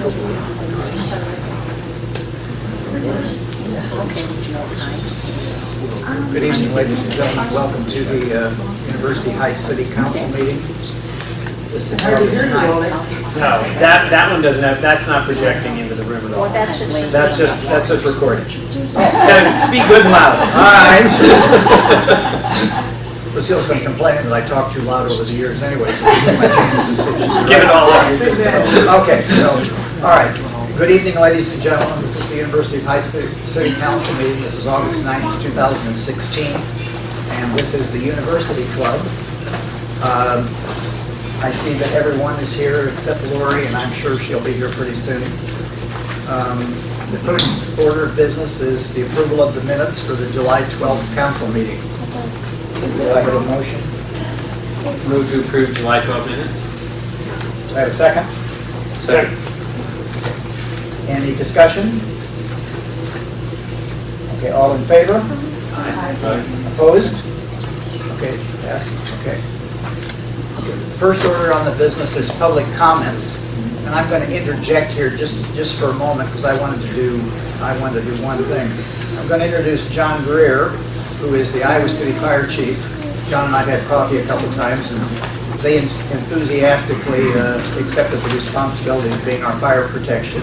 Good evening, ladies and gentlemen. Welcome to the University Heights City Council meeting. This is August 9th. No, that one doesn't have, that's not projecting into the room at all. Well, that's just recording. Speak good and loud. All right. Lucille's going to complain that I talk too loud over the years anyway, so this is my chance to see. Give it all up. Okay, so, all right. Good evening, ladies and gentlemen. This is the University of Heights City Council meeting. This is August 9th, 2016, and this is the University Club. I see that everyone is here except Lori, and I'm sure she'll be here pretty soon. The first order of business is the approval of the minutes for the July 12th council meeting. Do I have a motion? Move to approve July 12 minutes. Do I have a second? Second. Any discussion? Okay, all in favor? Opposed? Okay, yes, okay. First order on the business is public comments, and I'm going to interject here just for a moment because I wanted to do one thing. I'm going to introduce John Greer, who is the Iowa City Fire Chief. John and I have had coffee a couple times, and they enthusiastically accepted the responsibility of being our fire protection.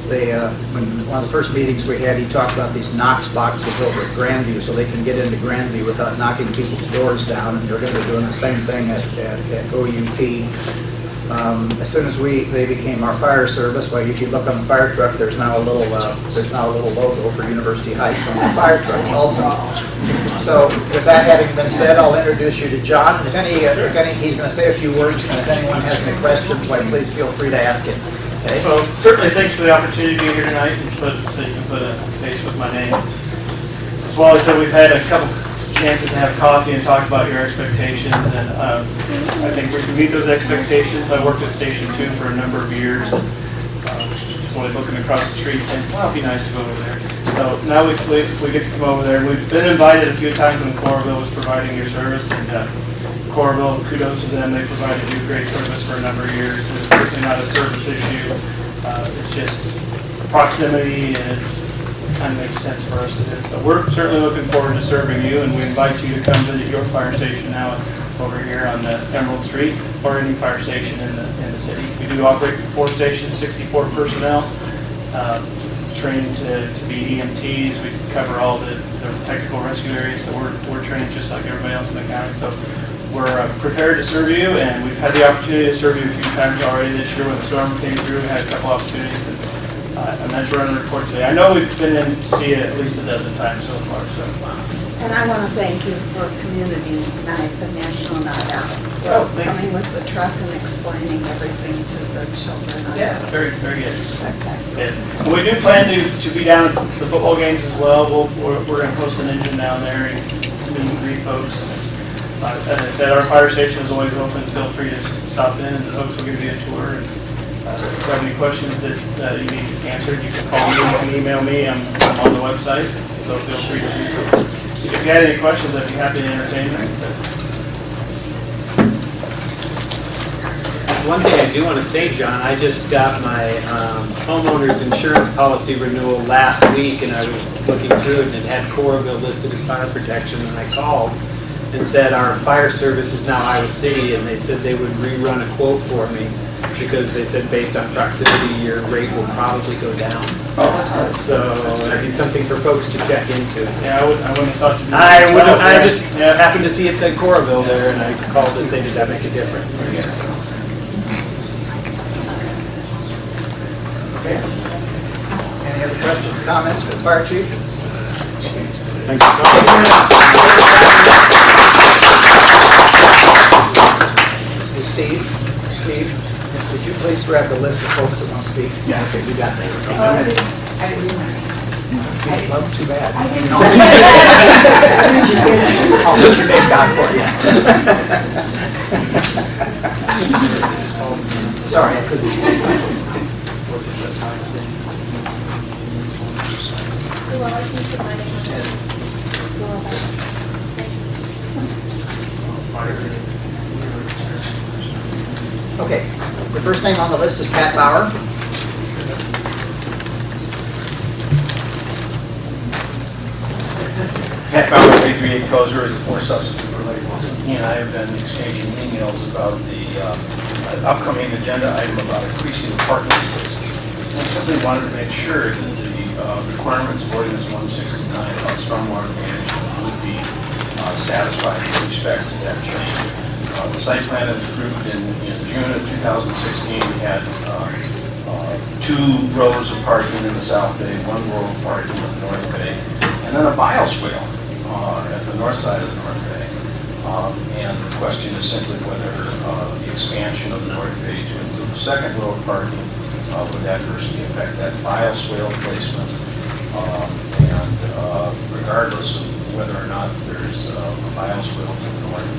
When one of the first meetings we had, he talked about these Knox boxes over at Grandview so they can get into Grandview without knocking people's doors down, and they're going to be doing the same thing at OUP. As soon as they became our fire service, well, if you look on the fire truck, there's now a little logo for University Heights on the fire truck also. So with that having been said, I'll introduce you to John. If any, he's going to say a few words, and if anyone has any questions, why, please feel free to ask it. Okay. Well, certainly thanks for the opportunity to be here tonight and so you can put a face with my name. As well as that, we've had a couple chances to have coffee and talk about your expectations, and I think we can meet those expectations. I worked at Station 2 for a number of years, and always looking across the street and well, it'd be nice to go over there. So now we get to come over there. We've been invited a few times when Coralville was providing your service, and Coralville, kudos to them. They provided you great service for a number of years. It's certainly not a service issue. It's just proximity, and it kind of makes sense for us to do. So we're certainly looking forward to serving you, and we invite you to come visit your fire station now over here on Emerald Street, or any fire station in the city. We do operate 4 stations, 64 personnel, trained to be EMTs. We cover all the technical rescue areas, so we're trained just like everybody else in the county. So we're prepared to serve you, and we've had the opportunity to serve you a few times already this year when the storm came through. We had a couple opportunities, and I'm meant to run a report today. I know we've been in to see it at least a dozen times so far. So. And I want to thank you for Community Night, the National Night Out, for coming with the truck and explaining everything to the children. Yeah, very, very good. Okay. Yeah. We do plan to be down at the football games as well. We're going to post an engine down there and meet and greet folks. As I said, our fire station is always open. Feel free to stop in, and the folks will give you a tour. And, if you have any questions that you need answered, you can call me, you can email me. I'm on the website, so feel free to do so. If you had any questions, I'd be happy to entertain them. One thing I do want to say, John, I just got my homeowner's insurance policy renewal last week, and I was looking through it, and it had Coralville listed as fire protection, and I called and said our fire service is now Iowa City, and they said they would rerun a quote for me because they said based on proximity your rate will probably go down. Oh, that's good. So that'd be something for folks to check into. Yeah, I wouldn't have thought to do I just happened to see it said Coralville there, and I called to say, does that make a difference? Okay. Any other questions, comments for the fire chief? Thank you. Hey, Steve, would you please grab the list of folks that want to speak? Yeah. Okay, you got that. Well, too bad. I'll put your name down for you. Sorry, I couldn't. Okay, the first name on the list is Pat Bauer. Pat Fowler, 338 Kozer, is a force substitute for Larry Wilson. He and I have been exchanging emails about the upcoming agenda item about increasing the parking spaces. I simply wanted to make sure that the requirements of ordinance 169 about stormwater management would be satisfied with respect to that change. The site plan that was approved in June of 2016 had 2 rows of parking in the south bay, 1 row of parking in the north bay, and then a bioswale at the north side of the north bay. And the question is simply whether the expansion of the north bay to include the second row of parking would adversely affect that bioswale placement. And regardless of whether or not there's a bioswale to the north,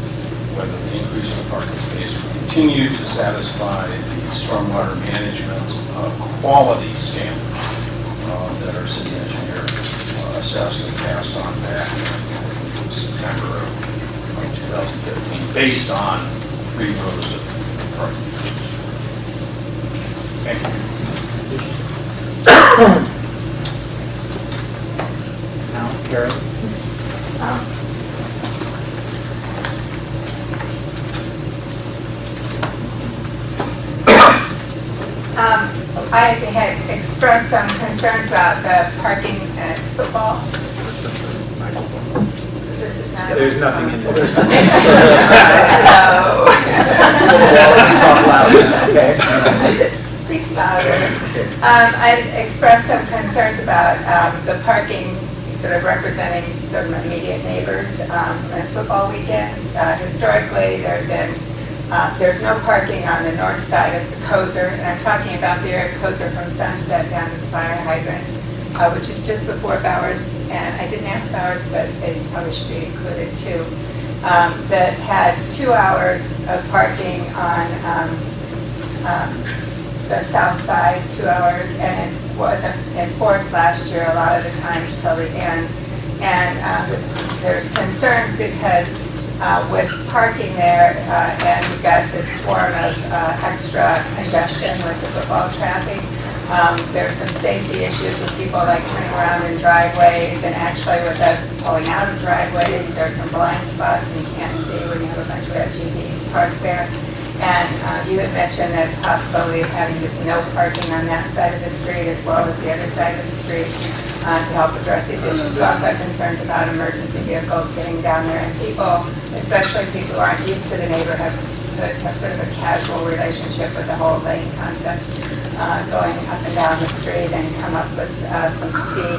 whether the increase in the parking space will continue to satisfy the stormwater management quality standards that our city engineer assessed and passed on back in September of 2015, based on 3 rows of parking. Thank you. Now, Karen? I had expressed some concerns about the parking at football. This is not. There's nothing in there. Hello. Talk loud, okay? I should speak louder. I expressed some concerns about the parking sort of representing sort of immediate neighbors on football weekends. Historically, there have been there's no parking on the north side of the Kozer, and I'm talking about the area of Kozer from Sunset down to the fire hydrant, which is just before Bowers, and I didn't ask Bowers, but they probably should be included too, that had 2 hours of parking on the south side, 2 hours, and it wasn't enforced last year a lot of the times till the end. And there's concerns because with parking there, and we've got this swarm of extra congestion with the football traffic. There's some safety issues with people like turning around in driveways, and actually with us pulling out of driveways, there's some blind spots and you can't see when you have a bunch of SUVs parked there. And you had mentioned that possibility of having just no parking on that side of the street as well as the other side of the street to help address these issues. We also have concerns about emergency vehicles getting down there, and people, especially people who aren't used to the neighborhood, have sort of a casual relationship with the whole lane concept, going up and down the street and come up with some speed.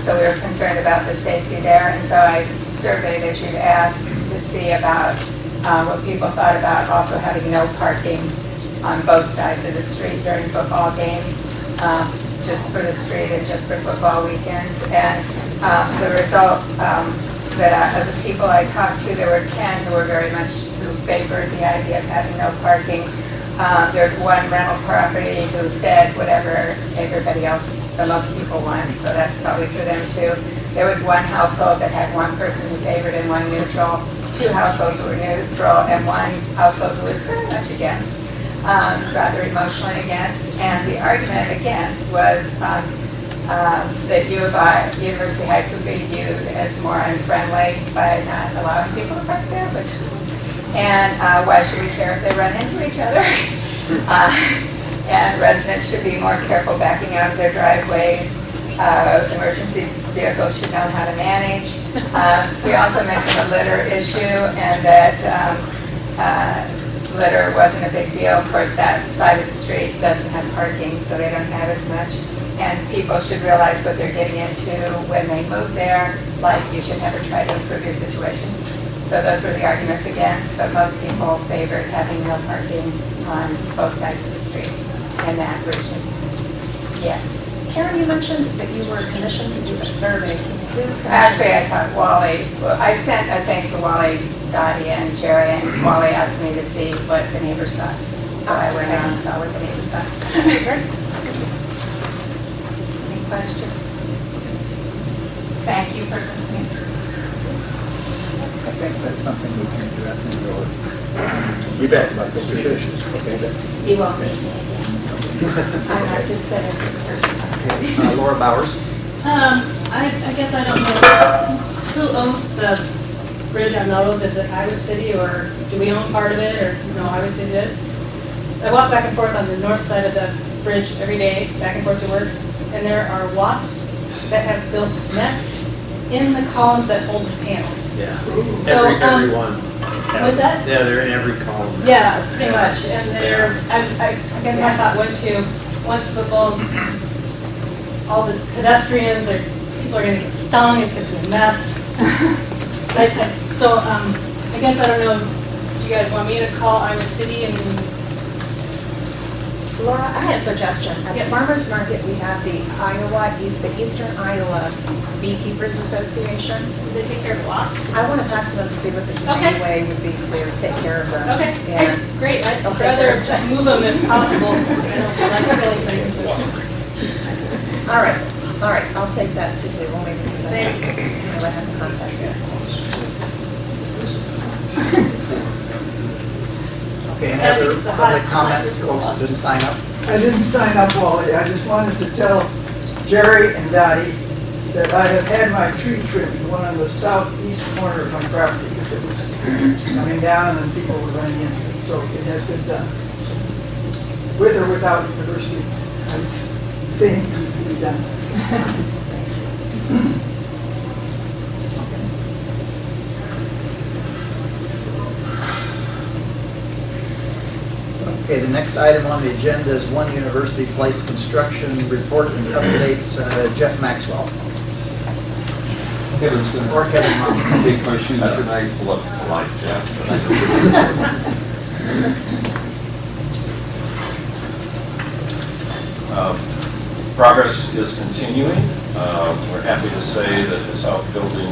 So we were concerned about the safety there, and so I surveyed, as you'd asked, to see about what people thought about also having no parking on both sides of the street during football games, just for the street and just for football weekends. And the result that of the people I talked to, there were 10 who were who favored the idea of having no parking. There's one rental property who said whatever everybody else, most people want, so that's probably for them too. There was one household that had one person who favored and one neutral, 2 households who were neutral, and 1 household who was very much against, rather emotionally against. And the argument against was that University Heights would be viewed as more unfriendly by not allowing people to park there, and why should we care if they run into each other? And residents should be more careful backing out of their driveways. Emergency vehicles should know how to manage. We also mentioned the litter issue, and that litter wasn't a big deal. Of course, that side of the street doesn't have parking, so they don't have as much. And people should realize what they're getting into when they move there, like you should never try to improve your situation. So those were the arguments against, but most people favored having no parking on both sides of the street in that region. Yes. Karen, you mentioned that you were commissioned to do a survey. Actually, I thought Wally, I sent a thing to Wally, Dottie, and Jerry, and Wally asked me to see what the neighbors thought. So I went out and saw what the neighbors thought. Any questions? Thank you for listening. I think that's something we can address in the road. You bet, like Mr. Fisher's. Okay. You won't meet me again. I'm not just saying a good person. Laura Bowers. I guess I don't know, who owns the bridge on Melrose? Is it Iowa City, or do we own part of it, or no, Iowa City does? I walk back and forth on the north side of the bridge every day, back and forth to work, and there are wasps that have built nests in the columns that hold the panels. Yeah. So, Every one. was that? Yeah, they're in every column. Yeah, pretty much, and they're, I guess my thought went to, once football, all the pedestrians or people are gonna get stung, it's gonna be a mess. So, I guess I don't know, do you guys want me to call Iowa City and, Laura, I have a suggestion. At the Yes. farmer's market, we have the Eastern Iowa Beekeepers Association. do they take care of wasps? I want to talk to them to see what the Okay. humane way would be to take care of them. Okay, And great, I'd I'll take rather care of just that. move them if possible. I don't like killing things. all right, I'll take that to do, only because I Thank know I have to contact you. Okay, any I think other it's a public hot- comments, hot- folks that didn't sign up? I didn't sign up, Wally. I just wanted to tell Jerry and Dottie that I have had my tree trimmed, the one on the southeast corner of my property, because it was coming down and people were running into it. So it has been done. So, with or without university, it's saying it needs to be done. Okay, the next item on the agenda is One University Place construction report and updates. Jeff Maxwell. Kevinson. Or Kevin Mom. Take my shoes tonight, look like Jeff. Progress is continuing. We're happy to say that the South Building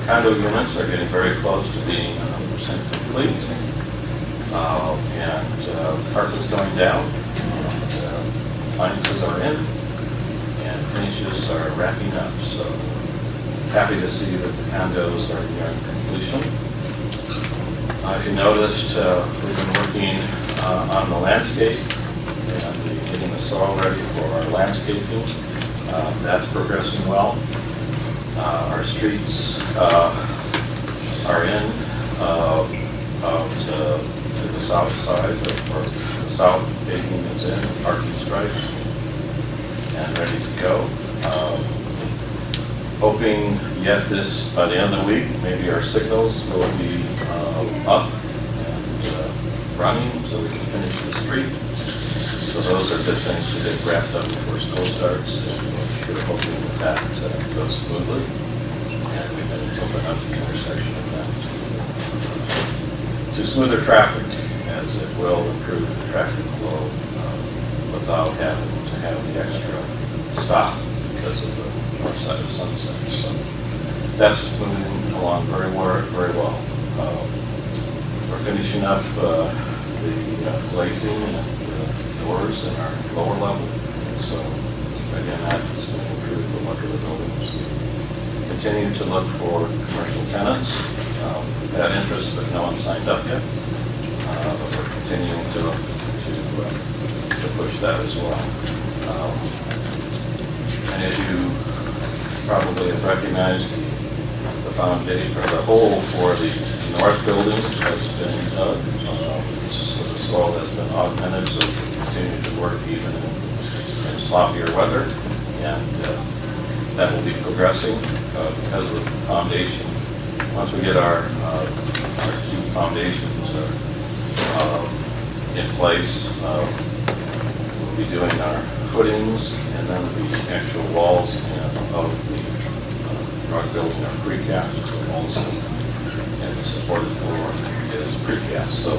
condo units are getting very close to being 100% complete. And carpet's going down, appliances are in, and finishes are wrapping up. So happy to see that the condos are nearing completion. If you noticed, we've been working on the landscape and getting the soil ready for our landscaping. That's progressing well. Our streets are in to the south side, or the south paving is in, parking stripes, and ready to go. Hoping yet this, by the end of the week, maybe our signals will be up and running so we can finish the street. So those are good things to get wrapped up before school starts, and we're hoping that goes smoothly. And we can open up the intersection of that to smoother traffic, as it will improve the traffic flow without having to have the extra stop because of the north side of Sunset. So that's moving along very well. We're finishing up the glazing and the doors in our lower level. So again, that is going to improve the look of the buildings. Continue to look for commercial tenants. We've had interest, but no one signed up yet. But we're continuing to push that as well. And as you probably have recognized, the foundation, or the hole for the north building has been dug. So the soil has been augmented, so we can continue to work even in sloppier weather. And that will be progressing because of the foundation. Once we get our two foundations in place, we'll be doing our footings and then the actual walls of the north building are precast, also, and the supported floor is precast. So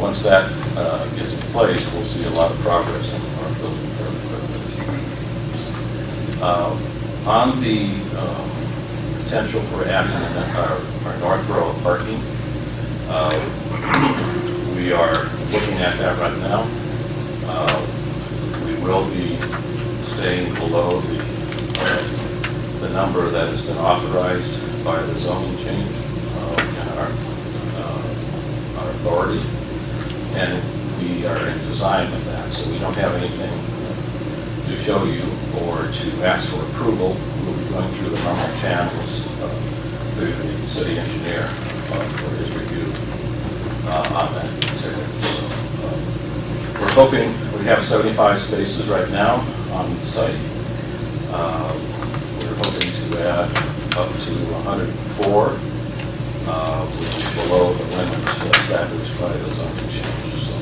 once that is in place, we'll see a lot of progress in the north building fairly quickly. On the potential for adding our north row of parking, we are looking at that right now. We will be staying below the number that has been authorized by the zoning change in our authority, and we are in design with that, so we don't have anything to show you or to ask for approval, we'll be going through the normal channels through the city engineer for his review on that particular. So, we're hoping, we have 75 spaces right now on the site. We're hoping to add up to 104, which is below the limit established by the zoning change. So,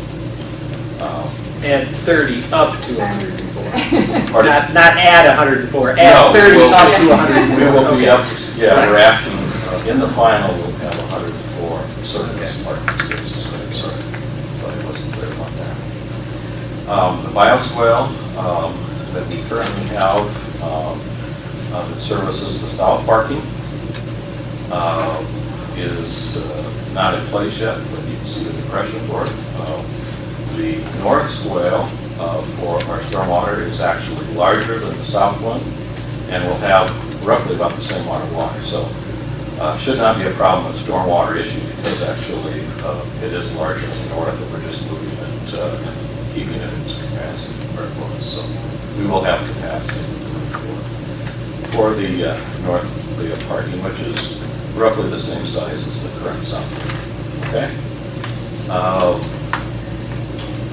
Add 30 up to 104. Pardon? Not add 104, No, add 30 we'll- up to 104. We will be Okay. up, yeah, we're asking, in the final, we'll have 104 service parking spaces, sorry, but it wasn't clear about that. The bioswale that we currently have that services the south parking is not in place yet, but you can see the depression for it. The north swale for our stormwater is actually larger than the south one, and will have roughly about the same amount of water. So should not be a problem with stormwater issue, because actually it is larger in the north, and we're just moving it and keeping it in its capacity where it was. So we will have capacity for the north parking, which is roughly the same size as the current south. Okay?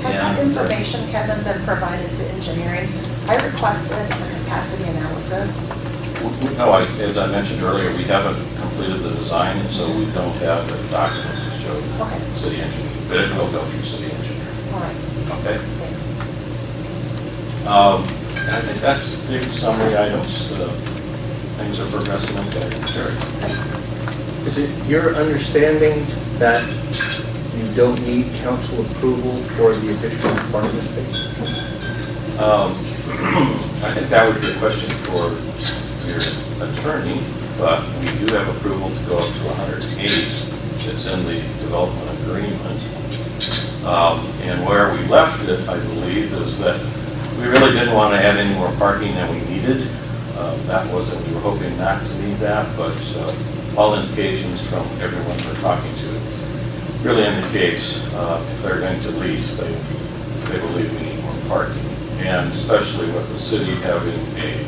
Has that information, Kevin, been provided to engineering? I requested a capacity analysis. No, as I mentioned earlier, we haven't completed the design, so we don't have the documents to show Okay. the city engineer, but it will go through city engineer. All right, Okay? thanks. And I think that's the summary items. Things are progressing okay. Sure. Is it your understanding that you don't need council approval for the additional parking space? I think that would be a question for your attorney, but we do have approval to go up to 180. It's in the development agreement. And where we left it, I believe, is that we really didn't want to add any more parking than we needed. That wasn't, we were hoping not to need that, but all indications from everyone we're talking to really indicates if they're going to lease, they believe we need more parking. And especially with the city having a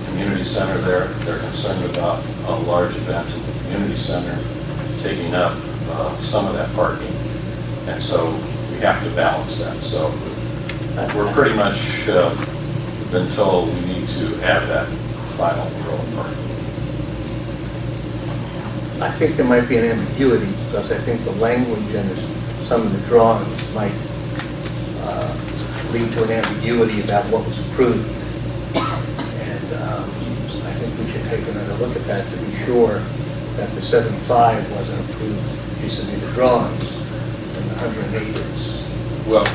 community center there, they're concerned about a large event in the community center taking up some of that parking. And so we have to balance that. So we're pretty much been told we need to add that final row of parking. I think there might be an ambiguity, because I think the language in some of the drawings might lead to an ambiguity about what was approved. And I think we should take another look at that to be sure that the 75 wasn't approved vis-a-vis the drawings, and the 108 is. Well,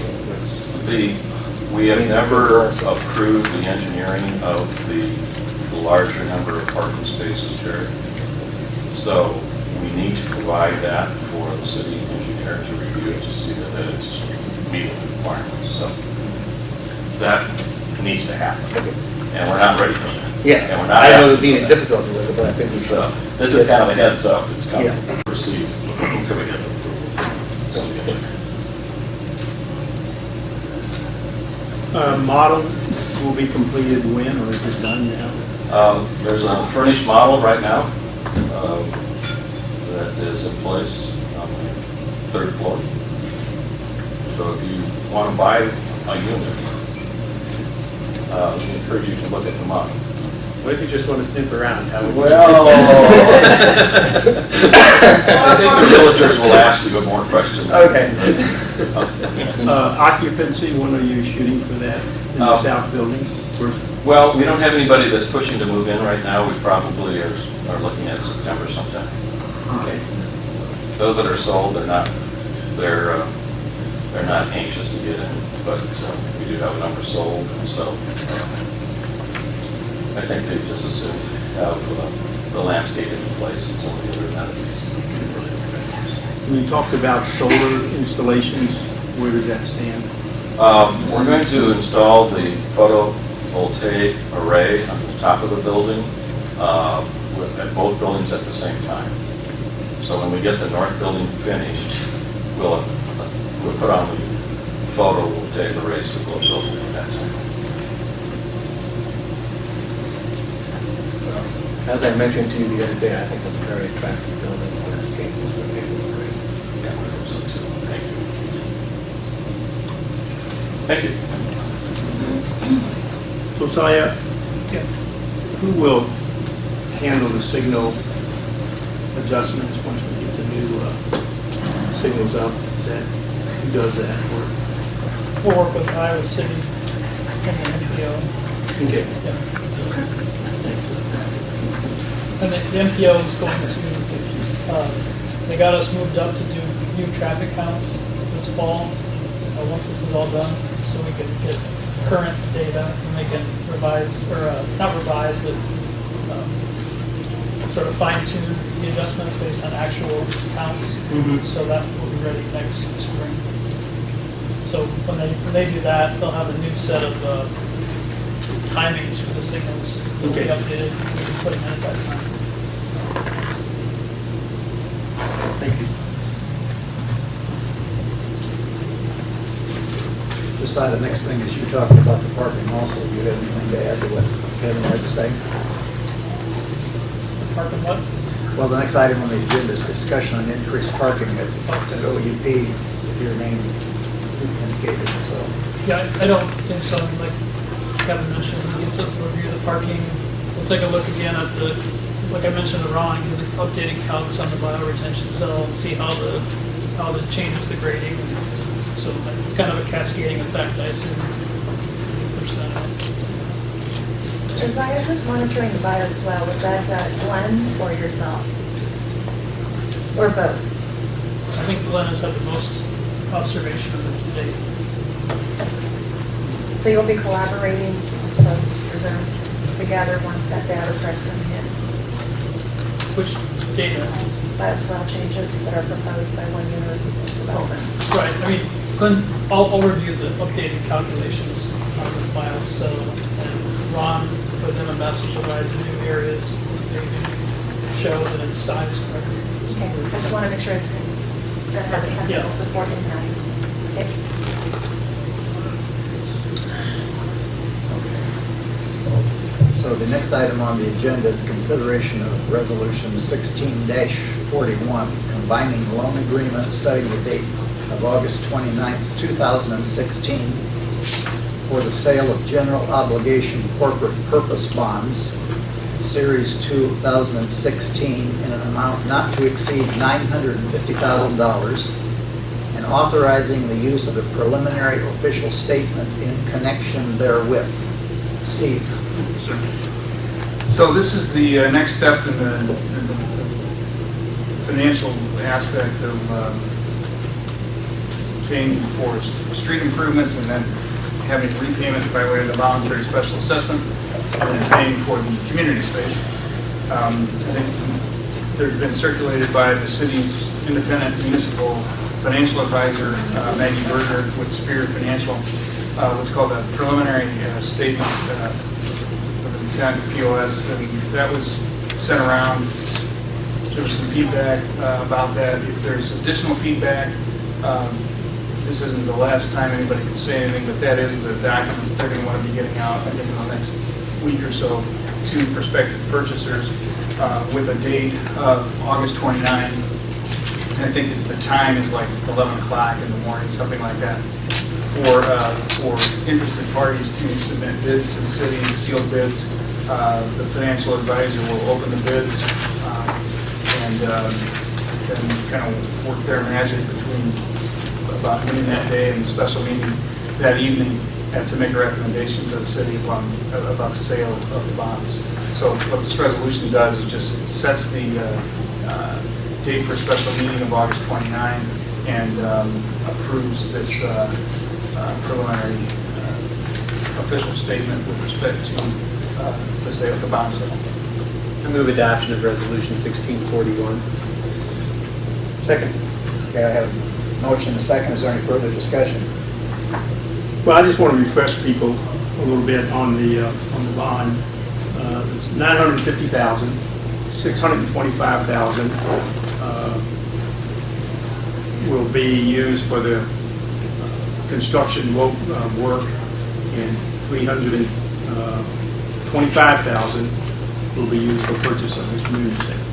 we have never approved the engineering of the larger number of parking spaces, Jerry. So we need to provide that for the city engineer to review it to see that it's meeting the requirements. So that needs to happen, and we're not ready for that. Yeah, And we're not I know asking there'd be for a that. difficulty with it, but I think we So should. this is kind of a heads up. It's coming. Yeah. Proceed. Can we get approval? Model will be completed when, or is it done now? There's a furnished model right now that is in place on the third floor. So if you want to buy a unit, we encourage you to look at the model. What if you just want to snoop around? How would you- I think the realtors will ask you more questions. Okay. Occupancy, when are you shooting for that in the south building? Well, we don't have anybody that's pushing to move in right now. We probably are looking at September sometime. Okay. Those that are sold, they're not anxious to get in, but we do have a number sold, and so I think they just assume have the landscape in place and some of the other amenities. When you talked about solar installations, where does that stand? We're going to install the photovoltaic array on the top of the building at both buildings at the same time. So when we get the north building finished, we'll put on the photovoltaic arrays for both buildings at that time. As I mentioned to you the other day, I think it's a very attractive building. There's changes that they will agree. Yeah, I hope so too. Thank you. Josiah, who will handle the signal adjustments once we get the new signals up? Is that, who does that? We'll work with Iowa City and the MPO. Okay. And the MPO is going to, they got us moved up to do new traffic counts this fall, once this is all done, so we can get current data and they can revise, or not revise, but sort of fine tune the adjustments based on actual counts. So that will be ready next spring. So when they do that, they'll have a new set of timings for the signals that will be updated. We can put them in at that time. Thank you. Josiah, the next thing is you talking about the parking also. Do you have anything to add to what Kevin had to say? Parking what? Well, the next item on the agenda is discussion on increased parking at OUP with your name indicated, so. Yeah, I don't think so. I mean, like Kevin mentioned, we get to review the parking. We'll take a look again at the, like I mentioned, the drawing, the updated calcs on the bioretention cell and see how the changes the grading. So like, kind of a cascading effect, I assume. Push that out. Josiah, who's monitoring the bioswale? Was that Glenn or yourself? Or both? I think Glenn has had the most observation of it to date. So you'll be collaborating, I suppose, presume, together once that data starts coming in? Which data? Bioswale changes that are proposed by One University's development. Right, I mean, Glenn, I'll review the updated calculations on the files, so, and Ron put in a message to provide the new areas that they can show that it's sized correctly. Okay, I just want to make sure it's going to have the technical support in-house. Okay. So the next item on the agenda is consideration of Resolution 16-41, combining loan agreement setting the date of August 29th, 2016 for the sale of general obligation corporate purpose bonds, Series 2016, in an amount not to exceed $950,000, and authorizing the use of a preliminary official statement in connection therewith. Steve. So this is the next step in the financial aspect of paying for street improvements and then having repayment by way of the voluntary special assessment and then paying for the community space. I think there's been circulated by the city's independent municipal financial advisor, Maggie Berger with Spear Financial, what's called a preliminary statement POS, and that was sent around. There was some feedback about that. If there's additional feedback, this isn't the last time anybody can say anything, but that is the document they're going to want to be getting out, I think, in the next week or so to prospective purchasers with a date of August 29. And I think the time is like 11 o'clock in the morning, something like that, for interested parties to submit bids to the city, sealed bids. The financial advisor will open the bids and then kind of work their magic between about noon that day and the special meeting that evening and to make a recommendation to the city about the sale of the bonds. So what this resolution does is just it sets the date for a special meeting of August 29 and approves this preliminary official statement with respect to the sale of the bond sale. I move adoption of Resolution 1641. Second. Okay, I have a motion and a second. Is there any further discussion? Well, I just want to refresh people a little bit on the bond. It's $950,000, $625,000 will be used for the construction work, and $325,000 will be used for purchase of the community center.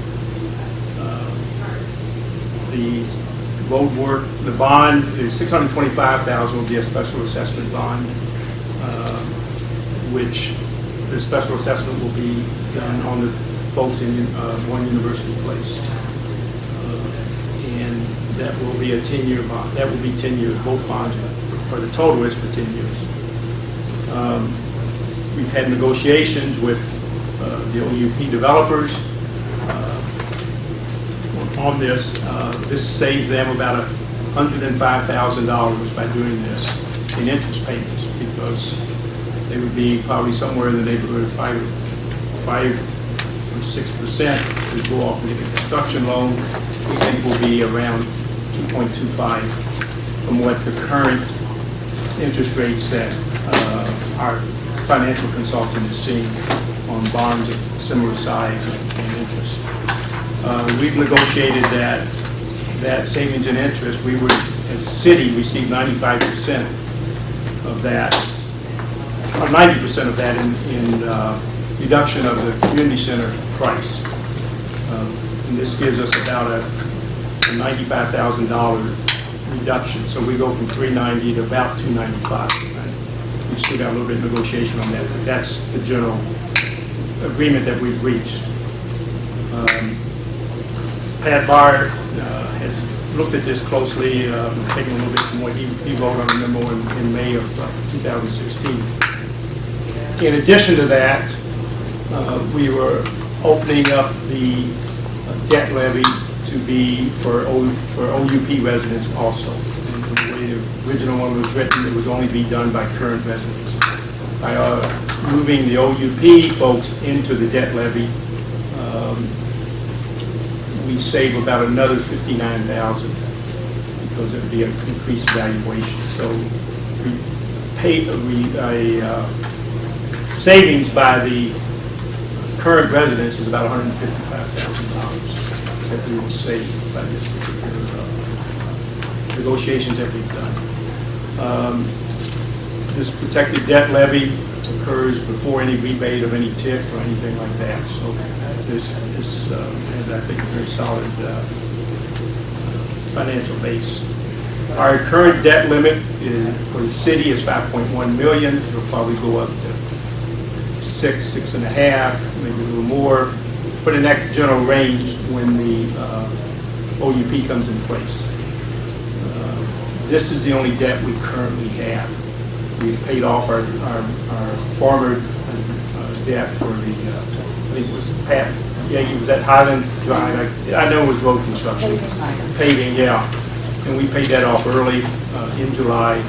The road work, the bond, the $625,000 will be a special assessment bond, which the special assessment will be done on the folks in One University Place. And that will be a 10-year bond. That will be 10 years, both bonds, for the total is for 10 years. We've had negotiations with the OUP developers on this. This saves them about $105,000 by doing this in interest payments, because they would be probably somewhere in the neighborhood of 5 or 6% to go off and get a construction loan. We think will be around 2.25 from what the current interest rates that our financial consultant is seeing on bonds of similar size and interest. We've negotiated that savings in interest. We would, as a city, receive 95% of that, or 90% of that in reduction of the community center price. And this gives us about a $95,000 reduction. So we go from $390 to about $295. We've still got a little bit of negotiation on that, but that's the general agreement that we've reached. Pat Barr has looked at this closely, taking a little bit from what he wrote on a memo in May of 2016. In addition to that, we were opening up the debt levy to be for OUP residents also. And the way the original one was written, it would only be done by current residents. By moving the OUP folks into the debt levy, we save about another $59,000 because it would be an increased valuation. So we pay savings by the current residents is about $155,000 that we will save by this particular negotiations that we've done. This protected debt levy occurs before any rebate of any TIF or anything like that. So this is, I think, a very solid financial base. Our current debt limit for the city is $5.1 million. It'll probably go up to 6.5, maybe a little more, but in that general range when the OUP comes in place. This is the only debt we currently have. We've paid off our former debt for the, I think it was Pat, yeah, he was at Highland Drive. I know it was road construction. Paving, yeah. And we paid that off early in July,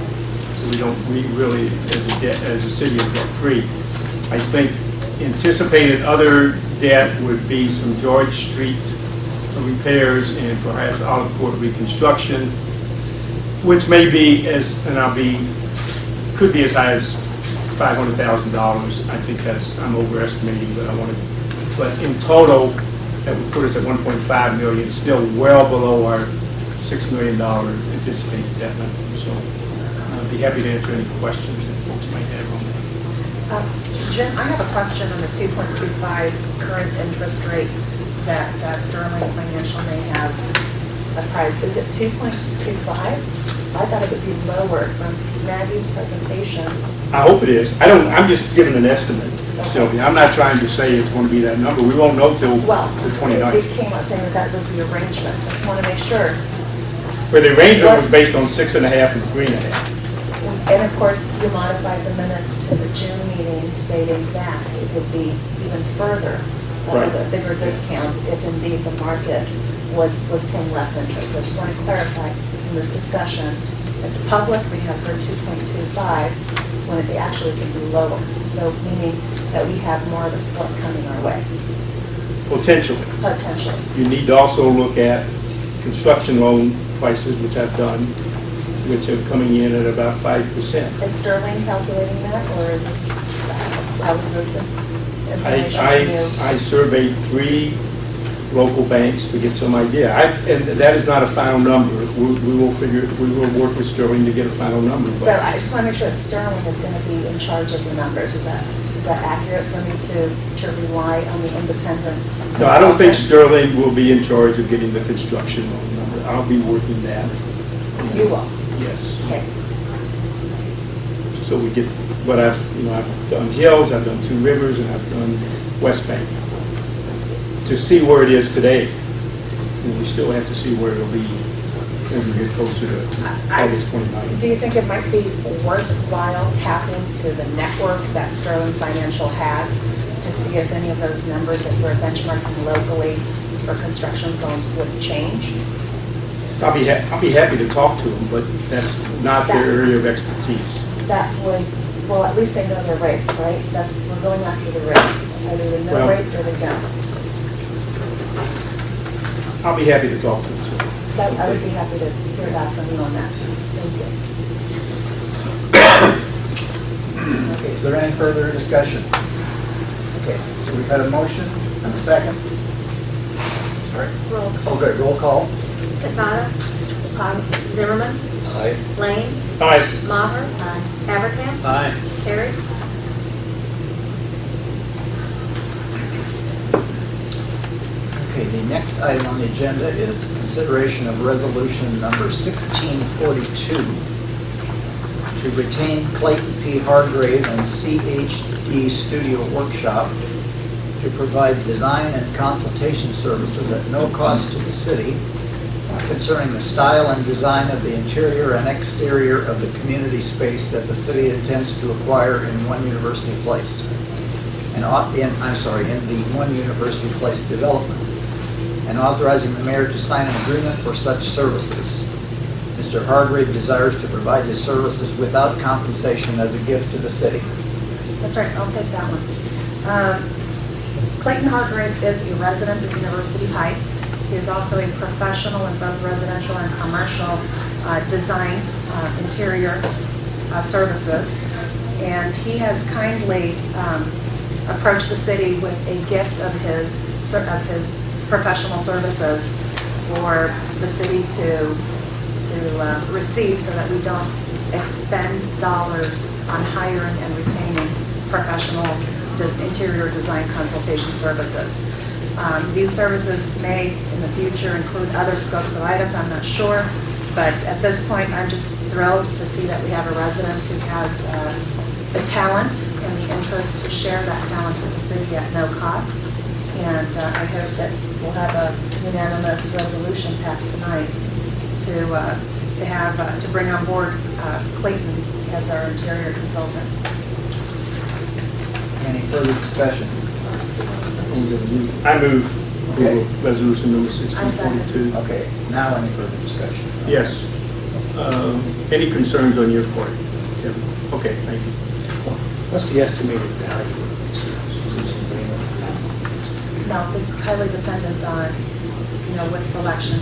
so we really, as a city, are debt free. I think anticipated other debt would be some George Street repairs and perhaps Olive Court reconstruction, which may be could be as high as $500,000. I think I'm overestimating, but in total, that would put us at $1.5 million, still well below our $6 million anticipated debt limit. So I'd be happy to answer any questions that folks might have on that. Jim, I have a question on the 2.25 current interest rate that Sterling Financial may have apprised. Is it 2.25? I thought it would be lower from Maggie's presentation. I hope it is. I'm just giving an estimate, Sylvia. I'm not trying to say it's going to be that number. We won't know till the 29th. It came out saying that was the arrangement, so I just want to make sure. But the arrangement was based on 6.5 and 3.5. And of course, you modified the minutes to the June meeting stating that it would be even further, right, a bigger discount if indeed the market was paying less interest. So I just want to clarify in this discussion that the public, we have heard 2.25 when it actually could be lower. So meaning that we have more of a split coming our way. Potentially. Potentially. You need to also look at construction loan prices, which I've done, which are coming in at about 5%. Is Sterling calculating that, or is this, how is this information from you? I surveyed 3 local banks to get some idea. And that is not a final number. We will work with Sterling to get a final number. So I just want to make sure that Sterling is going to be in charge of the numbers. Is that Is that accurate for me to rely on the independent? No, I don't think consultant? Sterling will be in charge of getting the construction loan number. I'll be working that. You will? Yes. Okay. So we get what I've done Hills, I've done Two Rivers, and I've done West Bank. To see where it is today, and we still have to see where it'll be when we get closer to August 29th. Do you think it might be worthwhile tapping to the network that Sterling Financial has to see if any of those numbers that we're benchmarking locally for construction zones would change? I'll be happy to talk to them, but that's not their area of expertise. That would, well, at least they know their rates, right? We're going after the rates. Either they know Well, rates or they don't. I'll be happy to talk to them, so. I would be happy to hear back from you on that. Thank you. Okay, is there any further discussion? Okay, so we've had a motion and a second. Sorry. Roll. Okay, roll call. Casada. Zimmerman. Aye. Lane. Aye. Maher. Haverkamp. Aye. Terry. Okay, the next item on the agenda is consideration of resolution number 1642 to retain Clayton P. Hargrave and CHD Studio Workshop to provide design and consultation services at no cost to the city concerning the style and design of the interior and exterior of the community space that the city intends to acquire in One University Place. In the One University Place development, and authorizing the mayor to sign an agreement for such services. Mr. Hargrave desires to provide his services without compensation as a gift to the city. That's right, I'll take that one. Clayton Hargrave is a resident of University Heights. He is also a professional in both residential and commercial design, interior services. And he has kindly approached the city with a gift of his professional services for the city to receive so that we don't expend dollars on hiring and retaining professional interior design consultation services. These services may in the future include other scopes of items, I'm not sure, but at this point I'm just thrilled to see that we have a resident who has the talent and the interest to share that talent with the city at no cost. And I hope that we'll have a unanimous resolution passed tonight to bring on board Clayton as our interior consultant. Any further discussion? I move Okay. resolution number 1642. Okay, now any further discussion? Yes. Any concerns on your part? Kevin? Okay, thank you. What's the estimated value of these services? No, it's highly dependent on, what selection,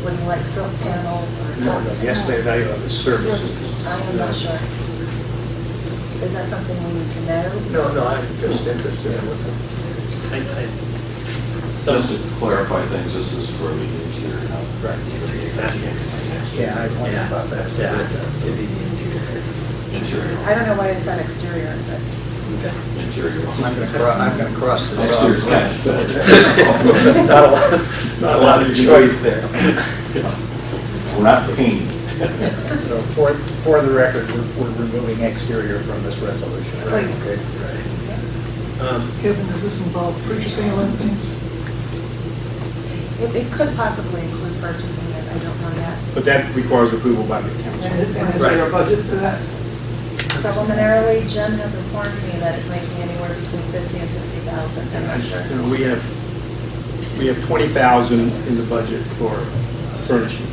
would you like silk panels or? No, the estimated value of the services. I am not sure. Is that something we need to know? No, I'm just interested in what the... Just to clarify things, this is for the interior, not Right. Yeah, I wondered about that. interior. I don't know why it said exterior, but. Interior. I'm going to cross this off. Exterior, yes. Not a lot of choice there. We're not painting. So for the record, we're removing exterior from this resolution. Please. Okay. Kevin, does this involve purchasing of things? It could possibly include purchasing it, I don't know yet. But that requires approval by the council. And is there a budget for that? Preliminarily, Jim has informed me that it may be anywhere between 50 and 60,000, I'm not sure. We have 20,000 in the budget for furnishings.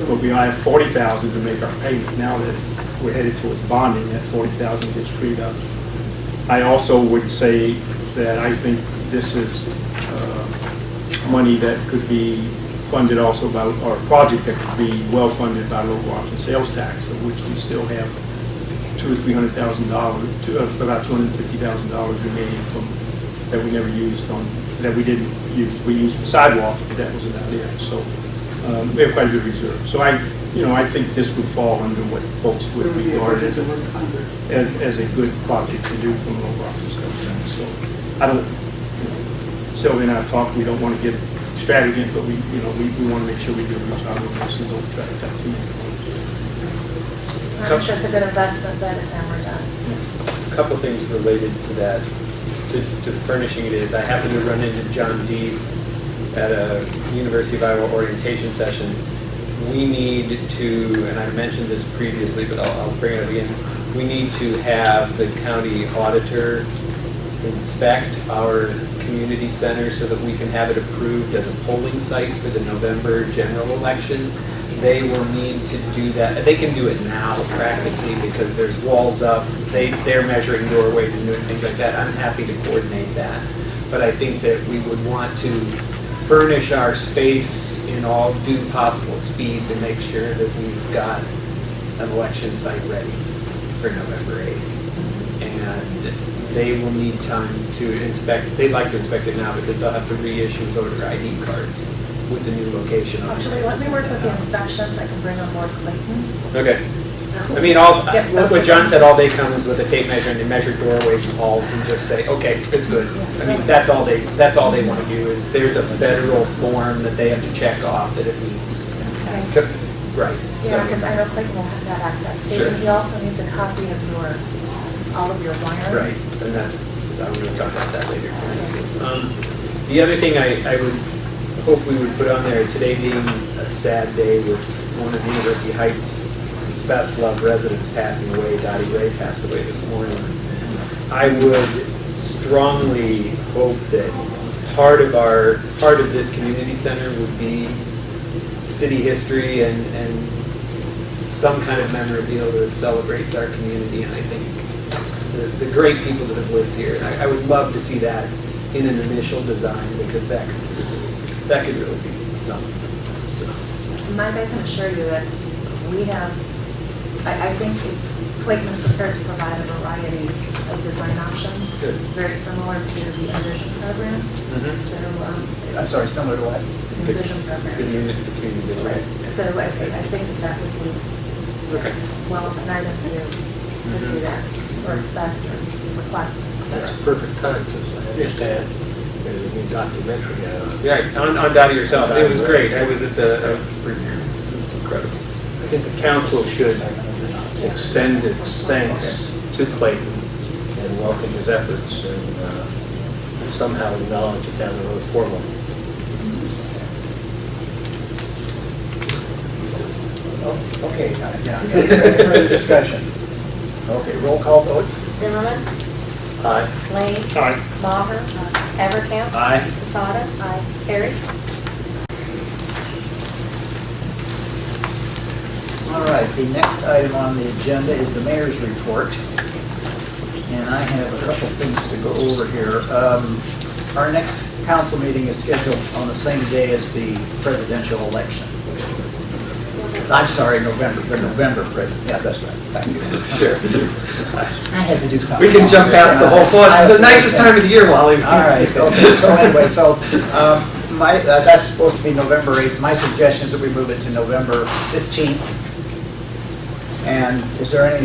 But we have 40,000 to make our payment. Now that we're headed towards bonding, that 40,000 gets freed up. I also would say that I think this is money that could be funded also by, or a project that could be well funded by local option sales tax, of which we still have $200,000 or $300,000, about $250,000 remaining from that we never used that we didn't use. We used for sidewalks, but that was about it. So we have quite a good reserve. So I I think this would fall under what folks would regard as a good project to do from an overall perspective. So I don't, Sylvia and I have talked, we don't want to get extravagant, but we want to make sure we do a good job of this and don't try to cut too many corners. I'm sure it's a good investment by the time we're done. A couple things related to that, to furnishing it is, I happened to run into John Deeb at a University of Iowa orientation session. We need to, and I mentioned this previously, but I'll bring it up again, we need to have the county auditor inspect our community center so that we can have it approved as a polling site for the November general election. They will need to do that. They can do it now practically because there's walls up. They're measuring doorways and doing things like that. I'm happy to coordinate that. But I think that we would want to furnish our space in all due possible speed to make sure that we've got an election site ready for November 8th. And they will need time to inspect. They'd like to inspect it now because they'll have to reissue voter ID cards with the new location on it. Actually, let me work with the inspection so I can bring on board Clayton. Okay. So- I mean, what John said, all they come is with a tape measure and they measure doorways and halls and just say, okay, it's good. I mean, that's all they want to do is there's a federal form that they have to check off that it meets. Okay. Right. Yeah, because I know Clayton will have to have access to, Sure. and he also needs a copy of all of your wiring. Right, and I'm going to talk about that later. The other thing I would hope we would put on there, today being a sad day with one of University Heights' best loved residents passing away, Dottie Ray passed away this morning. I would strongly hope that part of this community center would be city history and some kind of memorabilia that celebrates our community, and I think the great people that have lived here. I would love to see that in an initial design because that could really be something. So. Mike, I can assure you that we have, I think Clayton is prepared to provide a variety of design options, Good. very similar to the Envision program. So, I'm sorry, similar to what? the Envision program. Right. So I think that would be well an item to see that, or expect, or request, et cetera. It's perfect time, because I understand there's a new documentary out. Yeah, on Dottie herself. It was great. I was at the premiere. It was incredible. I think the council should extend its thanks to Clayton and welcome his efforts and somehow acknowledge it down the road formally. Okay, yeah, further discussion. Okay, roll call vote. Zimmerman, Aye. Lane, Aye. Maher, Evercamp. Aye. Casada. Aye. Harry. All right, the next item on the agenda is the mayor's report. And I have a couple things to go over here. Our next council meeting is scheduled on the same day as the presidential election. I'm sorry, November, yeah, that's right. Thank you. Sure. I had to do something. We can jump past the whole floor. It's the nicest time of the year, Wally. All right, okay, so anyway, that's supposed to be November 8th. My suggestion is that we move it to November 15th. And is there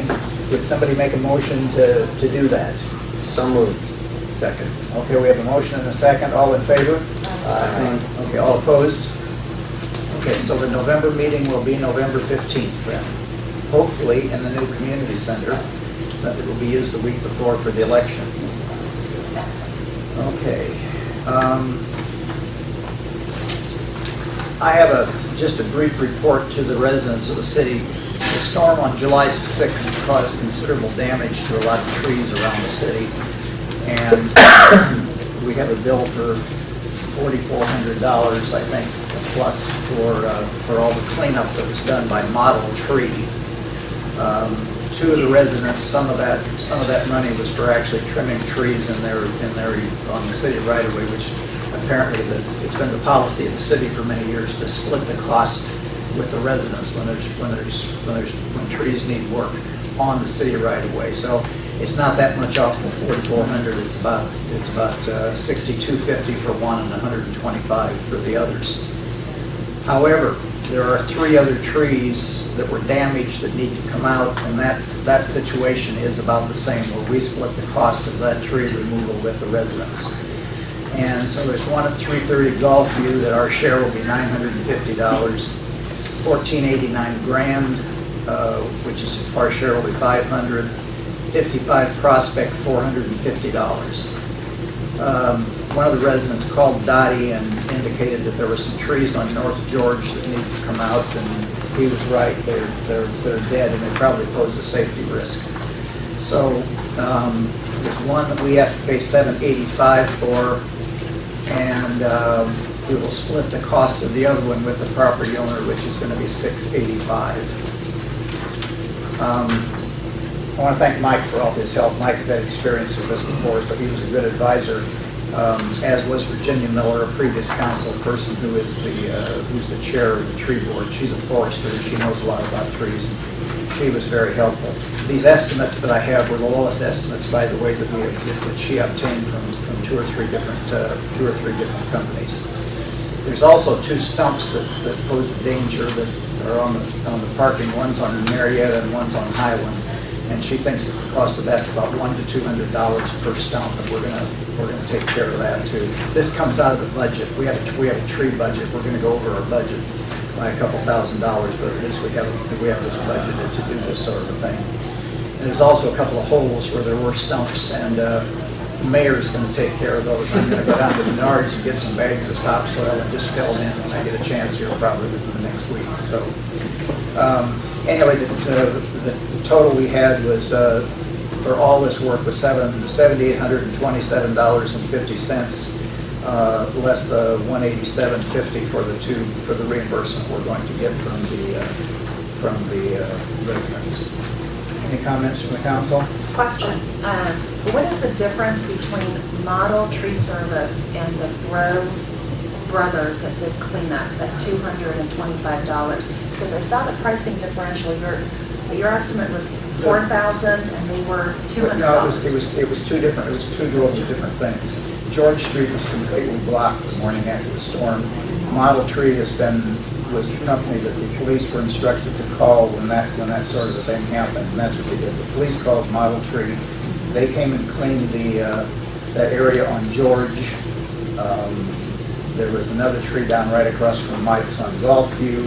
would somebody make a motion to do that? So moved. Second. Okay, we have a motion and a second. All in favor? Aye. Okay, all opposed? Okay, so the November meeting will be November 15th then. Hopefully in the new community center, since it will be used the week before for the election. Okay. I have just a brief report to the residents of the city. The storm on July 6th caused considerable damage to a lot of trees around the city. And we have a bill for $4,400, I think, plus for all the cleanup that was done by Model Tree. Two of the residents, some of that money was for actually trimming trees in their on the city right of way, which apparently it's been the policy of the city for many years to split the cost with the residents when trees need work on the city right of way. So it's not that much off the $4,400. It's about $62.50 for one and $125 for the others. However, There are 3 other trees that were damaged that need to come out, and that situation is about the same, where we split the cost of that tree removal with the residents. And so there's one at 330 Gulfview that our share will be $950, 1489 Grand, which is our share will be $500, 55 Prospect, $450. One of the residents called Dottie and indicated that there were some trees on North George that need to come out, and he was right. They're dead, and they probably pose a safety risk. So there's one that we have to pay $785 for, and we will split the cost of the other one with the property owner, which is going to be $685. I want to thank Mike for all his help. Mike has had experience with this before, so he was a good advisor, as was Virginia Miller, a previous council person who is who's the chair of the tree board. She's a forester. She knows a lot about trees. She was very helpful. These estimates that I have were the lowest estimates, by the way, that she obtained from two or three different companies. There's also 2 stumps that pose a danger that are on the parking. One's on Marietta and one's on Highland. And she thinks that the cost of that's about $100 to $200 per stump, and we're gonna take care of that too. This comes out of the budget. We have a tree budget. We're gonna go over our budget by a couple $1,000, but at least we have this budgeted to do this sort of a thing. And there's also a couple of holes where there were stumps, and the mayor's gonna take care of those. I'm gonna go down to Menards and get some bags of topsoil and just fill them in when I get a chance here, probably within the next week. So. Anyway, the total we had was, for all this work, was $7,827.50, less the $187.50 for the reimbursement we're going to get from the residents. Any comments from the council? Question. What is the difference between Model Tree Service and the Brothers that did cleanup at $225? Because I saw the pricing differential. Your estimate was $4,000 and they were $200. No, it was 2 different. It was 2 rows of different things. George Street was completely blocked the morning after the storm. Model Tree was the company that the police were instructed to call when that sort of a thing happened, and that's what they did. The police called Model Tree. They came and cleaned that area on George. There was another tree down right across from Mike's on Gulfview.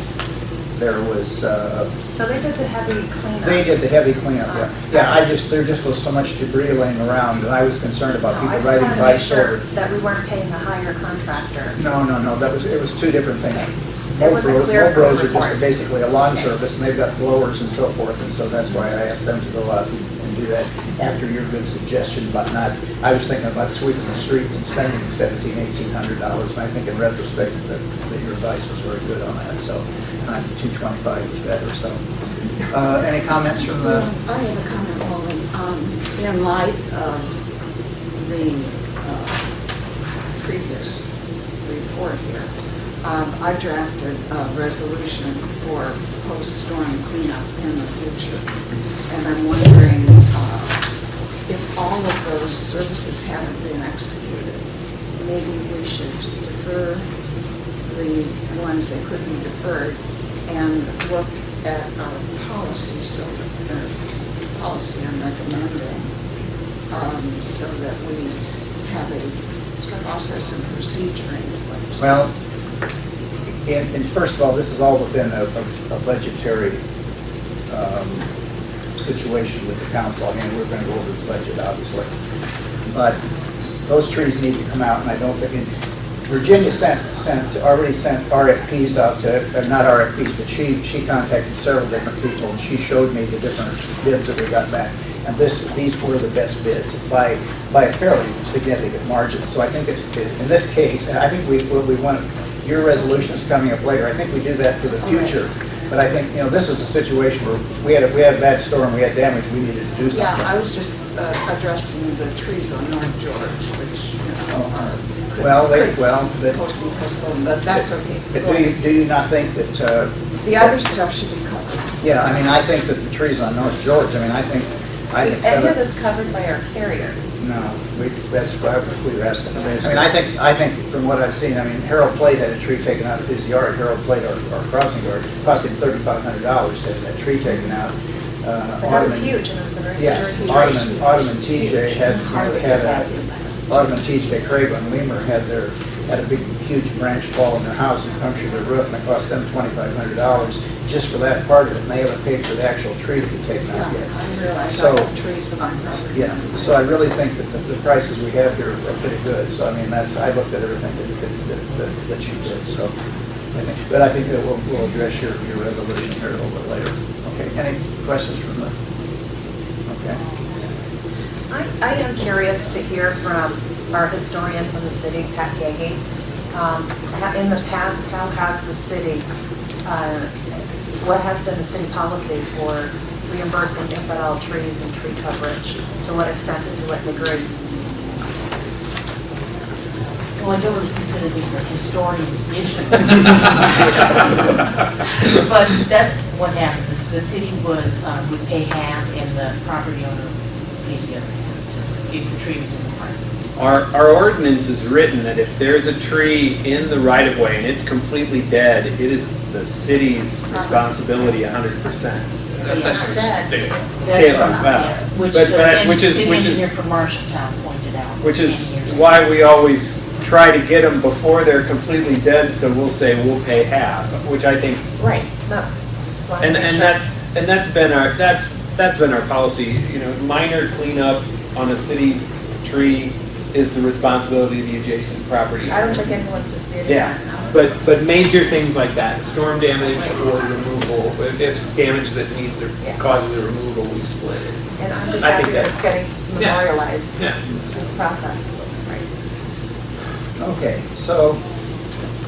There was... So they did the heavy cleanup? They did the heavy cleanup, yeah. Yeah, there just was so much debris laying around, and I was concerned about people riding bikes over. I just wanted to make sure that we weren't paying the higher contractor. No, it was 2 different things. It was a clear Mobros are report. just basically a lawn service, and they've got blowers and so forth, and so that's why I asked them to go out and do that after your good suggestion about not... I was thinking about sweeping the streets and spending $1,700, $1,800, and I think in retrospect that your advice was very good on that, so $225 was better, so... any comments from the... I have a comment only. In light of the previous report here, I drafted a resolution for post-storm cleanup in the future. And I'm wondering if all of those services haven't been executed, maybe we should defer the ones that could be deferred and look at our policy, policy I'm recommending, so that we have a process and procedure in place. Well, and first of all, this is all within a budgetary situation with the council. I mean, we're going to go over the budget, obviously. But those trees need to come out, and I don't think... Virginia already sent RFPs out to, not RFPs, but she contacted several different people, and she showed me the different bids that we got back. And these were the best bids by a fairly significant margin. So I think in this case, I think we want... Your resolution is coming up later. I think we do that for the future. But I think, this is a situation where we had a bad storm, we had damage, we needed to do something. Yeah, I was just addressing the trees on North George, which, are... but that's okay. But do you not think that... the other stuff should be covered. Yeah, I mean, I think that the trees on North George, I mean, I think I Is think any of seven, this covered by our carrier? no, that's why we were asking. I mean, I think from what I've seen, I mean, Harold Plate had a tree taken out of his yard. Harold Plate, our crossing guard, cost him $3,500 to have that tree taken out. But that was huge, and it was a very Yes, serious. Ottoman TJ had Ottoman TJ Craig on Weimer had a big, huge branch fall in their house and punctured their roof, and it cost them $2,500 just for that part of it, and they haven't paid for the actual tree to be taken out yet. I realize So- I have trees on my property. Yeah, so I really think that the prices we have here are pretty good, so I mean, I looked at everything that you did, so. But I think that we'll address your resolution here a little bit later. Okay, any questions from the, okay? I am curious to hear from our historian from the city, Pat Gahey. In the past, how has the city, what has been the city policy for reimbursing infidel trees and tree coverage? To what extent and to what degree? Well, I don't really consider this a historian issue. But that's what happened. The city would pay half and the property owner paid the other half if the tree was in the park. Our ordinance is written that if there's a tree in the right-of-way and it's completely dead, it is the city's responsibility 100%. That's actually state law. State law, wow. Which But- the which is- city which is- engineer from Marshalltown pointed out. Which is 10 years ago. why we always try to get them before they're completely dead, so we'll say we'll pay half, which I think, Right, no. just wanted to and make sure. that's been our policy, you know, minor cleanup on a city tree is the responsibility of the adjacent property. I don't think anyone's disputing Yeah, that. but major things like that, storm damage or removal, if it's damage that needs or Yeah. causes a removal, we split it. And I'm just I happy think that it's that's- getting Yeah. memorialized, Yeah. this process. Okay, so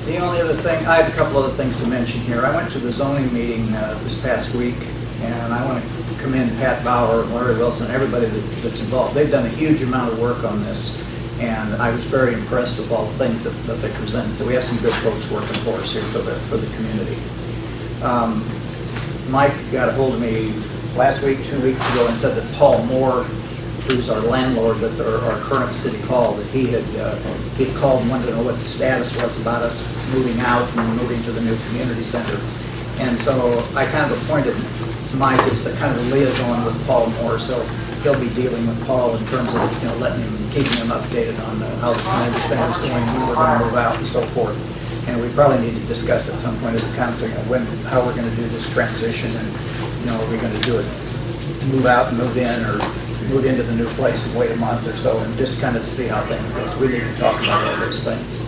the only other thing, I have a couple other things to mention here. I went to the zoning meeting this past week, and I want to commend Pat Bauer and Larry Wilson, everybody that's involved. They've done a huge amount of work on this, and I was very impressed with all the things that they presented. So we have some good folks working for us here for the community. Mike got a hold of me last week, 2 weeks ago, and said that Paul Moore, who's our landlord at our current city hall, that he'd called and wanted to know what the status was about us moving out and moving to the new community center. And so I kind of appointed Mike as the kind of liaison with Paul Moore, so he'll be dealing with Paul in terms of, you know, keeping him updated on how the community center's doing, when we're going to move out and so forth. And we probably need to discuss at some point as a council, how we're going to do this transition, and, you know, are we going to do it, move out and move in, or move into the new place and wait a month or so, and just kind of see how things go. We need to talk about all those things.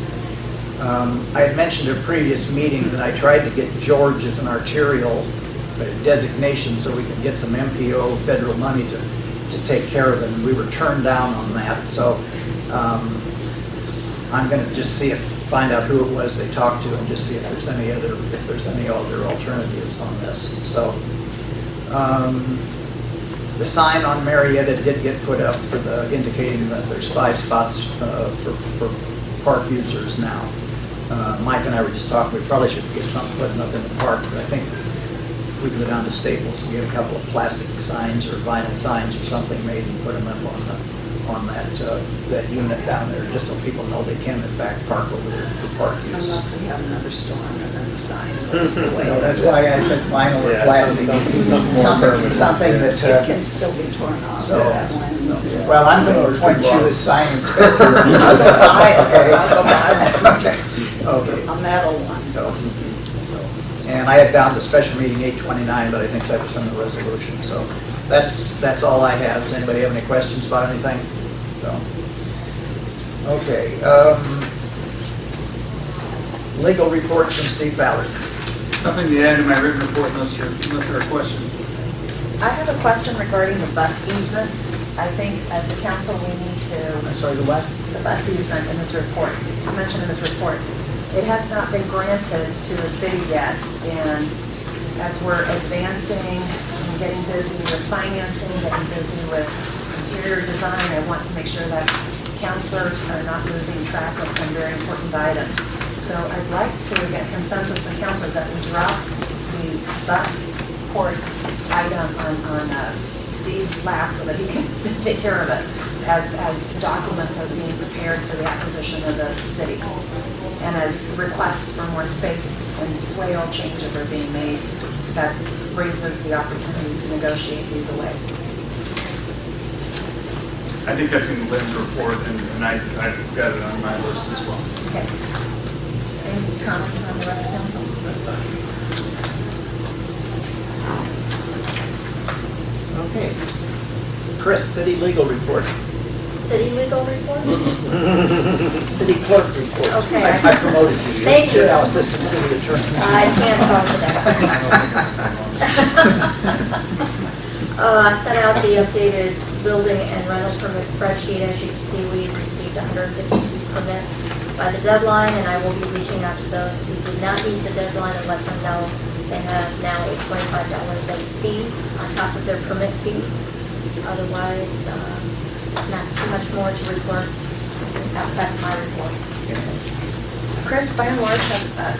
I had mentioned at a previous meeting that I tried to get George as an arterial designation so we could get some MPO federal money to take care of it, and we were turned down on that. So I'm going to just find out who it was they talked to and just see if there's any other alternatives on this. So the sign on Marietta did get put up indicating that there's 5 spots for park users now. Mike and I were just talking, we probably should get something put up in the park, but I think we can go down to Staples and get a couple of plastic signs or vinyl signs or something made and put them up on that unit down there, just so people know they can in fact park over there for park use. Unless we have another storm and then the sign goes away. No, that's why I said vinyl or Yeah, plastic. Something that. It can still be torn off. So, that one. well, I'm going to appoint you as sign inspector. I'll go buy it. Okay. I'll go buy it. Okay. A metal one. So, and I had down the special meeting 829, but I think that was in the resolution. So that's all I have. Does anybody have any questions about anything? So, okay. Legal report from Steve Ballard. Nothing to add to my written report unless there are questions. I have a question regarding the bus easement. I think as a council, we need to. I'm sorry, the what? The bus easement in this report. It's mentioned in this report. It has not been granted to the city yet, and as we're advancing and getting busy with financing, getting busy with interior design, I want to make sure that councilors are not losing track of some very important items. So I'd like to get consensus from councilors that we drop the bus port item on Steve's lap so that he can take care of it as documents are being prepared for the acquisition of the city. And as requests for more space and swale changes are being made, that raises the opportunity to negotiate these away. I think that's in Lynn's report, and I've got it on my list as well. Okay. Any comments from the rest of council? That's fine. Okay. Chris, city legal report. City legal report? City clerk report. Okay. I promoted you. Thank you. You're now assistant city attorney. I can't talk to that. I sent out the updated building and rental permit spreadsheet. As you can see, we received 152 permits by the deadline, and I will be reaching out to those who did not meet the deadline and let them know they have now a $25 late fee on top of their permit fee. Otherwise, not too much more to report outside of my report. Chris, by and large,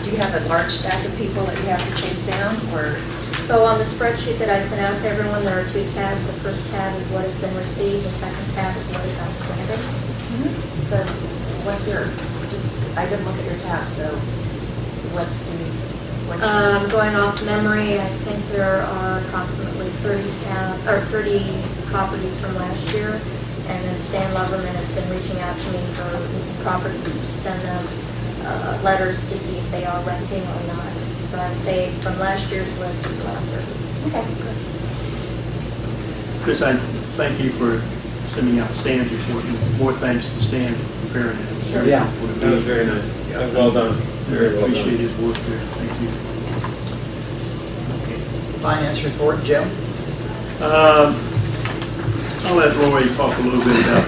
do you have a large stack of people that you have to chase down, or? So on the spreadsheet that I sent out to everyone, there are 2 tabs. The first tab is what has been received. The second tab is what is outstanding. So what's your, I didn't look at your tab, so what's the? Going off memory, I think there are approximately 30 properties from last year. And then Stan Loverman has been reaching out to me for properties to send them letters to see if they are renting or not. So I would say from last year's list is around 30. Okay, good. Chris, I thank you for sending out Stan's report, and more thanks to Stan for preparing it. Sure. Yeah. That was very nice. Well done. Very well appreciate his work there. Thank you. Finance report, Jim? I'll let Roy talk a little bit about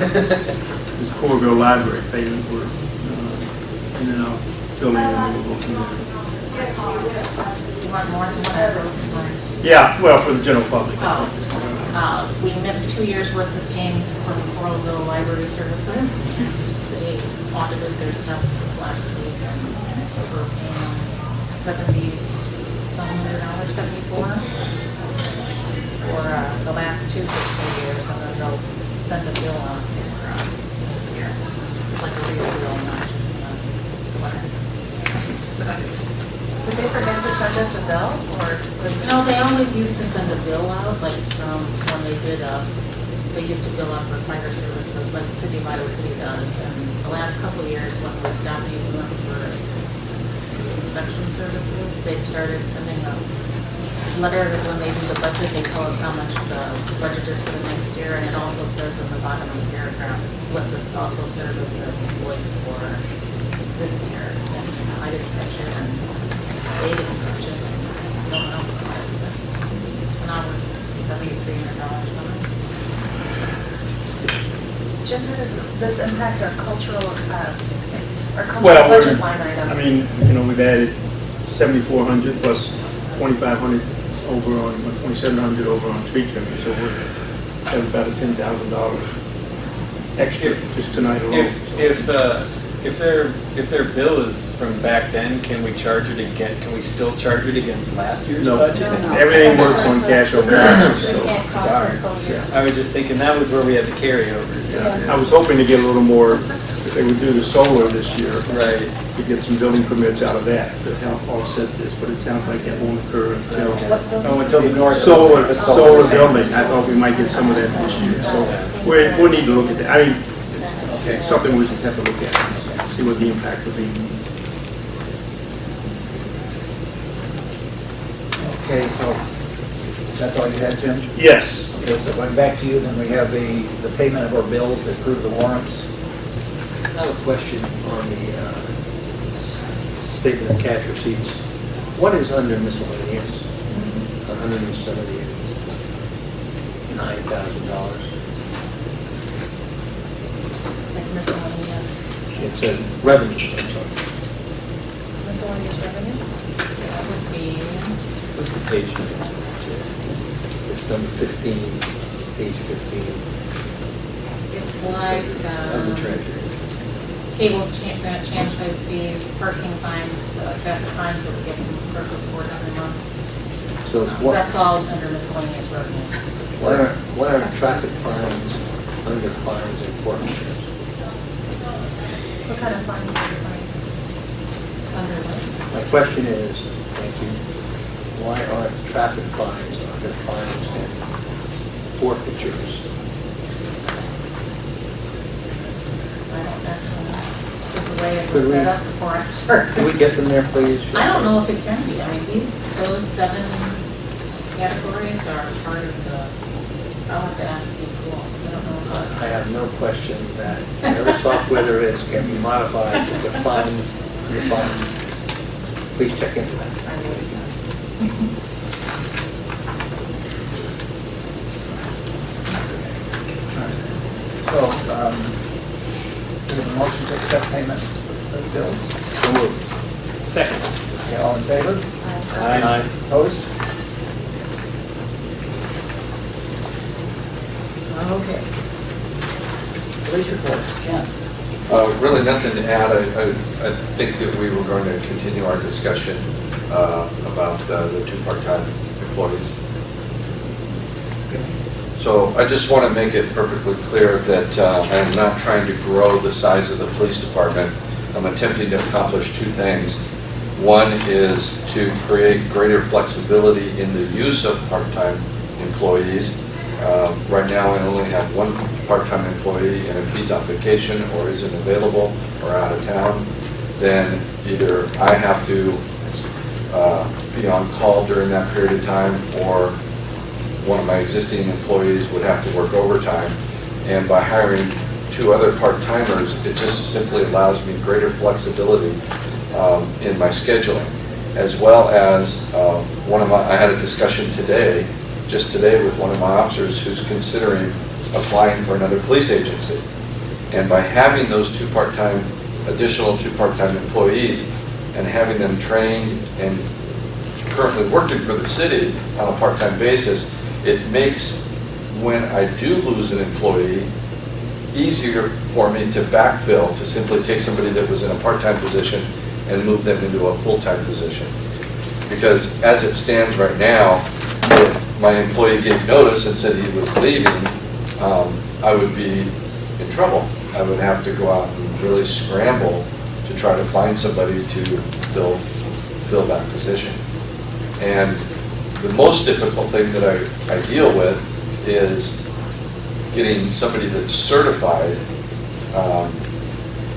this Corville Library payment work, and then I'll fill in a little bit more. You want more than whatever? Yeah, well, for the general public. We missed 2 years' worth of paying for the Coralville Library Services. They audited their stuff this last week, and so we're paying $74 for the last 2 fiscal years, and then they'll send a bill out for this year, like a real bill, not just one. Did they forget to send us a bill, or? No, they always used to send a bill out, like when they did, they used to bill out for fire services, like the city of Iowa City does. And the last couple of years, when we stopped using them for inspection services, they started sending a letter when they do the budget. They tell us how much the budget is for the next year, and it also says in the bottom of the paragraph what this also serves as the invoice for this year. And I didn't catch it, and they didn't touch it, and no one else got it. So now we're having $300 from it. Jim, how does this impact our cultural Well, budget line item? I mean, we've added 7,400 plus 2,500 over on, 2,700 over on tree trimming, so we're have about a $10,000 extra just tonight alone. If their bill is from back then, can we charge it again? Can we still charge it against last year's No, budget? everything works on cash over cash. They can't cost fiscal years. I was just thinking that was where we had the carryovers. I was hoping to get a little more, if they would do the solar this year. Right. To get some building permits out of that to help offset this, but it sounds like that won't occur until Until the north. solar building. I thought we might get some of that this year, so we'll need to look at that. I mean, it's something we just have to look at, see what the impact will be. Okay, so that's all you had, Jim? Yes. Okay, so going back to you, then we have the payment of our bills, to approve the warrants. I have a question on the statement of cash receipts. What is under miscellaneous? $179,000. Like miscellaneous, It says revenue, I'm sorry. miscellaneous revenue? That would be, What's the page number? It's number 15, page 15, it's like, of the treasury. cable franchise fees, parking fines, traffic fines that we get from clerk report every month. So what, That's all under miscellaneous revenue. why are traffic fines under fines and forfeitures? What kind of fines are the fines? Under what? My question is, thank you, why are traffic fines under fines and forfeitures? I don't actually know. This is the way it Could was we- set up before I started. Can we get them there, please? I don't know if it can be. I mean, those 7 categories are part of the, I'll have to ask Steve Cool. I don't know about. I have no question that whatever software there is can be modified to put fines under fines. Please check into that. I really So, do we have a motion to accept payment of bills? So moved. Second. Okay, all in favor? Aye. Opposed? Okay. Police report, Ken. Really nothing to add. I think that we were going to continue our discussion about the 2 part-time employees. So I just want to make it perfectly clear that I am not trying to grow the size of the police department. I'm attempting to accomplish 2 things. One is to create greater flexibility in the use of part-time employees. Right now, I only have 1 part-time employee, and if he's on vacation or isn't available or out of town, then either I have to be on call during that period of time, or one of my existing employees would have to work overtime. And by hiring 2 other part-timers, it just simply allows me greater flexibility in my scheduling, as well as I had a discussion just today with one of my officers who's considering applying for another police agency. And by having those additional 2 part-time employees and having them trained and currently working for the city on a part-time basis, it makes, when I do lose an employee, easier for me to backfill, to simply take somebody that was in a part-time position and move them into a full-time position. Because as it stands right now, if my employee gave notice and said he was leaving, I would be in trouble. I would have to go out and really scramble to try to find somebody to fill that position. And the most difficult thing that I deal with is getting somebody that's certified.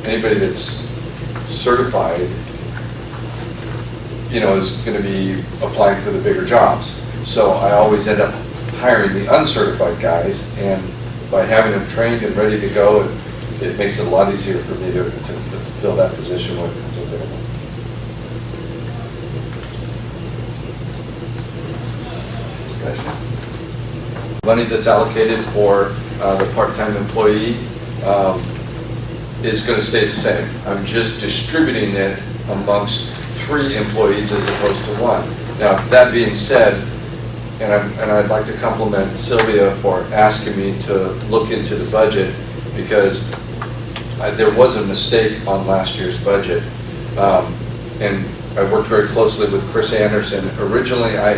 Anybody that's certified, is going to be applying for the bigger jobs. So I always end up hiring the uncertified guys, and by having them trained and ready to go, it makes it a lot easier for me to fill that position when it's available. Money that's allocated for the part-time employee is going to stay the same. I'm just distributing it amongst 3 employees as opposed to 1. Now, that being said, and I'd like to compliment Sylvia for asking me to look into the budget, because there was a mistake on last year's budget. And I worked very closely with Chris Anderson. Originally, I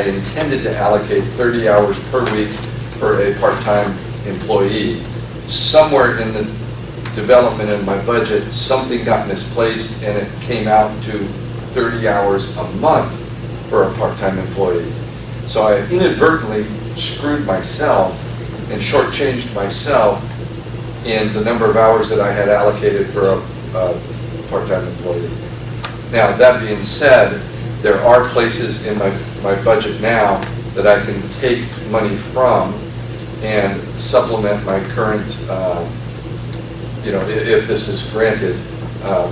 intended to allocate 30 hours per week for a part-time employee. Somewhere in the development in my budget, something got misplaced, and it came out to 30 hours a month for a part-time employee. So I inadvertently screwed myself and shortchanged myself in the number of hours that I had allocated for a part-time employee. Now, that being said, there are places in my budget now that I can take money from and supplement my current, if this is granted,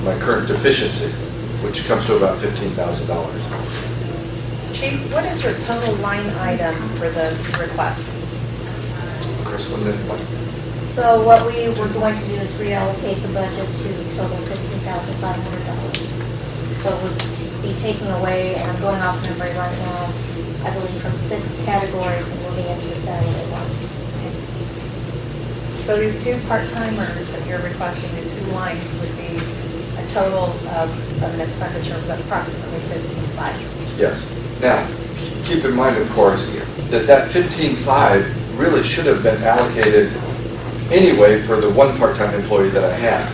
my current deficiency, which comes to about $15,000. Chief, what is your total line item for this request? Chris, when did what? So what we were going to do is reallocate the budget to total $15,500. So we'll be taking away, and I'm going off memory right now, I believe from 6 categories and moving into the Saturday one. So these 2 part-timers that you're requesting, these 2 lines would be a total of an expenditure of approximately $15,500. Yes. Now, keep in mind, of course, that 15.5 really should have been allocated anyway for the one part-time employee that I had.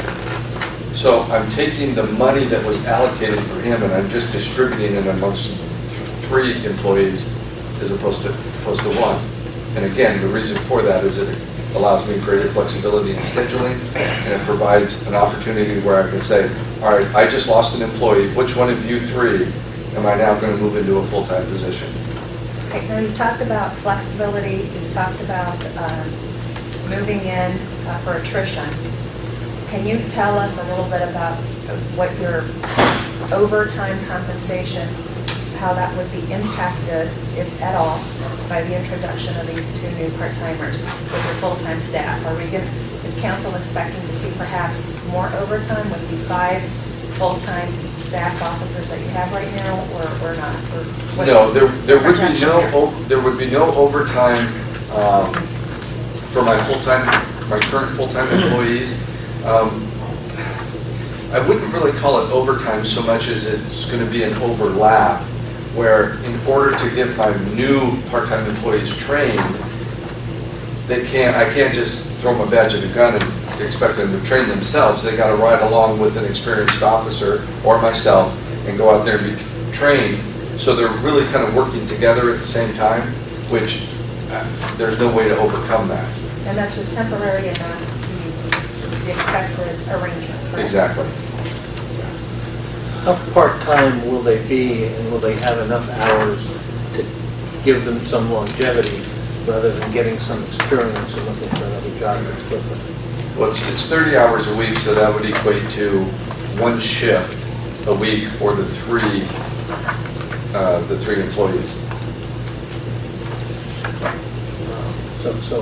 So I'm taking the money that was allocated for him and I'm just distributing it amongst 3 employees as opposed to one. And again, the reason for that is it allows me greater flexibility in scheduling, and it provides an opportunity where I can say, all right, I just lost an employee. Which one of you 3 am I now going to move into a full-time position? Okay, now you talked about flexibility, you talked about moving in for attrition. Can you tell us a little bit about what your overtime compensation, how that would be impacted, if at all, by the introduction of these 2 new part-timers with your full-time staff? Is council expecting to see perhaps more overtime with the 5 full-time staff officers that you have right now, or not? Or no, there would be no overtime for my current full-time employees. I wouldn't really call it overtime so much as it's going to be an overlap, where in order to get my new part-time employees trained, I can't just throw them a badge and a gun and expect them to train themselves. They got to ride along with an experienced officer or myself and go out there and be trained. So they're really kind of working together at the same time, which there's no way to overcome that. And that's just temporary and not the expected arrangement, correct? Exactly. How part-time will they be, and will they have enough hours to give them some longevity rather than getting some experience and looking for another job that's quicker? Well, it's 30 hours a week, so that would equate to 1 shift a week for the 3 employees. So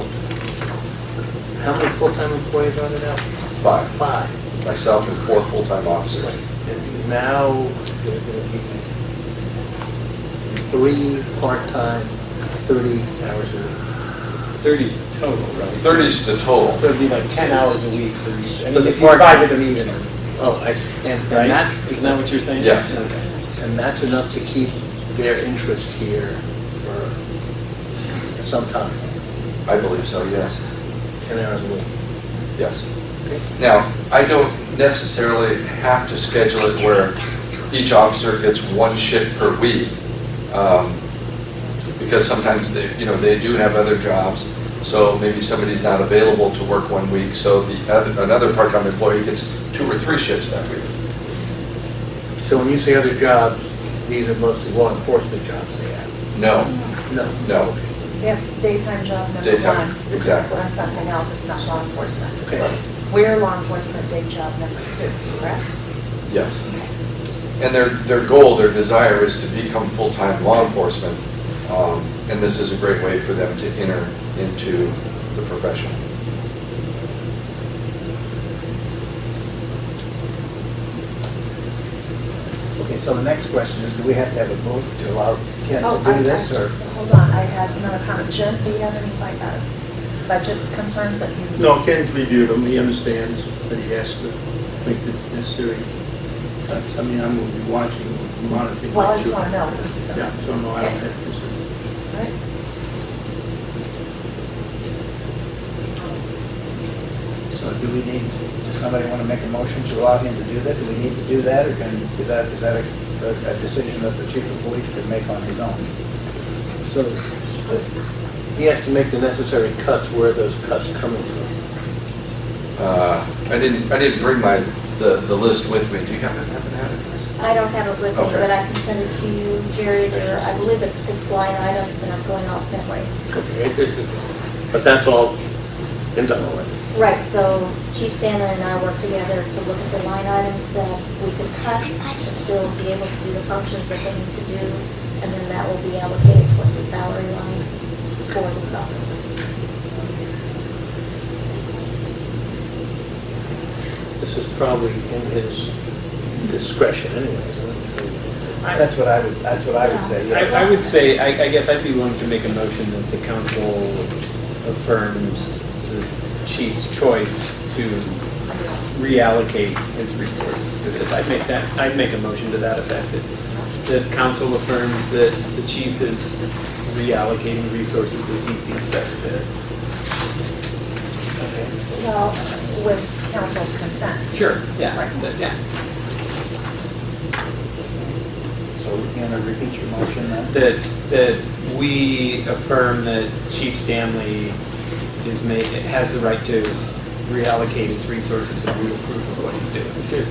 how many full-time employees are there now? 5. 5. Myself and 4 full-time officers. And now there are going to be 3 part-time, 30 hours a week. 30 is the total, right? 30 is the total. So it'd be like 10 hours a week for each. I For mean, the if you divided them even, Oh, I see. And right? that, Isn't that what you're saying? Yes. Okay. and that's enough to keep their interest here for some time, I believe so, yes. 10 hours a week. Yes. Now, I don't necessarily have to schedule it where each officer gets 1 shift per week, because sometimes they do have other jobs. So maybe somebody's not available to work 1 week, so another part-time employee gets 2 or 3 shifts that week. So when you say other jobs, these are mostly law enforcement jobs they have? No. No. They have daytime job number Daytime, 1. exactly. On something else, it's not law enforcement. Okay. We're law enforcement day job number 2, correct? Yes. And their goal, their desire is to become full-time law enforcement, and this is a great way for them to enter into the profession. Okay, so the next question is, do we have to have a vote to allow Ken to do this, or? Hold on, I had another comment. Jim, do you have any budget concerns that you? No, Ken's reviewed them, he understands that he has to make the necessary cuts. I mean, I'm going to be watching, monitoring. Well, I make just sure. want to know. Yeah, so no, I don't have concerns. All right. So do we need, does somebody want to make a motion to allow him to do that? Do we need to do that, or is that a decision that the chief of police can make on his own? So he has to make the necessary cuts. Where are those cuts coming from? I didn't bring the list with me. Do you happen to have it, Chris? I don't have it with me, Okay. but I can send it to you, Jerry. I believe it's 6 line items, and I'm going off memory. Okay, but that's all been done already. Right, so Chief Stanley and I work together to look at the line items that we could cut and still be able to do the functions that they need to do, and then that will be allocated towards the salary line for these officers. This is probably in his discretion anyway, isn't it? That's what I would say, yes. I would say, I guess I'd be willing to make a motion that the council affirms the chief's choice to reallocate his resources to this. I'd make a motion to that effect. that council affirms that the chief is reallocating resources as he sees best fit. Well, with council's consent. Sure, yeah, Right. yeah. So you want to repeat your motion then? That we affirm that Chief Stanley has the right to reallocate his resources if we approve of what he's doing.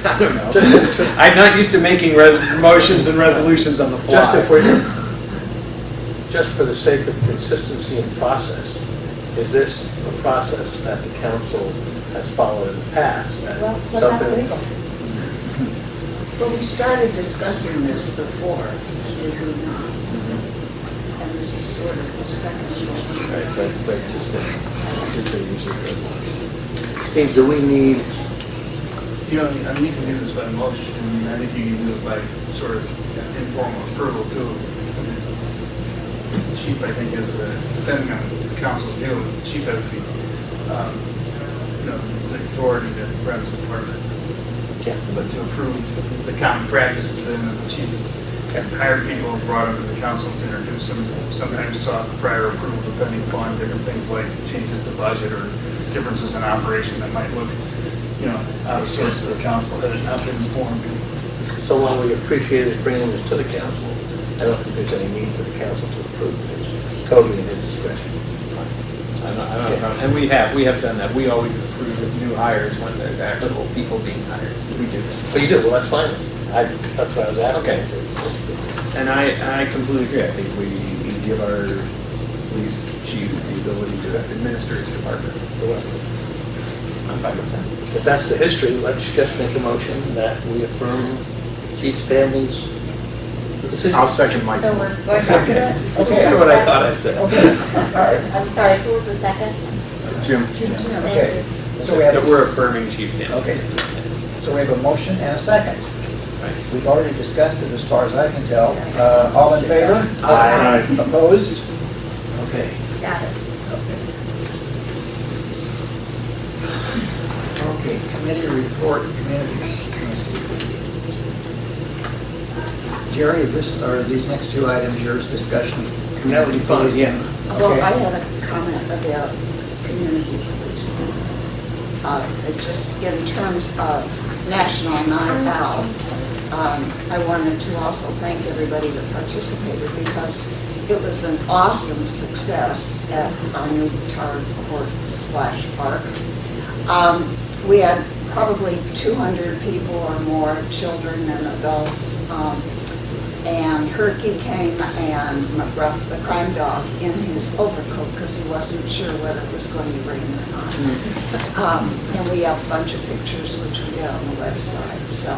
I don't know. I'm not used to making motions and resolutions on the fly. Just for the sake of consistency in process, is this a process that the council has followed in the past? Well, let's ask Something- legal. Well, we started discussing this before, did we not? And this is sort of the second one. Right, but just the usual resolution. Steve, do we need, You know, I mean, you can do this by motion, and I think you can do it by sort of informal approval too. I mean, the chief, I think, is depending on the council's view, the chief has the, the authority to run his department. Yeah. But to approve the common practices, then the chief has hired people, brought them to the council to introduce them, sometimes sought prior approval depending upon different things like changes to budget or differences in operation that might look, out of sorts to the council that has not been informed. so while we appreciate his bringing this to the council, I don't think there's any need for the council to approve it. It's totally in his discretion. I don't have a problem. And we have done that. We always approve of new hires when there's actual people being hired. We do that. But you do, well, that's fine. That's what I was asking. Okay. And I completely agree. I think we give our police chief the ability to administer his department. I'm fine with that. If that's the history, let's just make a motion that we affirm Chief Stanley's decision. I'll second my. So we're going back to it? That's what I thought I said. Okay, all right. I'm sorry, who was the second? Jim. Thank Okay. you. So we have, That we're affirming Chief Stanley. okay, so we have a motion and a second. Right. We've already discussed it as far as I can tell. All in favor? Aye. Opposed? Okay. Got it. Okay, committee report, community. Let's see. Jerry, are these next two items yours, discussion? That would be fine, yeah. Well, Okay. I had a comment about community policing. Just in terms of National Night Out, I wanted to also thank everybody that participated because it was an awesome success at our new Tar Court Splash Park. We had probably 200 people or more, children and adults. And Herky came and McGruff, the crime dog, in his overcoat because he wasn't sure whether it was going to rain or not. And we have a bunch of pictures which we get on the website. So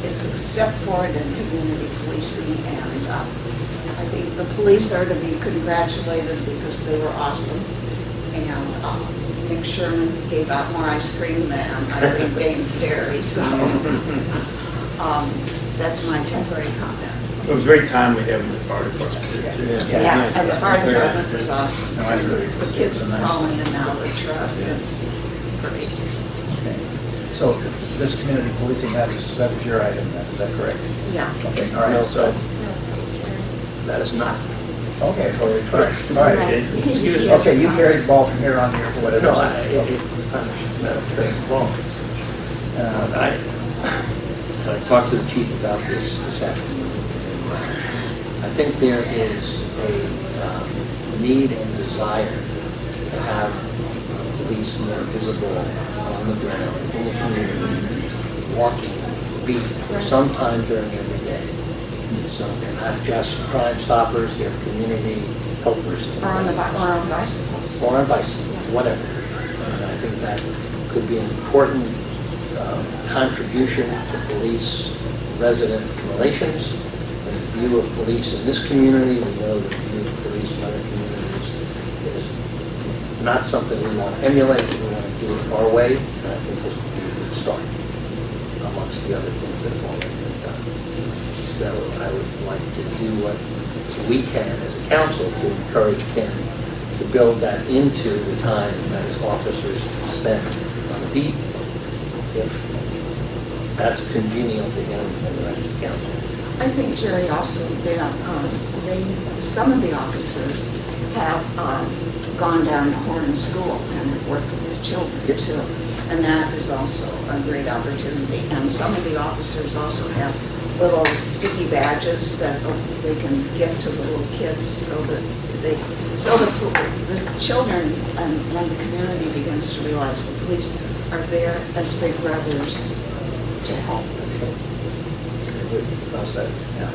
it's a step forward in community policing, and I think the police are to be congratulated because they were awesome. And Nick Sherman gave out more ice cream than I think Dane's Dairy. So that's my temporary comment. It was very timely having the fire department there, too. Yeah, and the fire department was awesome. No, I really- The kids were crawling in and out of the truck and great. Okay. So this community policing, that was your item then, is that correct? Yeah. Okay, all right, so, That is not. okay, all right. Excuse me. Okay, you carry the ball from here on here, whatever. No, Okay. I talked to the chief about this afternoon. I think there is a need and desire to have police more visible on the ground in the community, walking the beat for some time during every day. So they're not just Crime Stoppers, they're community helpers. Or on bicycles. Or on bicycles, whatever. And I think that could be an important contribution to police-resident relations. And the view of police in this community, we know that the view of police in other communities is not something we want to emulate. We want to do it our way. And I think this would be a good start amongst the other things that have already been done. So I would like to do what we can as a council to encourage Ken to build that into the time that his officers spend on the beat, if that's congenial to him and the rest of the council. I think Jerry also, some of the officers have gone down to Horn School and have worked with the children too. And that is also a great opportunity. And some of the officers also have little sticky badges that they can give to the little kids so that the children and the community begins to realize the police are there as big brothers to help. Well said. Yeah.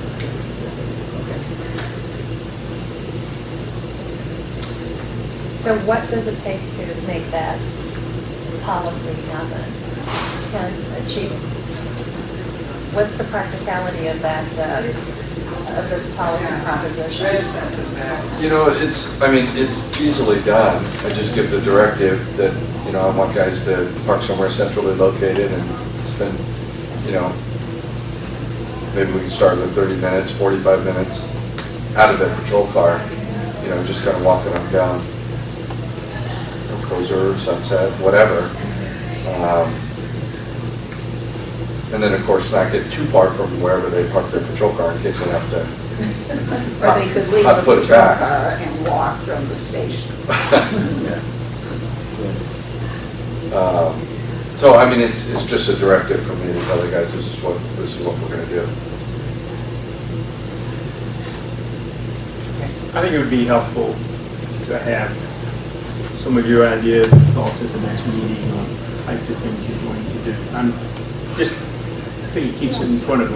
So what does it take to make that policy happen and achieve? What's the practicality of that, of this policy proposition? You know, it's easily done. I just give the directive that, I want guys to park somewhere centrally located and spend, maybe we can start with 30 minutes, 45 minutes out of that patrol car, just kind of walking them down Closer, Sunset, whatever. And then, of course, not get too far from wherever they park their patrol car in case they have to. Or they could leave a put patrol it back. car and walk from the station. Yeah. So, it's just a directive for me to tell the guys this is what we're going to do. I think it would be helpful to have some of your ideas and thoughts at the next meeting on types of things you're going to do. I think it keeps it in front of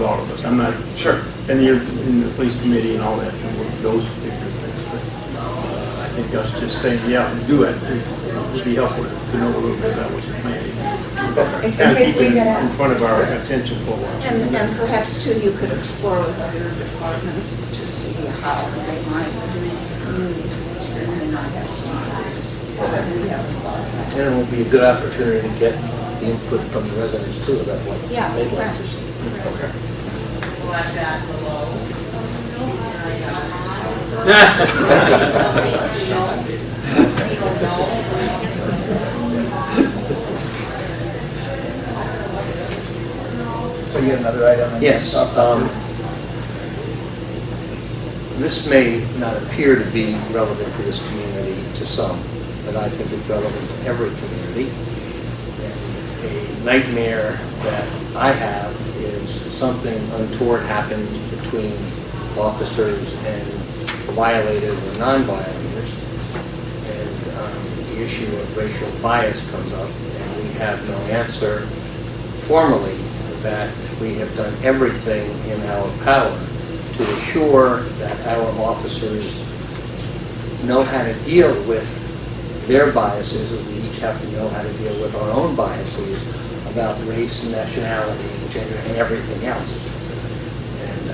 all of us. I'm not sure. And you're in the police committee and all that, and those particular things. But I think us just saying, yeah, do it, would be helpful to know a little bit about what you're planning. In Kind of case keep we it get in asked. front of our attention for a while. And perhaps too, you could explore with other departments to see how they might do community policing, and they might have some ideas that we haven't thought about. And it will be a good opportunity to get the input from the residents too about what Yeah, they'd like right. to see. Okay. So you have another item? Yes. This may not appear to be relevant to this community to some, but I think it's relevant to every community. And a nightmare that I have is something untoward happens between officers and violators or non-violators, and the issue of racial bias comes up, and we have no answer formally that we have done everything in our power to assure that our officers know how to deal with their biases, as we each have to know how to deal with our own biases about race and nationality and gender and everything else. And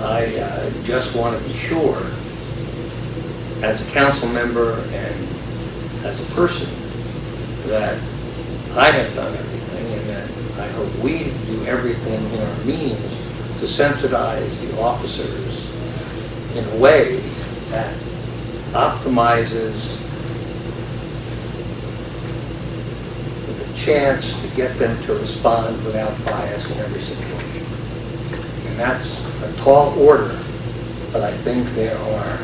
I just want to be sure, as a council member and as a person, that I have done everything, and that I hope we do everything in our means to sensitize the officers in a way that optimizes the chance to get them to respond without bias in every situation. And that's a tall order, but I think there are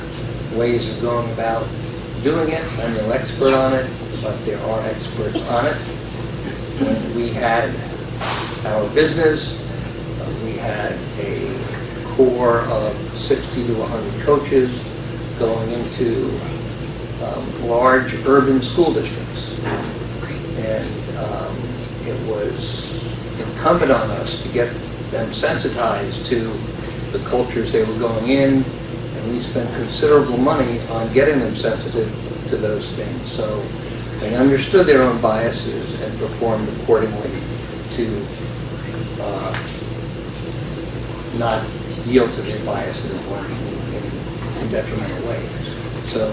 ways of going about doing it. I'm no expert on it, but there are experts on it. When we had our business, we had a core of 60 to 100 coaches going into large urban school districts. And it was incumbent on us to get them sensitized to the cultures they were going in, and we spent considerable money on getting them sensitive to those things. So they understood their own biases and performed accordingly to not yield to their biases in detrimental ways. So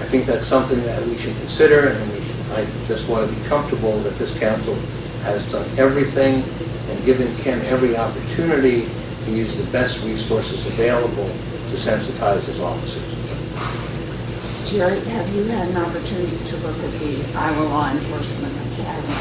I think that's something that we should consider, and I just want to be comfortable that this council has done everything and given Ken every opportunity to use the best resources available to sensitize his officers. Jerry, have you had an opportunity to look at the Iowa Law Enforcement Academy?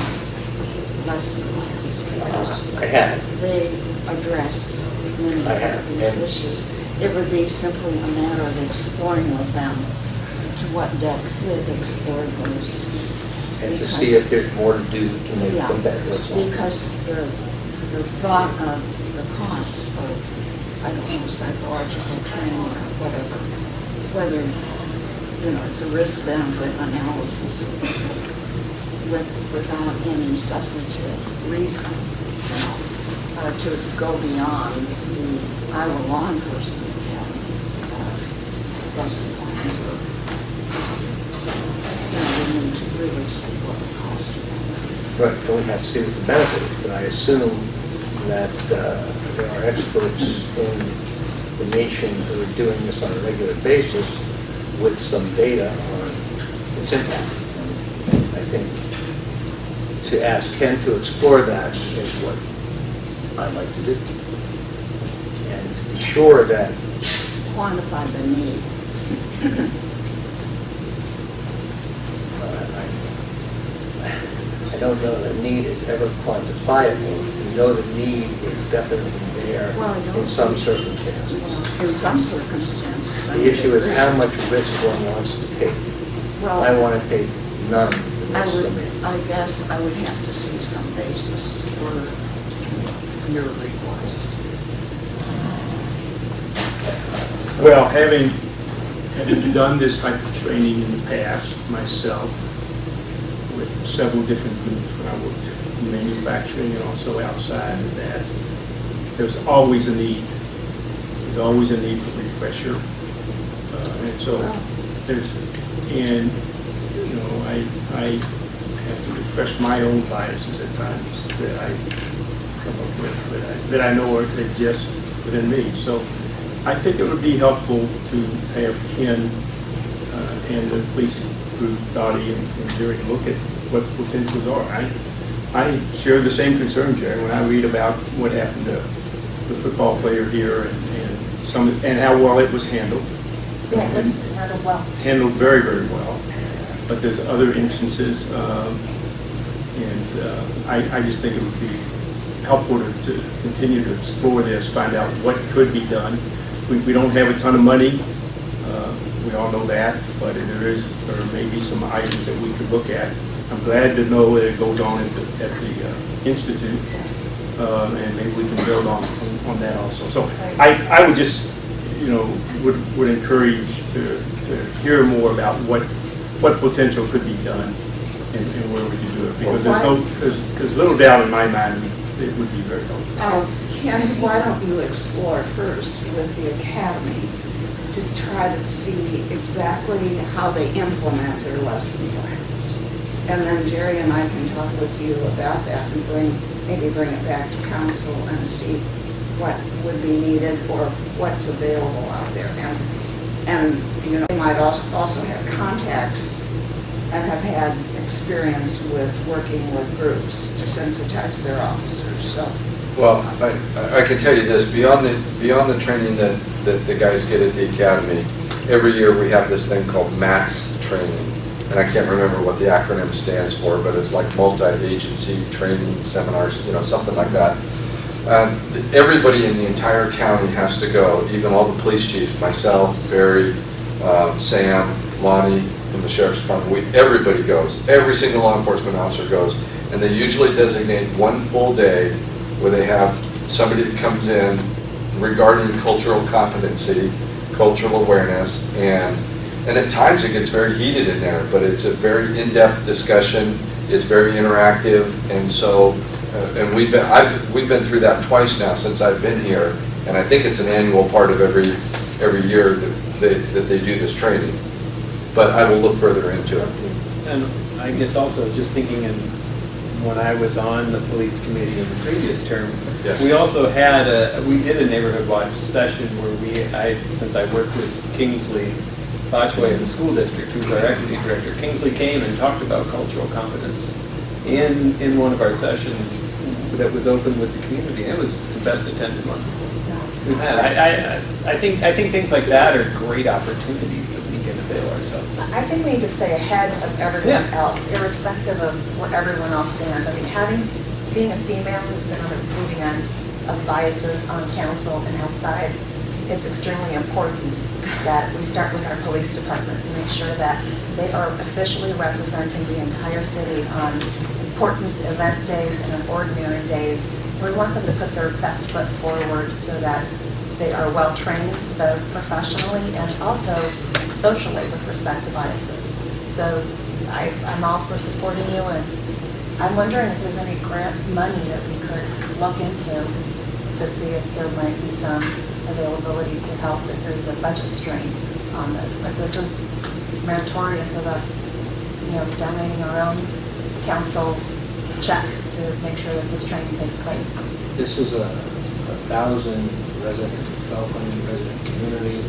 lesson plans, because I have. they address many I have, of these and- issues. It would be simply a matter of exploring with them to what depth they've explored those. And to see if there's more to do to make Yeah, them better. that's all. because the thought of the cost of, I don't know, psychological training or whatever, whether, it's a risk-benefit analysis without any substantive reason, to go beyond the Iowa Law Enforcement Academy lesson plans, or, we need to really see what the cost of Right, so we have to see what the benefit is, but I assume that there are experts in the nation who are doing this on a regular basis with some data on its impact. I think to ask Ken to explore that is what I'd like to do. And to be sure that quantify the need. I don't know that need is ever quantifiable. We know the need is definitely there in some circumstances. In some circumstances. I The would issue is agree. how much risk one wants to take. Well, I want to take none of the risk. I guess I would have to see some basis for your request. Well, having done this type of training in the past myself with several different groups when I worked in manufacturing and also outside of that, there's always a need. There's always a need for refresher. And so I have to refresh my own biases at times that I come up with, that I know exist within me. So I think it would be helpful to have Ken and the police group, Dottie and Jerry, look at what potentials are. I share the same concern, Jerry, when I read about what happened to the football player here and how well it was handled. Yeah, it was handled well. Handled very, very well. But there's other instances, I just think it would be helpful to continue to explore this, find out what could be done. We don't have a ton of money, we all know that, but there may be some items that we could look at. I'm glad to know that it goes on at the Institute, and maybe we can build on that also. So I would just, would encourage to hear more about what potential could be done and where we can do it. Because there's little doubt in my mind it would be very helpful. Ken, why don't you explore first with the academy to try to see exactly how they implement their lesson plans? And then Jerry and I can talk with you about that and maybe bring it back to council and see what would be needed or what's available out there. And they might also have contacts and have had experience with working with groups to sensitize their officers. So. Well, I can tell you this, beyond the training that the guys get at the academy, every year we have this thing called MATS training. And I can't remember what the acronym stands for, but it's like multi-agency training seminars, something like that. Everybody in the entire county has to go, even all the police chiefs, myself, Barry, Sam, Lonnie from the Sheriff's Department, everybody goes. Every single law enforcement officer goes. And they usually designate one full day where they have somebody that comes in regarding cultural competency, cultural awareness, and at times it gets very heated in there, but it's a very in-depth discussion, it's very interactive, and so, and we've been through that twice now since I've been here, and I think it's an annual part of every year that they do this training. But I will look further into it. And I guess also just thinking when I was on the police committee in the previous term, yes. We also had we did a neighborhood watch session where since I worked with Kingsley Botchway in the school district, who's our equity director, Kingsley came and talked about cultural competence in one of our sessions that was open with the community. It was the best attended one we've had. I think things like that are great opportunities that we can avail ourselves of. I think we need to stay ahead of everyone else, irrespective of where everyone else stands. I mean, having being a female who's been on the receiving end of biases on council and outside, it's extremely important that we start with our police departments and make sure that they are officially representing the entire city on important event days and on ordinary days. We want them to put their best foot forward so that they are well-trained, both professionally and also socially with respect to biases. So I'm all for supporting you, and I'm wondering if there's any grant money that we could look into to see if there might be some availability to help if there's a budget strain on this. But this is meritorious of us, donating our own council check to make sure that this training takes place. This is a 1,000 resident, 1,200 resident community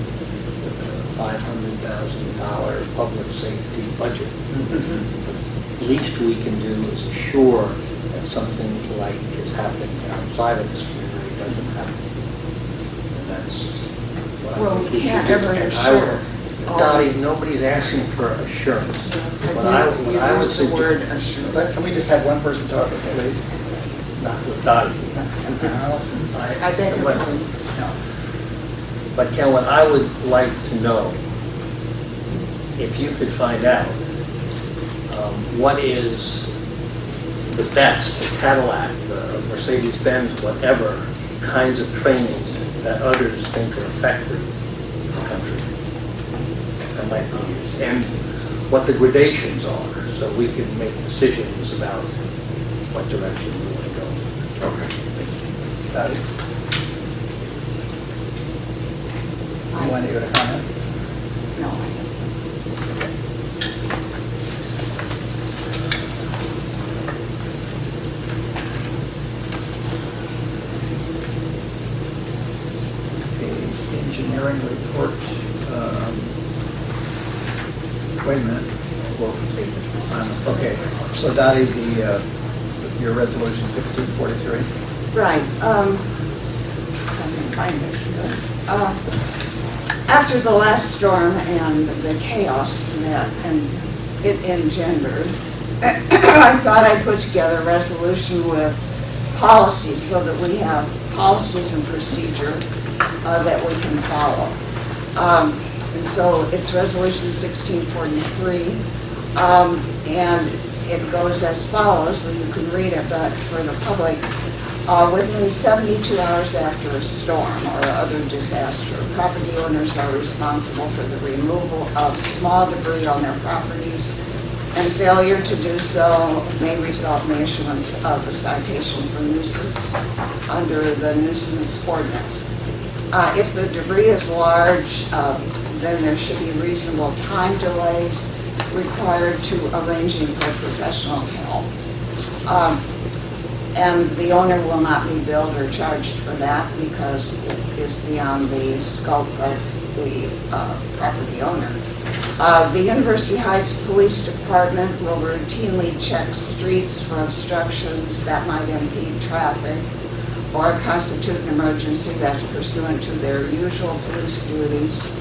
with a $500,000 public safety budget. The least we can do is assure that something like is happening outside of this community doesn't happen. And that's what Well, I think we we can't should do. ever And assure. Dottie, nobody's asking for assurance. What I would Use the suggest- word assured. But can we just have one person talk, please? Not with Dottie. I beg your But- pardon. No. But Ken, what I would like to know, if you could find out, what is the best, the Cadillac, the Mercedes-Benz, whatever kinds of training that others think are effective in the country that might be used, and what the gradations are, so we can make decisions about what direction we want to go. Okay. Dottie? You want to give it a comment? No. The engineering report, wait a minute. Well, okay, so Dottie, your resolution 1643? Right. I can find it. After the last storm and the chaos that it engendered, I thought I'd put together a resolution with policies so that we have policies and procedure that we can follow. And so it's resolution 1643, and it goes as follows, and you can read it, but for the public, within 72 hours after a storm or other disaster, property owners are responsible for the removal of small debris on their properties, and failure to do so may result in the issuance of a citation for nuisance under the nuisance ordinance. If the debris is large, then there should be reasonable time delays required to arranging for professional help. And the owner will not be billed or charged for that because it is beyond the scope of the property owner. The University Heights Police Department will routinely check streets for obstructions that might impede traffic or constitute an emergency that's pursuant to their usual police duties.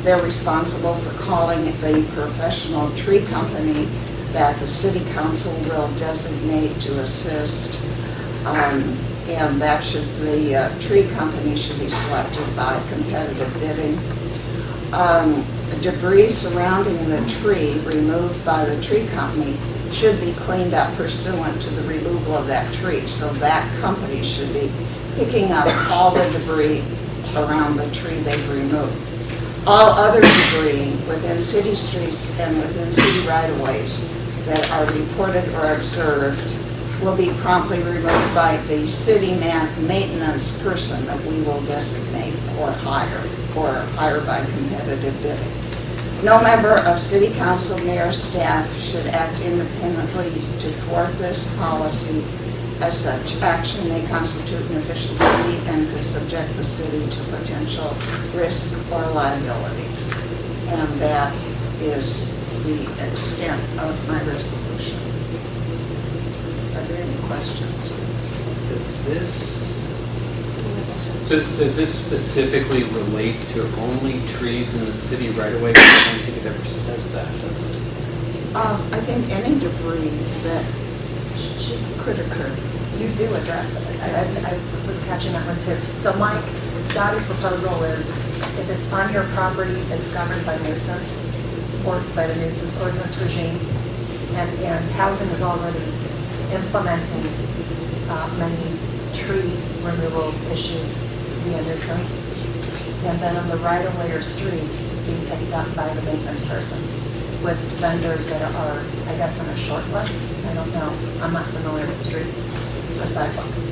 They're responsible for calling the professional tree company that the city council will designate to assist, and that the tree company should be selected by competitive bidding. Debris surrounding the tree removed by the tree company should be cleaned up pursuant to the removal of that tree. So that company should be picking up all the debris around the tree they've removed. All other debris within city streets and within city right-of-ways that are reported or observed will be promptly removed by the city maintenance person that we will designate or hire by competitive bidding. No member of city council, mayor, staff should act independently to thwart this policy. As such, action may constitute an official duty and could subject the city to potential risk or liability. And that is the extent of my resolution. Are there any questions? Does this specifically relate to only trees in the city right away? I don't think it ever says that, does it? I think any debris that could occur. You do address it. I was catching that one too. So Mike, Dottie's proposal is if it's on your property, it's governed by nuisance or by the nuisance ordinance regime. And housing is already implementing many tree removal issues via nuisance. And then on the right-of-way or streets, it's being picked up by the maintenance person with vendors that are, I guess, on a short list. I don't know. I'm not familiar with streets or sidewalks.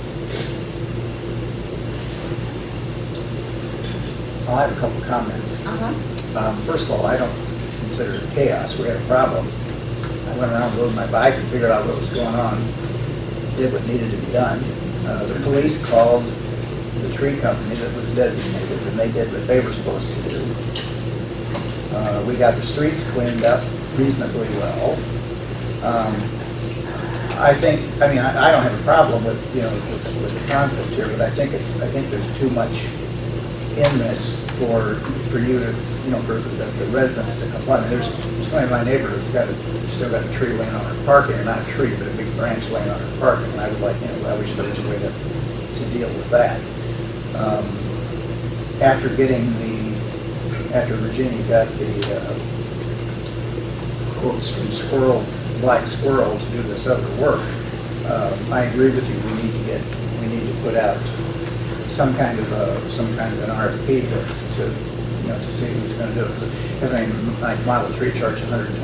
Well, I have a couple comments. First of all, I don't consider it chaos. We had a problem. I went around, rode my bike, and figured out what was going on, did what needed to be done. The police called the tree company that was designated, and they did what they were supposed to do. We got the streets cleaned up reasonably well. I don't have a problem with, with the concept here, but I think there's too much in this for you to, for the residents to comply. I mean, there's somebody in my neighborhood that's still got a tree laying on her parking, or not a tree, but a big branch laying on her parking, and I would like, I wish there was a way to deal with that. After Virginia got the quotes from Black Squirrel to do this other work, I agree with you. We need to put out some kind of an RFP to see who's going to do it. Because like Model Tree charged $125.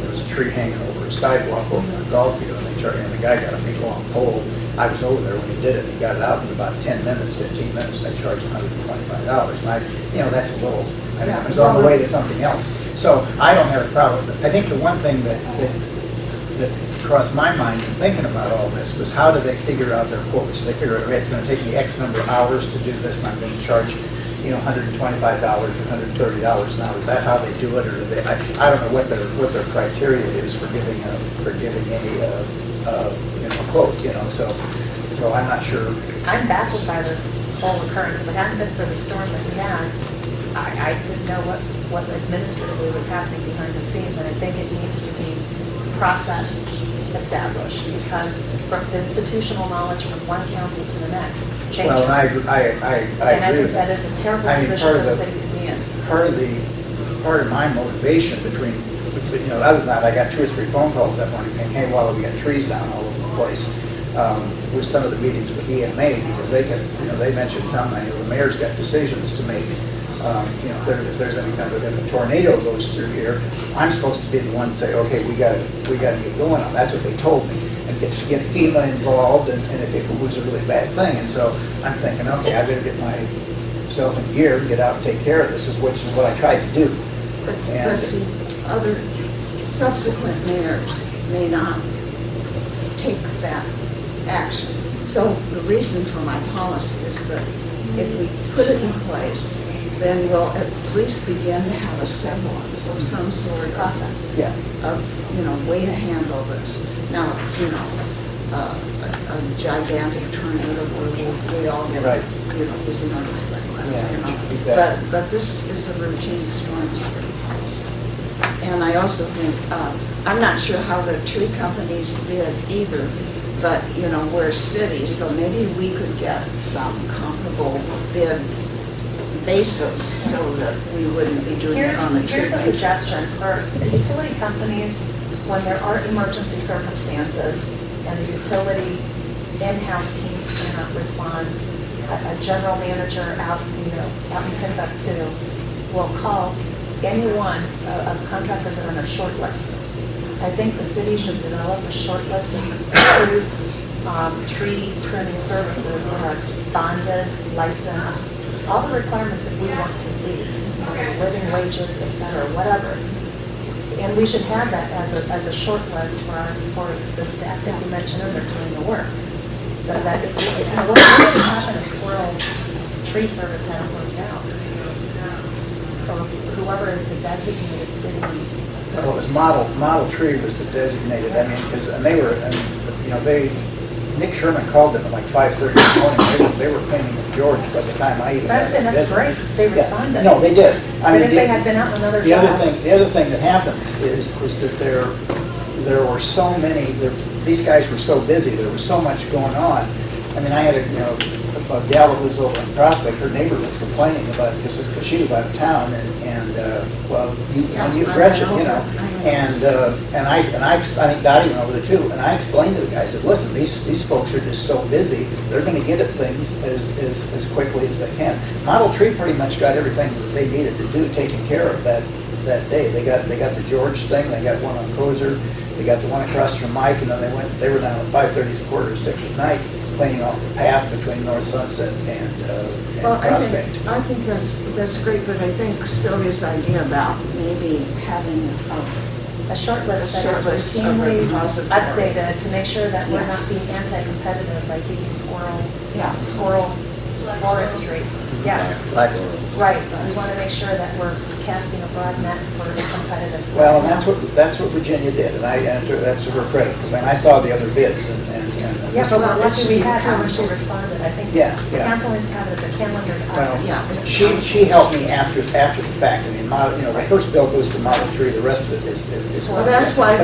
There was a tree hanging over a sidewalk over a golf field, and the guy got a big long pole. I was over there when he did it. He got it out in about 10 minutes, 15 minutes. They charged $125, and that's a little. I was on the way to something else. So I don't have a problem with it. I think the one thing that crossed my mind in thinking about all this was how do they figure out their quotes? They figure out, okay, it's going to take me X number of hours to do this, and I'm going to charge, $125 or $130 an hour. Is that how they do it, or do they? I don't know what their criteria is for giving a quote. So I'm not sure. I'm baffled by this whole occurrence. If it hadn't been for the storm that we had, I didn't know what administratively was happening behind the scenes, and I think it needs to be process established, because from institutional knowledge from one council to the next changes. Well, I agree think that is a terrible position for the city to be in. Part of my motivation between, other than that, I got 2 or 3 phone calls that morning saying, hey, Wally, we got trees down all over the place. With some of the meetings with EMA, because they mentioned something, the mayor's got decisions to make. If there's any kind of, if a tornado goes through here, I'm supposed to be the one to say, okay, we got to get going on. That's what they told me, and get FEMA involved, and if it was a really bad thing. And so I'm thinking, okay, I better get myself in gear and get out and take care of this, which is what I tried to do. But see, other subsequent mayors may not take that action. So the reason for my policy is that if we put it in place, then we'll at least begin to have a semblance of some sort of process of way to handle this. Now, a gigantic tornado where we all get is another thing. Exactly. But this is a routine storm policy. And I also think I'm not sure how the tree companies did either. But, we're a city, so maybe we could get some comparable bid basis so that we wouldn't be doing it on the tree. Here's a suggestion for the utility companies: when there are emergency circumstances and the utility in-house teams cannot respond, a general manager out in Timbuktu will call any one of the contractors that are on a short list. I think the city should develop a short list of approved tree trimming services that are bonded, licensed, all the requirements that we want to see, living wages, et cetera, whatever. And we should have that as a short list for the staff that we mentioned that are doing the work. So that if what would happen if squirrel tree service hadn't worked out? Or whoever is the designated city. Well, it was Model Tree was the designated. Nick Sherman called them at like 5:30 in the morning. They were cleaning with George by the time I even. But I'm saying that's great. They responded. No, they did. But if they had been out on another job. The other thing that happens is that there were so many, these guys were so busy, there was so much going on. I mean, I had a gal that lives over in Prospect, her neighbor was complaining about, because she was out of town, well, Gretchen, and I think Dottie went over there too, and I explained to the guy, I said, listen, these folks are just so busy, they're gonna get at things as quickly as they can. Model Tree pretty much got everything that they needed to do taken care of that day. They got the George thing, they got one on Kozer, they got the one across from Mike, and then they were down at 5:30, quarter to 6 at night, cleaning off the path between North Sunset and Well, Prospect. I think that's great, but I think Sylvia's idea about maybe having A short list that short is list of routinely repositories. updated to make sure that we're not Yes. being anti-competitive by keeping squirrel forestry. Yes, right. We want to make sure that we're casting a broad net for competitive. Well, and that's what Virginia did, and that's to her credit. I mean, I saw the other bids, and Yeah, but we're lucky we had how she responded. I think Yeah, the yeah. council always counted the calendar. Well, Yeah. she helped me after the fact. I mean, the first bill goes to Model Tree, the rest of it is. Well, that's why-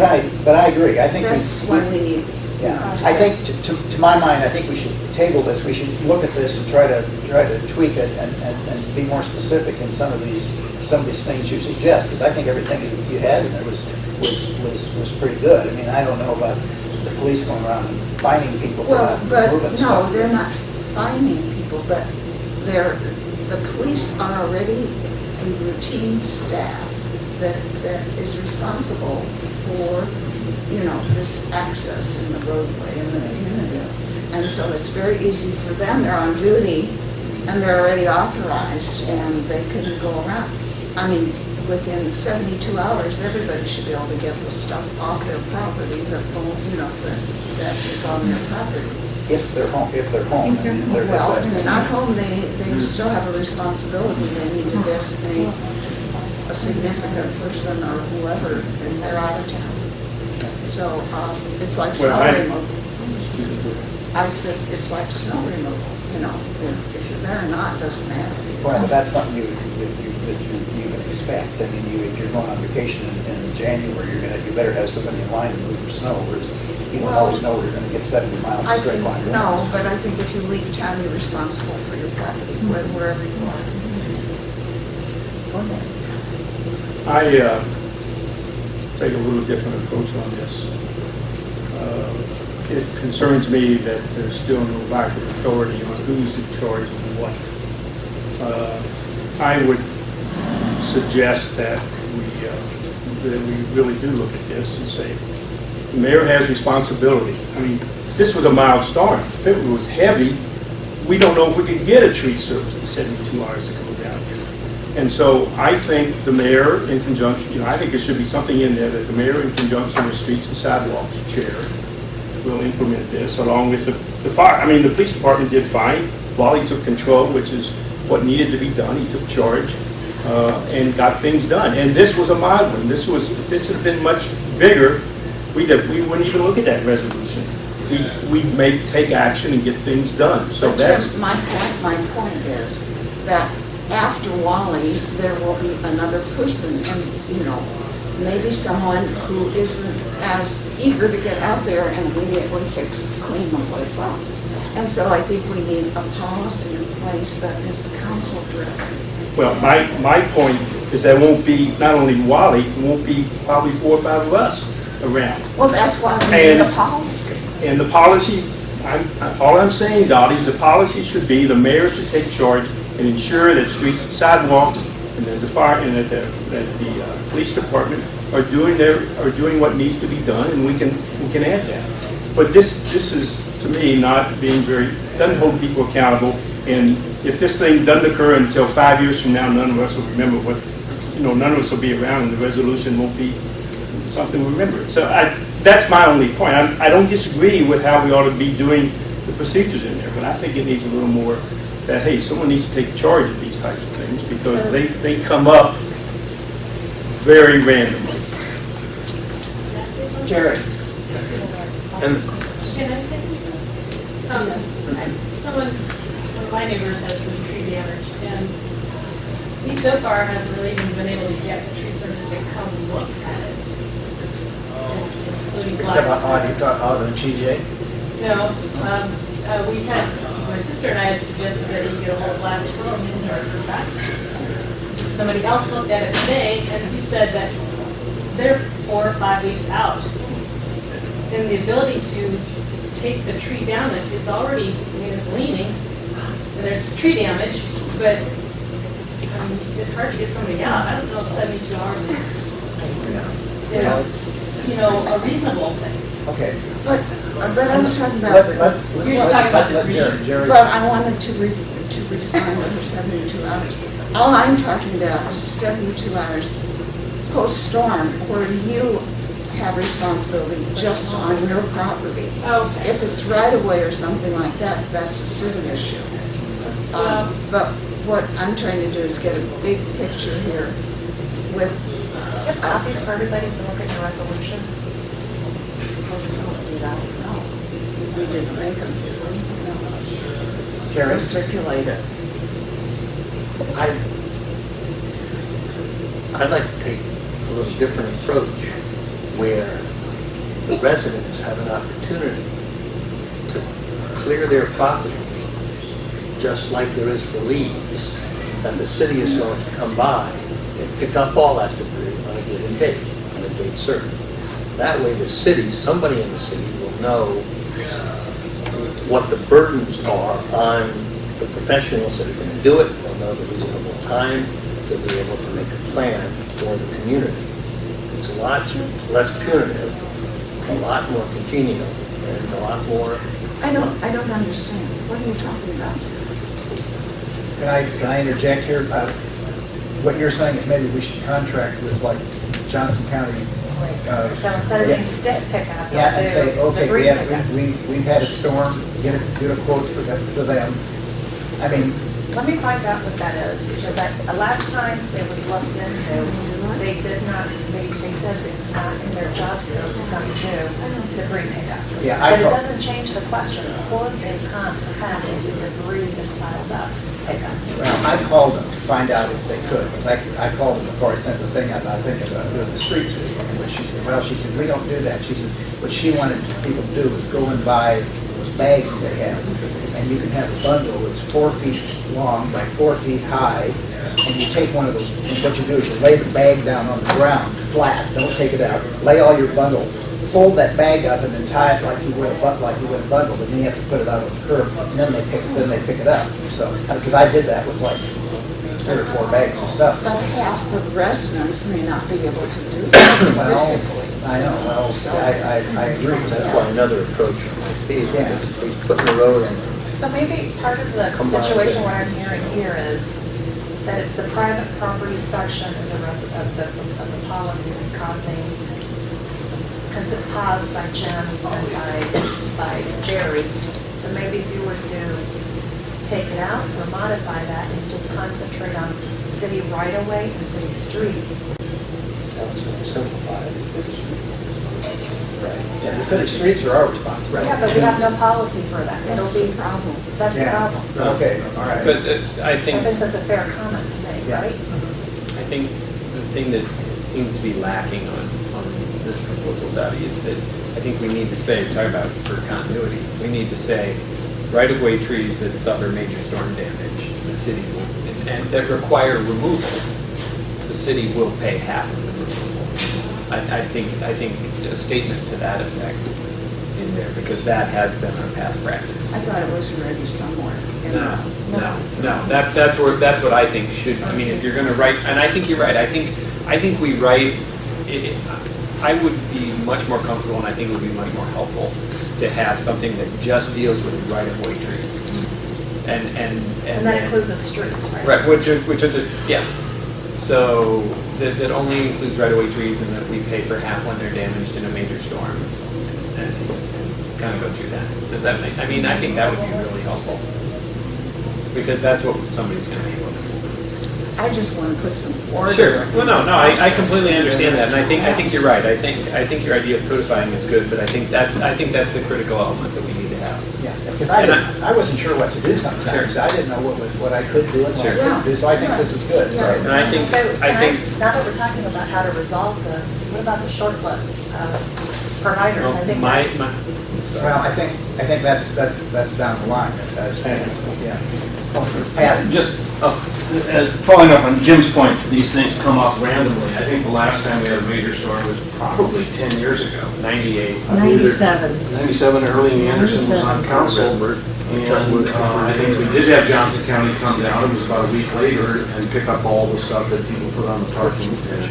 But I agree. I think That's why we need. Yeah, I think, to my mind, I think we should table this, we should look at this and try to tweak it and be more specific in some of these things you suggest, because I think everything you had in there was pretty good. I mean, I don't know about the police going around and finding people for Well, not but moving no, stuff. they're not finding people, but the police are already a routine staff that is responsible for, this access in the roadway in the community. And so it's very easy for them, they're on duty, and they're already authorized, and they can go around. I mean, within 72 hours, everybody should be able to get the stuff off their property that is on their property. If they're home. Well, if they're not home, they still have a responsibility. They need to designate a significant person or whoever, and they're out of town. So, it's like snow removal. I said, it's like snow removal, if you're there or not, doesn't matter. Well, that's something you would expect. I mean, if you're going on vacation in January, you better have somebody in line to move your snow, whereas you don't always know where you're gonna get 70 miles I straight think, line. no, but I think if you leave town, you're responsible for your property, wherever you are. Go ahead. I take a little different approach on this. It concerns me that there's still no lack of authority on who's in charge of what. I would suggest that we really do look at this and say, the mayor has responsibility. I mean, this was a mild storm. If it was heavy, we don't know if we could get a tree service in 72 hours to come down here. And so I think the mayor in conjunction, I think there should be something in there that the mayor in conjunction with Streets and Sidewalks Chair will implement this along with the fire. I mean, the police department did fine. Wally took control, which is what needed to be done. He took charge and got things done. And this was a mild one. If this had been much bigger, we wouldn't even look at that resolution. We may take action and get things done. So But that's Jim, my point is that after Wally, there will be another person, and maybe someone who isn't as eager to get out there and immediately clean the place up. And so I think we need a policy in place that is council driven. well. My point is that won't be not only Wally, it won't be probably 4 or 5 of us around. Well, that's why we need a policy. And the policy, all I'm saying, Dottie, is the policy should be the mayor should take charge and ensure that streets and sidewalks and that the fire and that the police department are doing what needs to be done, and we can add that. But this is to me not being doesn't hold people accountable. And if this thing doesn't occur until 5 years from now, none of us will remember none of us will be around, and the resolution won't be something we remember. So that's my only point. I don't disagree with how we ought to be doing the procedures in there, but I think it needs a little more that, hey, someone needs to take charge of these types of things because they come up very randomly. Jerry. Can I say something? One of my neighbors has some tree damage, and he so far hasn't really even been able to get the tree service to come look at it. You talk out on GJ? No, we had, my sister and I had suggested that you get a whole glass room in there for practice. Somebody else looked at it today and he said that they're 4 or 5 weeks out. And the ability to take the tree down, it's already, I mean, it's leaning, and there's tree damage, but it's hard to get somebody out. I don't know if 72 hours is, you know, a reasonable thing. Okay. But I was talking about, You're just talking about the Jerry. but I wanted to respond with 72 hours. All I'm talking about is 72 hours post-storm where you have responsibility just on your property. Okay. If it's right of way or something like that, that's a city issue. But what I'm trying to do is get a big picture here with. Do you have copies for everybody to look at your resolution? No, we didn't make them. Karen? Or circulate it. I'd like to take a little different approach where the residents have an opportunity to clear their property, just like there is for leaves, and the city is going to come by and pick up all that debris on a given date, on a date certain. That way the city, somebody in the city will know what the burdens are on the professionals that are going to do it. They'll know the reasonable time. They'll be able to make a plan for the community. It's a lot less punitive, a lot more congenial, and a lot more. I don't understand. What are you talking about? Can I interject here? What you're saying is maybe we should contract with like Johnson County. So instead of doing stick pickup, Yeah, and say, they'll do okay, debris pickup. we've had a storm, get a quote for them. I mean, Let me find out what that is, because last time it was looked into, they did not, they said it's not in their job scope to come do debris pickup. Yeah, But it doesn't change the question, could they come and do debris that's piled up pickup? well, I called them to find out if they could. I called them before I sent the thing out, I think about doing the streets with them. But she said, we don't do that. She said, what she wanted people to do was go and buy those bags they have. And you can have a bundle that's 4 feet long by 4 feet high. And you take one of those, and what you do is you lay the bag down on the ground, flat, don't take it out. Lay all your bundle, fold that bag up and then tie it like you would a bundle, but then you have to put it out on the curb, and then they pick it up. So, because I did that with like 3 or 4 bags of stuff. But half the residents may not be able to do that Well, physically. I know, well, I agree with That's that. why another approach might be, we put in the road and So maybe part of the situation, what I'm hearing here is that it's the private property section of the policy that's causing, caused by Jim and by Jerry. So maybe if you were to take it out or modify that and just concentrate on city right-of-way and city streets. that was going to simplify it. Yeah, the city streets are our responsibility. Yeah, but we have no policy for that. It'll That's be, the problem. that's the Yeah. problem. Okay, all right. But I I think think that's a fair comment to make, Yeah. right? I think the thing that seems to be lacking on this proposal, Dottie, is that I think we need to say, talk about for continuity, we need to say right-of-way trees that suffer major storm damage, the city will, and that require removal, the city will pay half of the removal. I think a statement to that effect in there, because that has been our past practice. I thought it was already somewhere. No, that's what I think should, I mean, if you're gonna write, and I think you're right, I think we write, I would be much more comfortable, and I think it would be much more helpful to have something that just deals with right-of-way trees. And that includes the streets, right? Right, which are the, yeah. So, that only includes right-of-way trees, and that we pay for half when they're damaged in a major storm, and kind of go through that. Does that make sense? I mean, I think that would be really helpful, because that's what somebody's gonna be looking for. I just want to put some order. Sure, well, no, I completely understand that, and I think you're right. I think your idea of codifying is good, but I think that's the critical element that we need to have. Yeah, because I wasn't sure what to do sometimes. I didn't know what I could do and what I couldn't do, so I think this is good. And I think, So, I think, now that we're talking about how to resolve this, what about the short list of providers? I think my, that's, Well, I think that's down the line. Yeah. Pat? Just following up on Jim's point, these things come up randomly. I think the last time we had a major storm was probably 10 years ago. 98. 97, Early Anderson was on council. And I think we did have Johnson County come down, it was about a week later, and pick up all the stuff that people put on the parking.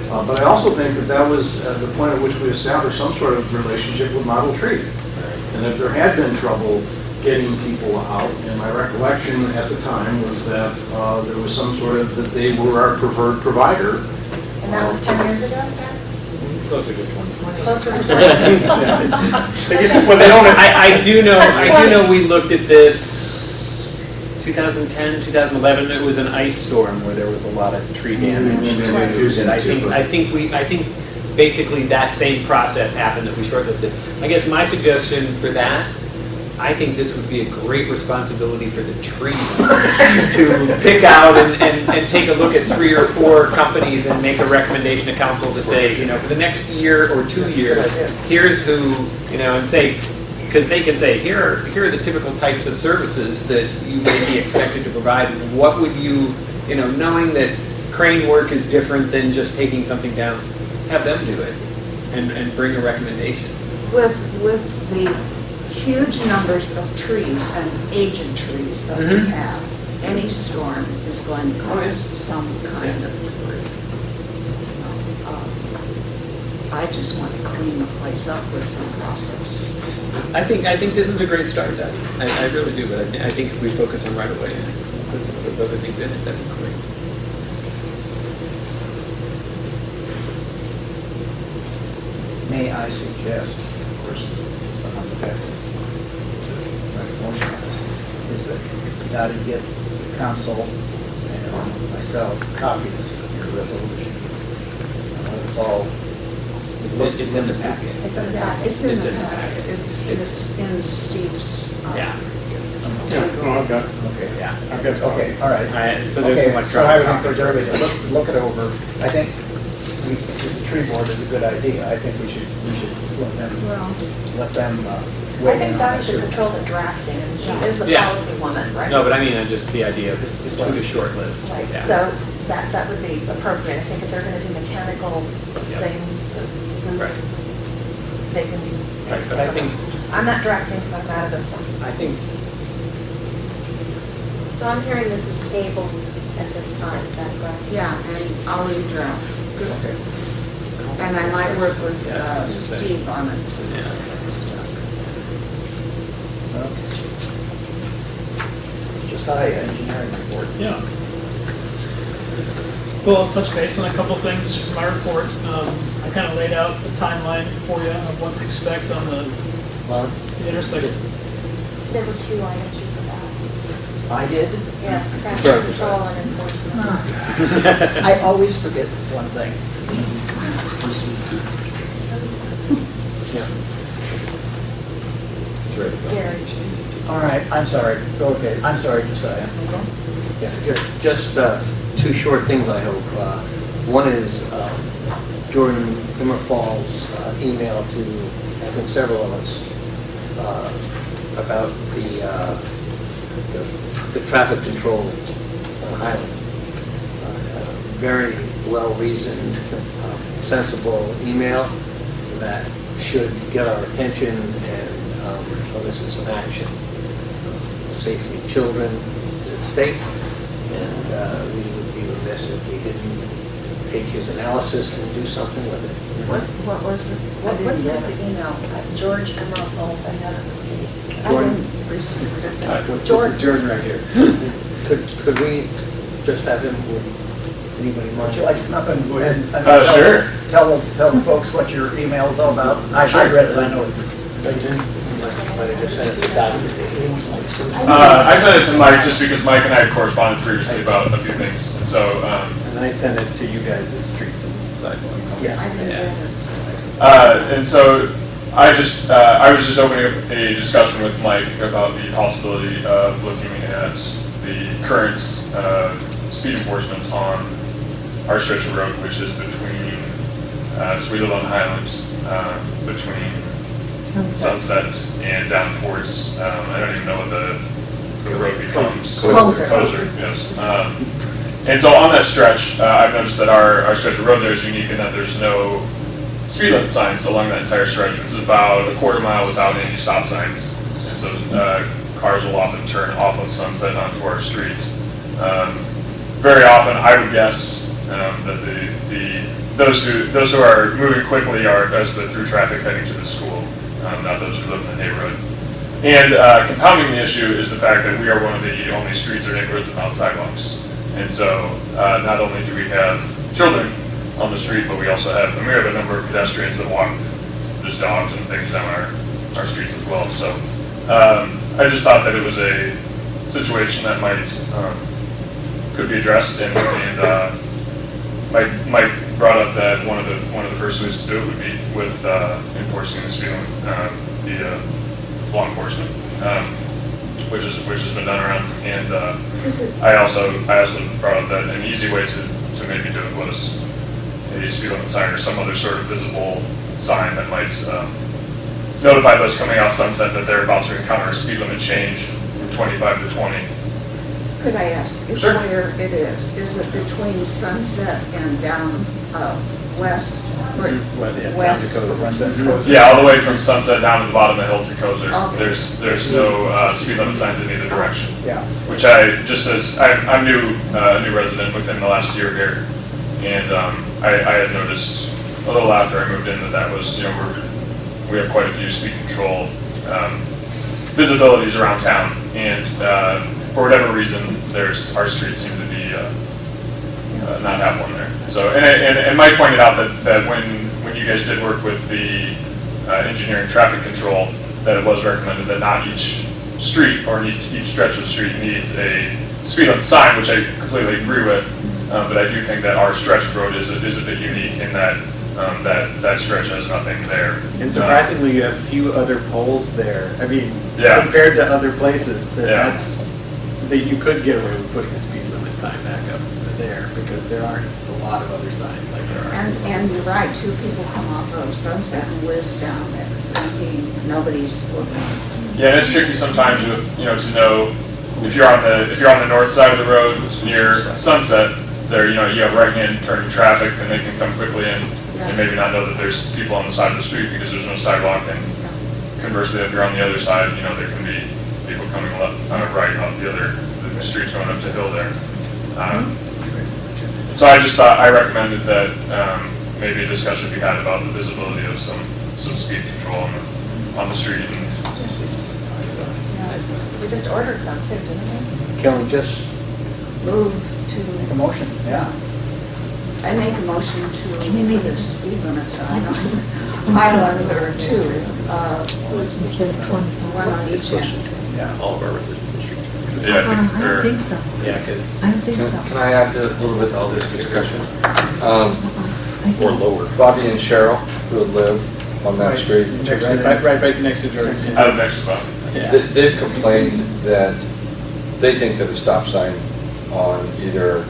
But I also think that was the point at which we established some sort of relationship with Model Tree. And if there had been trouble getting people out, and my recollection at the time was that there was some sort of, that they were our preferred provider. and that was 10 years ago, Pat? Closer to 20. Closer to 20? Well, they don't, I do know we looked at this 2010, 2011, it was an ice storm where there was a lot of tree damage. And I think basically that same process happened that we shortlisted. I guess my suggestion for that, I think this would be a great responsibility for the tree to pick out and take a look at 3 or 4 companies and make a recommendation to council to say, for the next year or 2 years, here's who, and say, because they can say, here are the typical types of services that you may be expected to provide. What would you, knowing that crane work is different than just taking something down, have them do it and bring a recommendation. With the huge numbers of trees and aged trees that we have, any storm is going to cause some kind of debris. I just want to clean the place up with some process. I think this is a great start, Doug. I really do, but I think if we focus on right away and put some of those other things in it, that'd be great. May I suggest, of course, someone would have to write a motion on this, is that you got to get the council and myself copies of your resolution. It's all, it's in the packet. It's in the packet. It's in Steve's. Yeah. I've got it. Okay. Yeah. Okay, all right. So there's some So I would electronic encourage everybody to look it over. I think the tree board is a good idea. I think we should let them I weigh in think on Dottie this. should control the drafting, and she is the Yeah. policy woman, right? No, but I mean, just the idea of doing a short list. Right, Yeah. so that would be appropriate. I think if they're gonna do mechanical Yep. things, Right. they can. Right, but I think, I'm not drafting, so I'm out of this one. I think, So I'm hearing this is tabled at this time, is that correct? Yeah, and I'll redraft. Okay. And I might work with Yeah, I was gonna say. Steve on it. Yeah. Josiah, engineering report. Yeah. Well, I'll touch base on a couple things from my report. I kind of laid out the timeline for you of what to expect on the intersection. There were 2 items you forgot. I did? Yes, traffic control and enforcement. I always forget one thing. Gary. All right, I'm sorry. Okay, I'm sorry, Josiah. Just 2 short things, I hope. One is Jordan Falls email to, I think, several of us about the traffic control on Highland. Very well-reasoned, sensible email that should get our attention and elicit some action. Safety of children is at stake, and we would be remiss if we didn't take his analysis and do something with it. What was it? What's this email? George Emerald Gold, I haven't received. Jordan. this is Jordan right here. Could we just have him, would anybody mind? Would you like to come up and Sure. tell the folks what your email is all about? I read it, I know it. Might have just sent it to Dottie. I sent it to Mike just because Mike and I had corresponded previously about a few things, and so. And I sent it to you guys as streets and sidewalks. Yeah. And so I was just opening up a discussion with Mike about the possibility of looking at the current speed enforcement on our stretch of road, which is between Sweetland and Highland, between Sunset and down towards, I don't even know what the road becomes. Kozer, yes. And so on that stretch, I've noticed that our stretch of road there is unique in that there's no speed limit signs along that entire stretch. It's about a quarter mile without any stop signs. And so cars will often turn off of Sunset onto our street. Very often, I would guess that those who are moving quickly are those that through traffic heading to the school, not those who live in the neighborhood. And compounding the issue is the fact that we are one of the only streets or neighborhoods without sidewalks. And so not only do we have children on the street, but we also have a myriad number of pedestrians that walk, just dogs and things down our streets as well. So I just thought that it was a situation that could be addressed, and Mike brought up that one of the first ways to do it would be with enforcing the speed limit via law enforcement, which has been done around. And I also brought up that an easy way to maybe do it was a speed limit sign or some other sort of visible sign that might notify those coming out Sunset that they're about to encounter a speed limit change from 25 to 20. Could I ask Sure. where it is? Is it between Sunset and down west? West? Yeah, all the way from Sunset down to the bottom of the hill to Kozer. Okay. There's no speed limit signs in either direction. Yeah. Which I'm a new resident within the last year here, and I had noticed a little after I moved in that was, we have quite a few speed control visibilities around town, and for whatever reason, our streets seem to be not have one there. So, and Mike pointed out that when you guys did work with the engineering traffic control, that it was recommended that not each street or each stretch of street needs a speed limit sign, which I completely agree with. But I do think that our stretch of road is a bit unique in that that stretch has nothing there. And surprisingly, you have few other poles there. I mean, Yeah. compared to other places, Yeah. that you could get away with putting a speed limit sign back up there because there aren't a lot of other signs like there are. And you're right, two people come off of Sunset and whiz down there. Thinking nobody's looking. Yeah, and it's tricky sometimes with, to know if you're on the north side of the road near Sunset, there, you have right-hand turning traffic and they can come quickly in and maybe not know that there's people on the side of the street because there's no sidewalk. And conversely, if you're on the other side, there can be people coming left, right off the streets going up the hill there. So I just thought, I recommended that maybe a discussion be had about the visibility of some speed control on the street. We just ordered some too, didn't we? Can we just Move to. Make a motion, yeah. I make a motion to put a speed limit sign on Highland or two, Instead of 25. one on each end. Yeah. All of our residential districts. Yeah, I don't think so. Yeah, because I don't think so. Can I add a little bit to all this discussion? Or lower. Bobby and Cheryl, who live on that street, right next to George. out of next spot. Yeah. they've complained that they think that a stop sign on either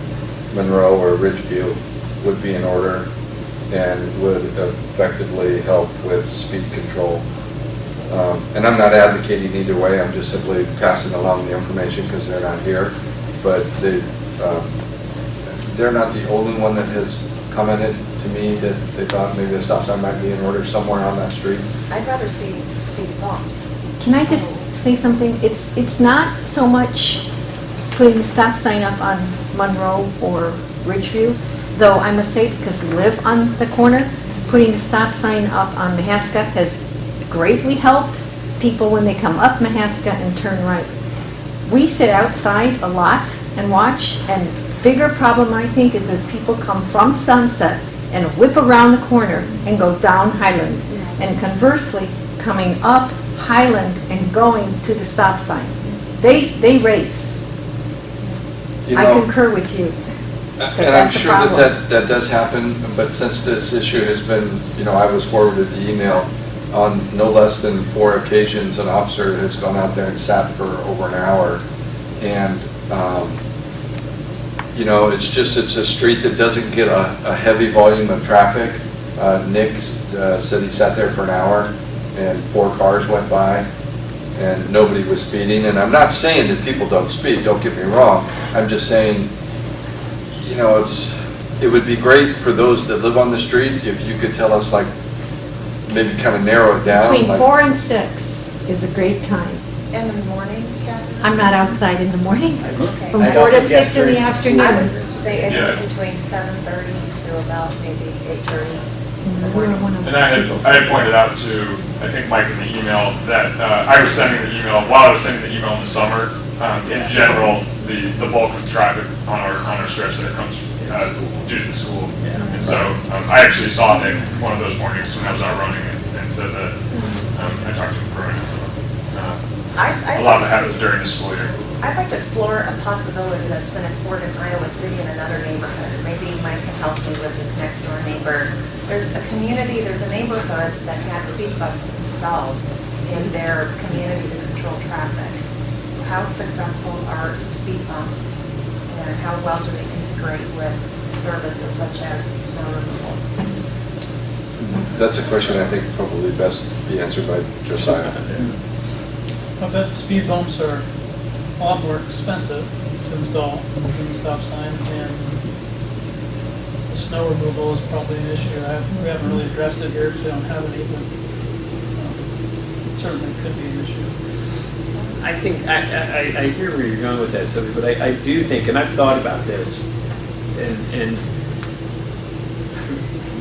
Monroe or Ridgeview would be in order and would effectively help with speed control. And I'm not advocating either way, I'm just simply passing along the information because they're not here. But they're not the only one that has commented to me that they thought maybe a stop sign might be in order somewhere on that street. I'd rather see speed bumps. Can I just say something? It's not so much putting a stop sign up on Monroe or Ridgeview, though I must say, because we live on the corner, putting the stop sign up on Mahaska has greatly helped people when they come up Mahaska and turn right. We sit outside a lot and watch, and bigger problem I think is as people come from Sunset and whip around the corner and go down Highland, and conversely coming up Highland and going to the stop sign. They race. I concur with you. And I'm sure that does happen, but since this issue has been, I was forwarded the email on no less than 4 occasions, an officer has gone out there and sat for over an hour. And, you know, it's a street that doesn't get a heavy volume of traffic. Nick said he sat there for an hour and 4 cars went by and nobody was speeding. And I'm not saying that people don't speed, don't get me wrong. I'm just saying, you know, it would be great for those that live on the street if you could tell us, like, maybe kind of narrow it down. Between like, 4 and 6 is a great time. In the morning, Catherine? I'm not outside in the morning. Okay. From 4 to 6 in the afternoon. I would say Yeah. anything between 7:30 to about maybe 8:30. And I had pointed out to, I think, Mike in the email that I was sending the email, while I was sending the email in the summer, in general, the bulk of traffic on our stretch there comes due to the school. And so I actually saw Nick one of those mornings when I was out running and said that I talked to him for it. So a lot of it happens during the school year. I'd like to explore a possibility that's been explored in Iowa City in another neighborhood. Maybe Mike can help me with this next door neighbor. There's a neighborhood that had speed bumps installed in their community to control traffic. How successful are speed bumps and how well do they integrate with services such as snow removal? That's a question I think probably best be answered by Josiah. I bet speed bumps are a lot more expensive to install than the stop sign, and the snow removal is probably an issue. We haven't really addressed it here because we don't have any, but it certainly could be an issue. I think, I hear where you're going with that, Sylvia, but I do think, and I've thought about this, and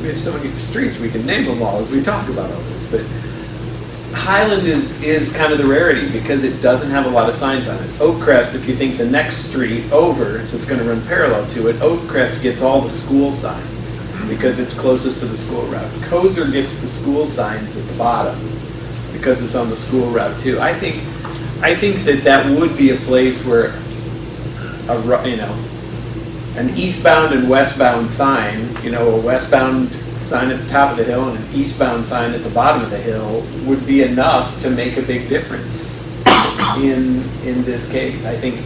we have so many streets, we can name them all as we talk about all this, but Highland is kind of the rarity because it doesn't have a lot of signs on it. Oakcrest, if you think the next street over, so it's going to run parallel to it, Oakcrest gets all the school signs because it's closest to the school route. Kozer gets the school signs at the bottom because it's on the school route too. I think that would be a place where an eastbound and westbound sign, a westbound sign at the top of the hill and an eastbound sign at the bottom of the hill would be enough to make a big difference in this case. I think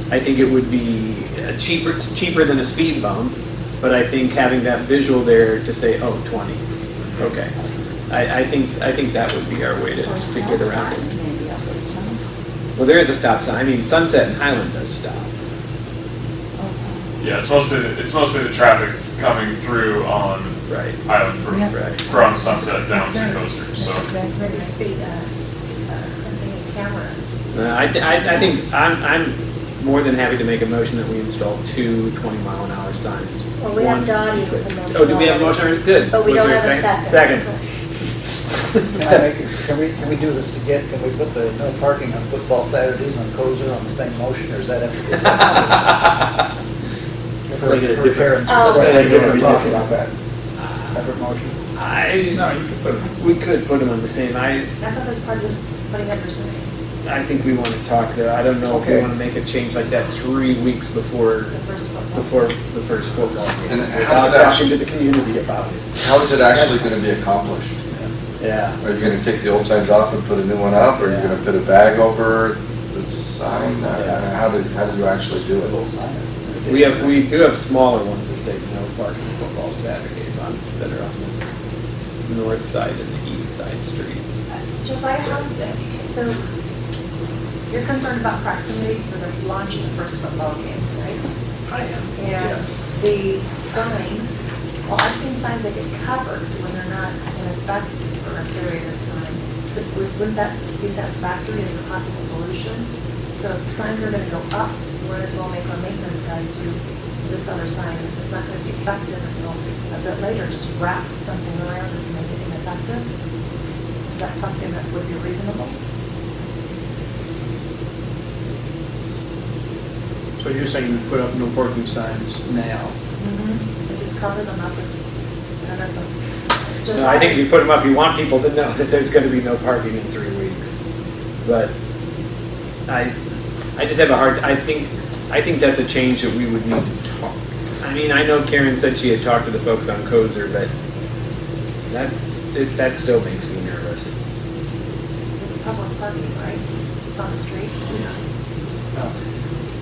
it would be cheaper than a speed bump, but I think having that visual there to say, 20, okay. I think that would be our way to get around it. Well, there is a stop sign. I mean, Sunset and Highland does stop. Yeah, it's mostly the traffic coming through on Highland from Sunset down to Coaster. So Maybe speed cameras. I think I'm more than happy to make a motion that we install 2 20-mile-an-hour signs. Well, we have Dottie with the motion. Oh, do we have a motion? Good. But we Was don't there have a second. Can we do this again? Can we put the no parking on football Saturdays on Kozer on the same motion, or is that after this? For parents, we're talking about that. Separate motion? We could put them on the same. I thought that's part of just putting up your signs. I think we want to talk there. I don't know if we want to make a change like that 3 weeks before the first football game. And without talking to the community about it. How is it actually going to be accomplished? Yeah. Are you going to take the old signs off and put a new one up? Or are you going to put a bag over the sign? How do you actually do it? We do have smaller ones that say no parking football Saturdays that are on this north side and the east side streets. Josiah, so you're concerned about proximity for the launch of the first football game, right? I am. And the sign, well, I've seen signs that get covered when they're not in effect for a period of time. Wouldn't that be satisfactory as a possible solution? So if the signs are going to go up, we might as well make our maintenance guide to this other sign. If it's not going to be effective until a bit later, just wrap something around it to make it ineffective. Is that something that would be reasonable? So you're saying you put up no parking signs now? And just cover them up with, I don't know, some. No, I think if you put them up, you want people to know that there's going to be no parking in 3 weeks. But I just have a hard. I think that's a change that we would need to talk. I mean, I know Karen said she had talked to the folks on Kozer, but That still makes me nervous. It's public parking, right? It's on the street.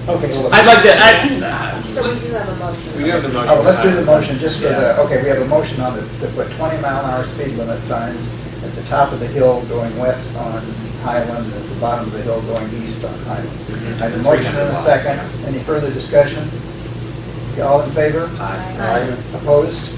Okay. so- I'd like to, So we do have a motion. we do have the motion. Oh, let's do the motion just for the, okay, we have a motion on the, to put 20-mile-an-hour speed limit signs at the top of the hill going west on Highland, and at the bottom of the hill going east on Highland. I have a motion and a second. Any further discussion? Okay, all in favor? Aye. Opposed?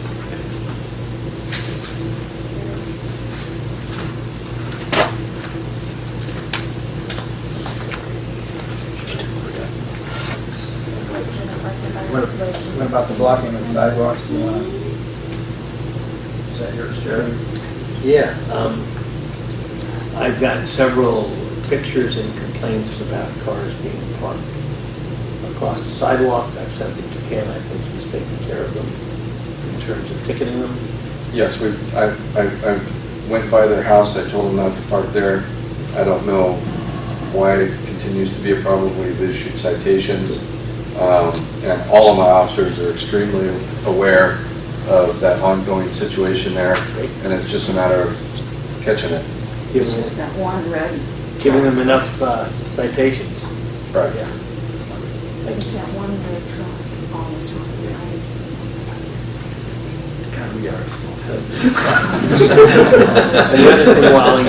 What about the blocking of the sidewalks? You wanna- Is that yours, Jerry? Yeah, I've gotten several pictures and complaints about cars being parked across the sidewalk. I've sent them to Ken, I think he's taking care of them in terms of ticketing them. Yes, I went by their house, I told them not to park there. I don't know why it continues to be a problem. We've issued citations, and all of my officers are extremely aware of that ongoing situation there, and it's just a matter of catching it. It's just that one red. Giving them enough citations. Right. Yeah. There's that one red truck all the time, right? God, we are a small town. And the other thing, Wally,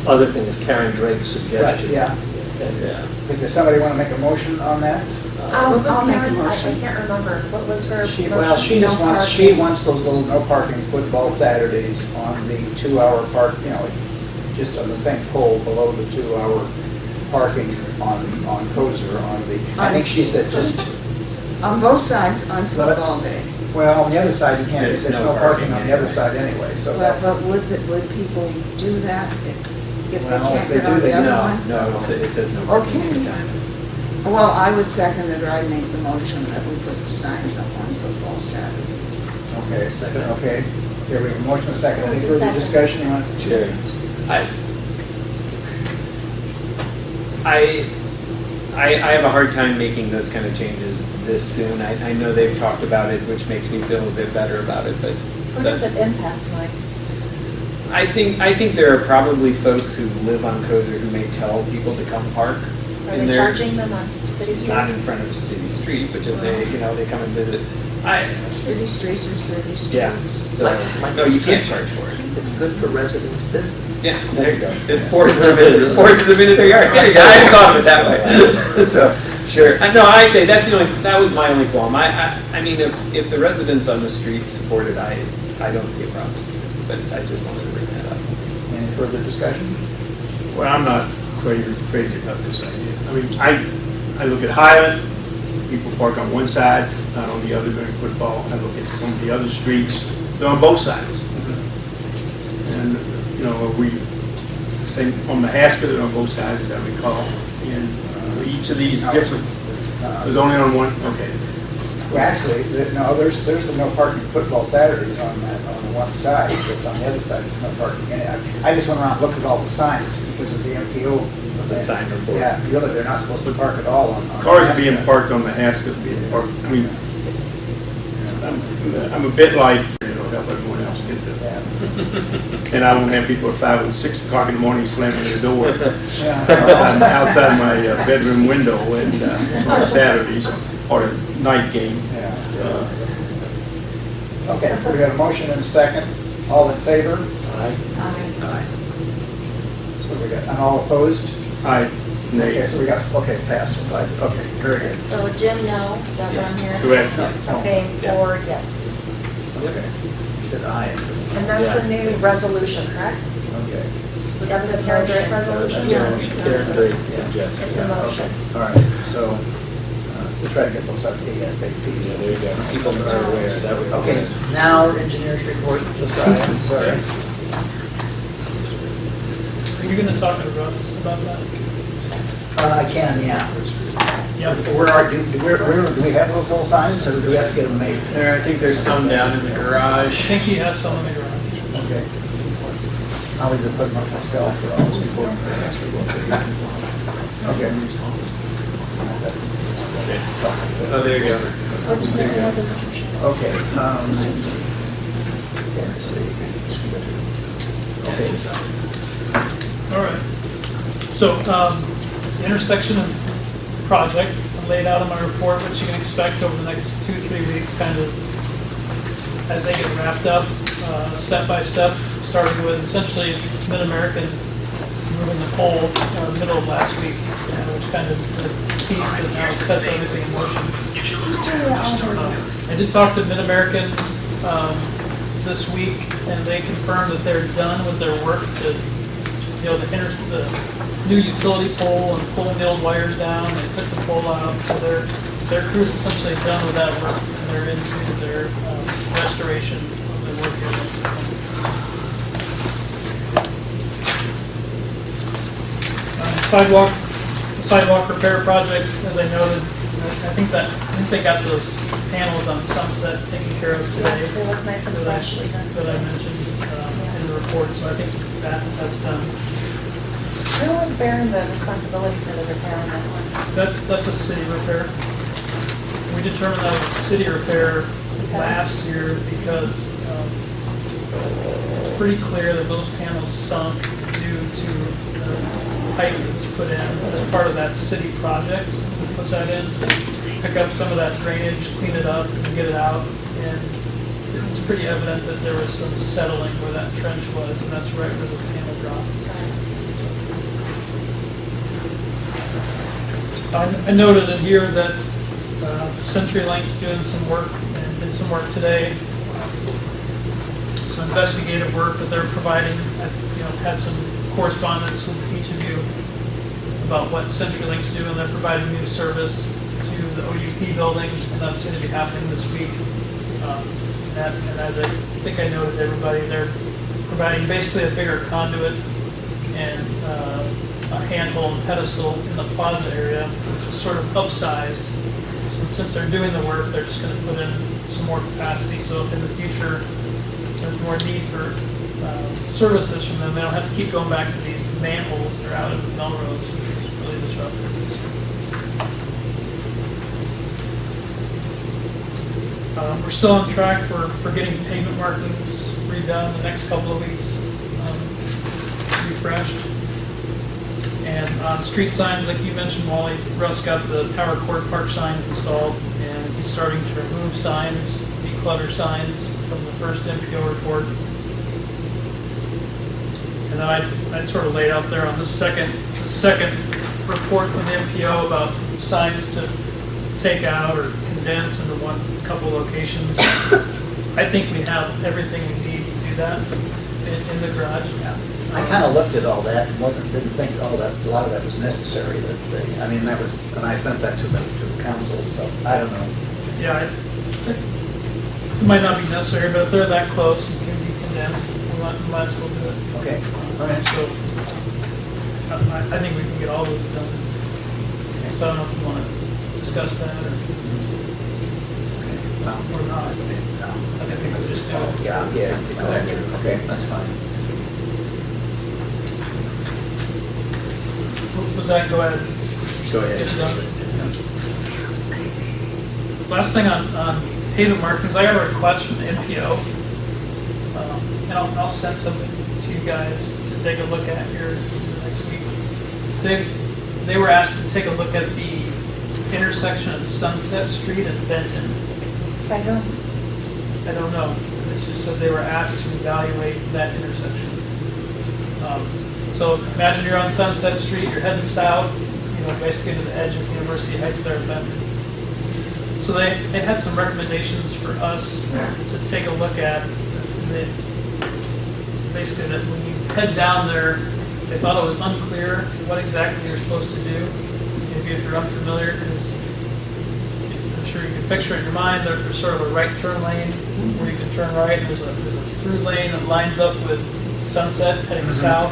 the other thing is Karen Drake's suggestion. Right, yeah. And, Does somebody want to make a motion on that? What was I'll make a Karen, I motion. can't remember, what was her motion? Well, she just No wants, parking. she wants those little no parking football Saturdays on the 2-hour park, just on the same pole below the 2-hour parking on Kozer on the, I think she said just, On both sides on football day. well, on the other side, you can't, there's no parking on the other anyway. side anyway, so Well, that, but would people do that if they Well, can't if they get do, on they the other No, one? no, it says no parking Okay. anytime. Well, I would second it, or I'd make the motion that we put the signs up on football Saturday. okay, okay. Here, we have a motion and a second. Any Who's the further second? discussion? You want? Jerry. I have a hard time making those kind of changes this soon. I know they've talked about it, which makes me feel a bit better about it, but Who does that's, it impact, Mike? I think there are probably folks who live on Kozer who may tell people to come park Are in they there. charging them on City Street? Not in front of City Street, but just say, they come and visit. City streets are city streets. Yeah, so, no, you can't charge for it. It's good for residents' business. Yeah, there you go. It forces them into their yard. There you go. I hadn't thought of it that way. So, sure. No, I say, that was my only qualm. I mean, if the residents on the street support it, I don't see a problem. But I just wanted to bring that up. Any further discussion? Well, I'm not crazy about this idea. I mean, I look at Highland, people park on one side, not on the other during football. I look at some of the other streets, they're on both sides. And, we same on the Haskell, they're on both sides, as I recall. And each of these different, there's only on one, okay. Well, actually, there's the no parking football Saturdays on the one side, but on the other side, there's no parking. And I just went around and looked at all the signs because of the MPO. The sign report. Yeah, really, they're not supposed to park at all on. Cars are being parked on the Haskell, being parked, I mean, I'm a bit like, help everyone else get there. And I won't have people at 5 or 6 o'clock in the morning slamming the door outside my bedroom window and on Saturdays or a night game. Okay, we got a motion and a second. All in favor? Aye. So we got, and all opposed? Aye. Okay, so we got, okay, pass. Okay, very good. So Jim, no, is that what I'm hearing? Correct. Okay, 4 yeses. Okay. He said aye. And that's a new resolution, correct? Okay. That's a Karen Drake resolution? Karen Drake's suggestion. It's a motion. All right, so we'll try to get those up ASAP. Yeah, there you go. People are aware, that would. Okay, now engineers report, Josiah, I'm sorry. Are you gonna talk to Russ about that? I can, yeah. Yep. Do we have those whole signs, or do we have to get them made? I think there's some down in the garage. I think he has some in the garage. Okay. I'll either put them up myself or I'll just report them. Okay. Oh, there you go. Oh, just make a note of this. Okay. Let's see. Okay, All right. So, the intersection of project, I laid out in my report what you can expect over the next 2-3 weeks, kind of as they get wrapped up, step by step, starting with essentially Mid-American moving the pole middle of last week, which kind of is the piece that now sets everything in motion. I did talk to Mid-American this week, and they confirmed that they're done with their work to, the new utility pole and pulling the old wires down and put the pole out. So their crew's essentially done with that work, and they're into their restoration of their work area. Sidewalk repair project, as I noted, I think they got those panels on Sunset taken care of today. Yeah, they look nice and freshly done. That I mentioned in the report, so I think that's done. Who was bearing the responsibility for the repair on that one? That's a city repair. We determined that was a city repair last year because it's pretty clear that those panels sunk due to pipe that was put in as part of that city project. We put that in, pick up some of that drainage, clean it up, and get it out. And it's pretty evident that there was some settling where that trench was, and that's right where the panel dropped. I noted in here that CenturyLink's doing some work and did some work today. Some investigative work that they're providing. I've had some correspondence with each of you about what CenturyLink's doing. They're providing new service to the OUP building, and that's going to be happening this week. And as I think I noted to everybody, they're providing basically a bigger conduit and a handhold and pedestal in the plaza area, which is sort of upsized. Since they're doing the work, they're just going to put in some more capacity. So if in the future there's more need for services from them, they don't have to keep going back to these manholes that are out of Melrose, which is really disruptive. We're still on track for getting pavement markings redone the next couple of weeks, refreshed. And on street signs, like you mentioned, Wally, Russ got the Power Court Park signs installed, and he's starting to remove signs, declutter signs from the first MPO report. And then I sort of laid out there on the second report from the MPO about signs to take out or condense into couple locations. I think we have everything we need to do that in the garage. Yeah. I kind of looked at all that and didn't think a lot of that was necessary. And I sent that to the council. So I don't know. Yeah, it might not be necessary, but if they're that close and can be condensed, we might as well do it. Okay. All right. So I think we can get all those done. So I don't know if you want to discuss that or not. I think we'll just do it. Yeah. Okay, that's fine. Was that, go ahead. Go ahead. Last thing on pavement markings, I got a request from the MPO, and I'll send something to you guys to take a look at here next week. They were asked to take a look at the intersection of Sunset Street and Benton. I don't know. It's just that they were asked to evaluate that intersection. So imagine you're on Sunset Street, you're heading south, basically to the edge of University Heights there at Benton. So they had some recommendations for us to take a look at. Basically that when you head down there, they thought it was unclear what exactly you're supposed to do. Maybe if you're unfamiliar, because I'm sure you can picture it in your mind, there's sort of a right turn lane where you can turn right. There's a through lane that lines up with Sunset heading south.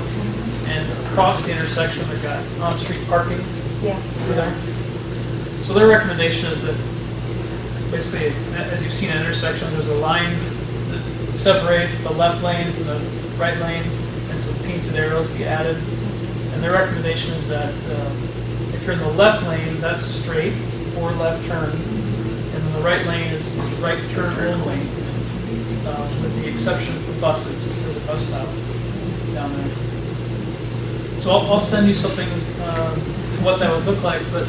And across the intersection, they've got on-street parking. Yeah. There. So their recommendation is that basically, as you've seen an intersection, there's a line that separates the left lane from the right lane, and some painted arrows be added. And their recommendation is that if you're in the left lane, that's straight or left turn, and then the right lane is right turn only. with the exception for buses, for the bus stop down there. So I'll send you something to what that would look like, but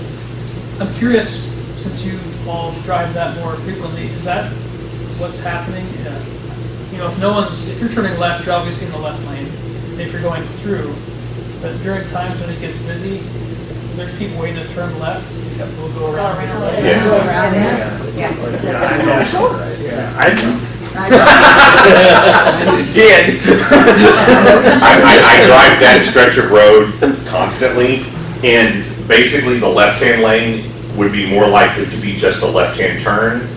I'm curious, since you all drive that more frequently, is that what's happening? You know, if you're turning left, you're obviously in the left lane, if you're going through, but during times when it gets busy, there's people waiting to turn left, we'll go around. Yeah. I did. I drive that stretch of road constantly, and basically the left-hand lane would be more likely to be just a left-hand turn,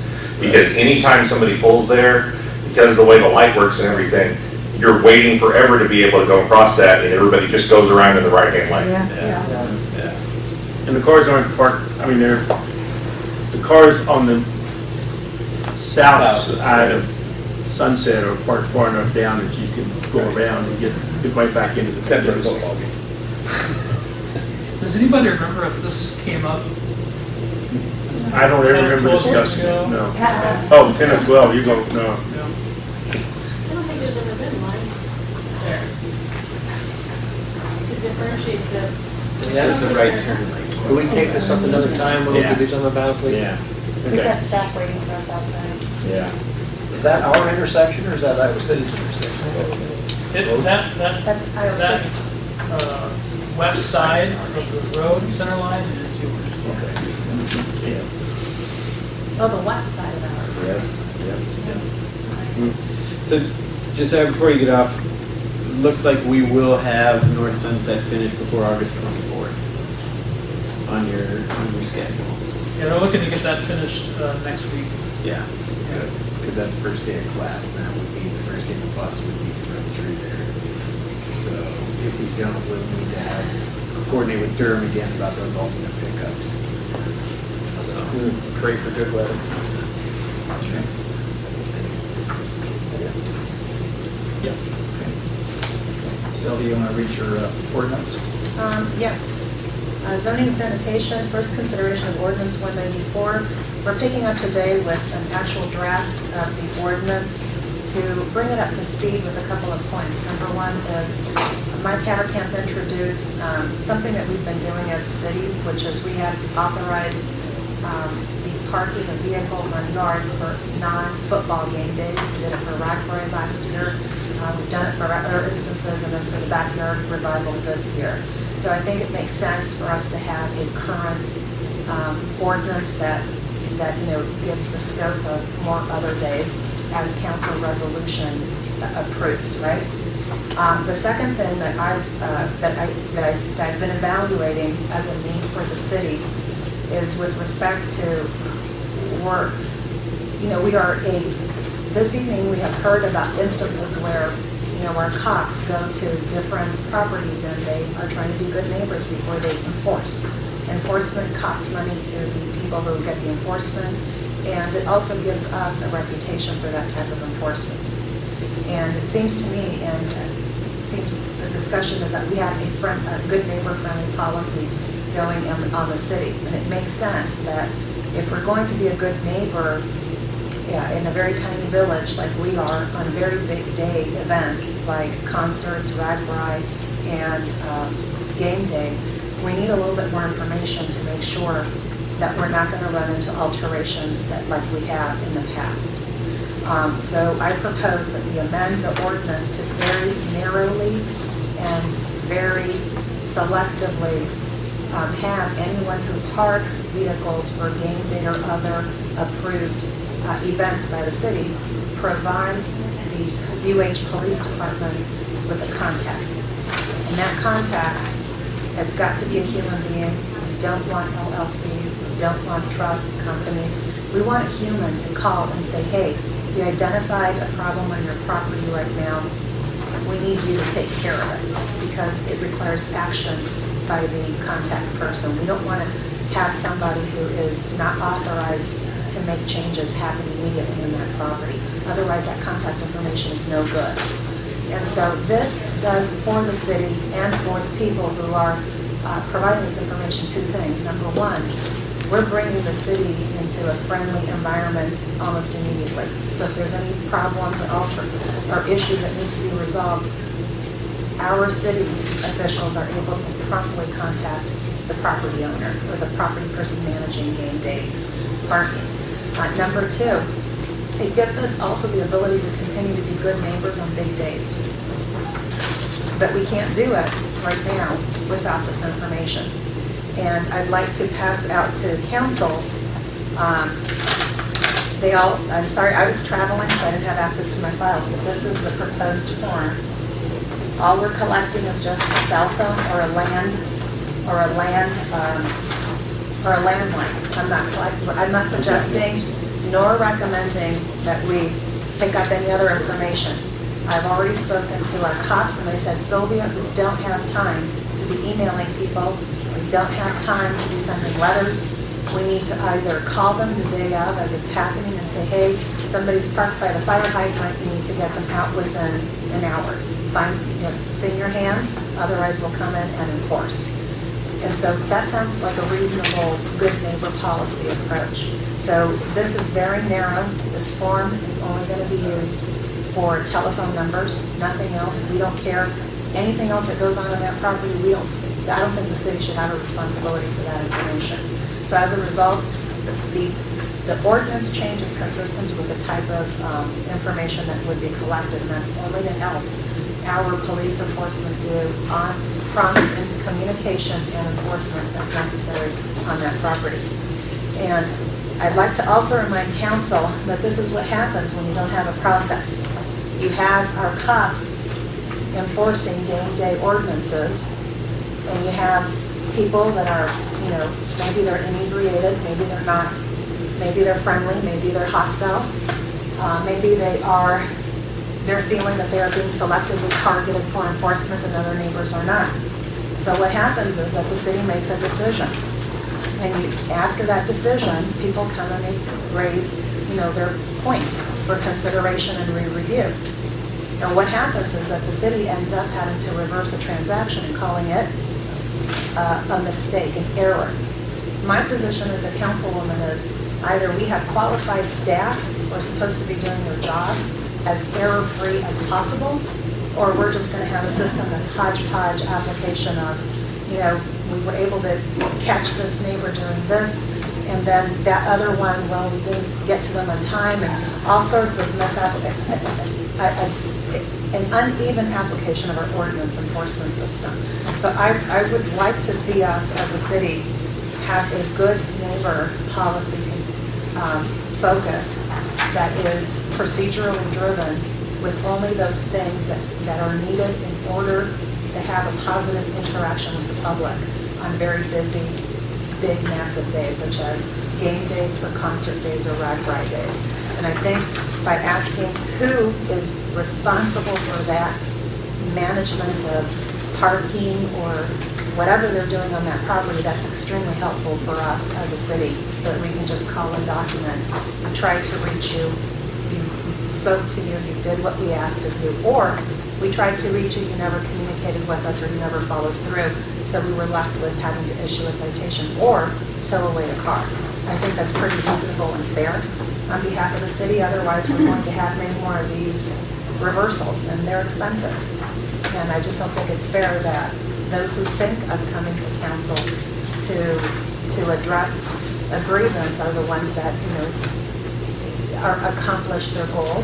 because anytime somebody pulls there, because of the way the light works and everything, you're waiting forever to be able to go across that, and everybody just goes around in the right-hand lane. And the cars aren't parked, I mean, the cars on the south side of Sunset are parked far enough down that you can go around and get right back into the football game. Does anybody remember if this came up? I don't ever 10 or remember 12 discussing years it, ago? no. Oh, 10 or 12, you go, no. I don't think there's ever been lights to differentiate the. That is the right turn lane. Can we take this up another time when we can do something about it, please? Yeah. We've got staff waiting for us outside. Yeah. Is that our intersection or is that Iowa City's intersection? That's Iowa that City. West side of the road center line is yours. Oh, the west side of ours. Yes. Nice. So, just before you get off, looks like we will have North Sunset finished before August 24th on your schedule. Yeah, they're looking to get that finished next week. Yeah, good, because that's the first day of class, and that would be the first day the bus would need to run through there. So if we don't, we'll need to coordinate with Durham again about those alternate pickups. So pray for good weather. Yeah. Sylvia, you want to read your ordinance? Yes. Zoning and sanitation, first consideration of ordinance 194. We're picking up today with an actual draft of the ordinance to bring it up to speed with a couple of points. Number one is Mike Haverkamp introduced something that we've been doing as a city, which is we have authorized the parking of vehicles on yards for non-football game days. We did it for Rackbury last year. We've done it for other instances, and then for the backyard revival this year. So I think it makes sense for us to have a current ordinance that gives the scope of more other days as council resolution approves, right? The second thing that I've been evaluating as a need for the city is with respect to work. This evening we have heard about instances where our cops go to different properties and they are trying to be good neighbors before they enforce. Enforcement costs money to the people who get the enforcement, and it also gives us a reputation for that type of enforcement. And it seems to me, and it seems the discussion is that we have a good neighbor-friendly policy going on the city, and it makes sense that if we're going to be a good neighbor in a very tiny village like we are, on very big day events like concerts, Ragbri, and game day, we need a little bit more information to make sure that we're not going to run into alterations like we have in the past. So I propose that we amend the ordinance to very narrowly and very selectively have anyone who parks vehicles for game day or other approved events by the city provide the UH Police Department with a contact. And that contact has got to be a human being. We don't want LLCs, we don't want trusts, companies. We want a human to call and say, hey, you identified a problem on your property right now. We need you to take care of it because it requires action by the contact person. We don't want to have somebody who is not authorized to make changes happen immediately in that property. Otherwise, that contact information is no good. And so this does for the city and for the people who are providing this information two things. Number one, we're bringing the city into a friendly environment almost immediately. So if there's any problems or issues that need to be resolved, our city officials are able to promptly contact the property owner or the property person managing game day parking. Number two, it gives us also the ability to continue to be good neighbors on big days. But we can't do it right now without this information. And I'd like to pass it out to council. I'm sorry, I was traveling, so I didn't have access to my files, but this is the proposed form. All we're collecting is just a cell phone or a landline. I'm not suggesting nor recommending that we pick up any other information. I've already spoken to our cops and they said, Sylvia, we don't have time to be emailing people. We don't have time to be sending letters. We need to either call them the day of as it's happening and say, hey, somebody's parked by the fire hydrant, you need to get them out within an hour. Fine, it's in your hands, otherwise we'll come in and enforce. And so that sounds like a reasonable, good neighbor policy approach. So this is very narrow. This form is only going to be used for telephone numbers, nothing else. We don't care. Anything else that goes on that property, I don't think the city should have a responsibility for that information. So as a result, the ordinance change is consistent with the type of information that would be collected, and that's only to help our police enforcement do on prompt communication and enforcement as necessary on that property. And I'd like to also remind council that this is what happens when you don't have a process. You have our cops enforcing game day ordinances, and you have people that are, maybe they're inebriated, maybe they're not, maybe they're friendly, maybe they're hostile, maybe they're feeling that they are being selectively targeted for enforcement and other neighbors are not. So what happens is that the city makes a decision. And after that decision, people come and they raise, their points for consideration and re-review. And what happens is that the city ends up having to reverse a transaction and calling it a mistake, an error. My position as a councilwoman is either we have qualified staff who are supposed to be doing their job as error-free as possible, or we're just going to have a system that's hodgepodge application of, we were able to catch this neighbor doing this, and then that other one, well, we didn't get to them on time, and all sorts of an uneven application of our ordinance enforcement system. So I would like to see us as a city have a good neighbor policy focus that is procedurally driven with only those things that are needed in order to have a positive interaction with the public on very busy, big, massive days, such as game days or concert days or rag ride days. And I think by asking who is responsible for that management of parking or whatever they're doing on that property, that's extremely helpful for us as a city, so that we can just call and document. We tried to reach you, we spoke to you, you did what we asked of you, or we tried to reach you, you never communicated with us, or you never followed through, so we were left with having to issue a citation or tow away the car. I think that's pretty reasonable and fair on behalf of the city, otherwise we're going to have many more of these reversals, and they're expensive. And I just don't think it's fair that those who think of coming to council to address a grievance are the ones that, accomplish their goal,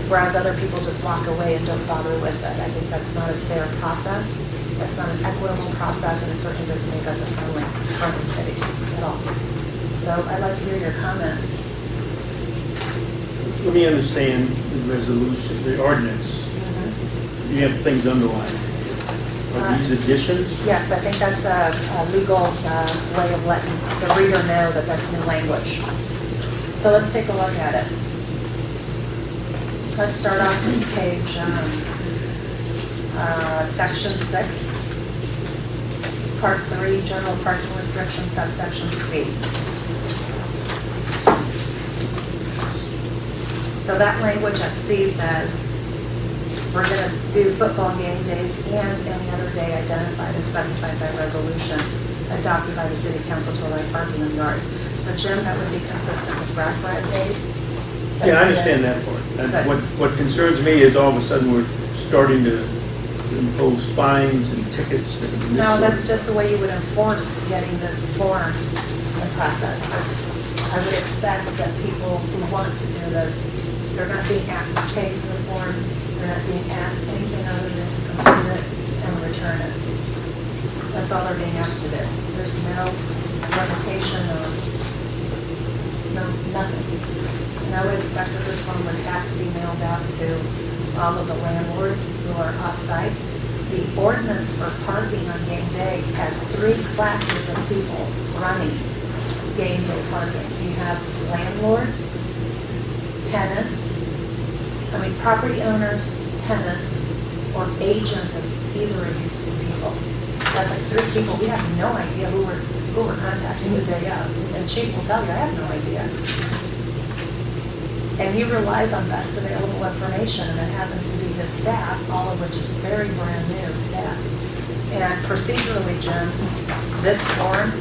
whereas other people just walk away and don't bother with it. I think that's not a fair process. That's not an equitable process, and it certainly doesn't make us a friendly city at all. So I'd like to hear your comments. Let me understand the resolution, the ordinance. You have things underlined. Are these additions? Yes, I think that's a legal's way of letting the reader know that that's new language. So let's take a look at it. Let's start off on page section 6, part 3, general parking restrictions, subsection C. So that language at C says, We're going to do football game days and any other day identified and specified by resolution adopted by the city council to allow parking in yards. So Jim, that would be consistent with Black Friday. Yeah, I understand that part. And what concerns me is all of a sudden we're starting to impose fines and tickets and this No, sort that's of- just the way you would enforce getting this form and process. I would expect that people who want to do this, they're not being asked to pay for the form, they're not being asked anything other than to complete it and return it. That's all they're being asked to do. There's no limitation or, no, nothing. And I would expect that this form would have to be mailed out to all of the landlords who are off-site. The ordinance for parking on game day has 3 classes of people running game day parking. You have landlords, tenants, property owners, tenants, or agents of either of these 2 people. That's like 3 people. We have no idea who we're contacting the day of. And Chief will tell you, I have no idea. And he relies on best available information, and it happens to be his staff, all of which is very brand new staff. And procedurally, Jim, this form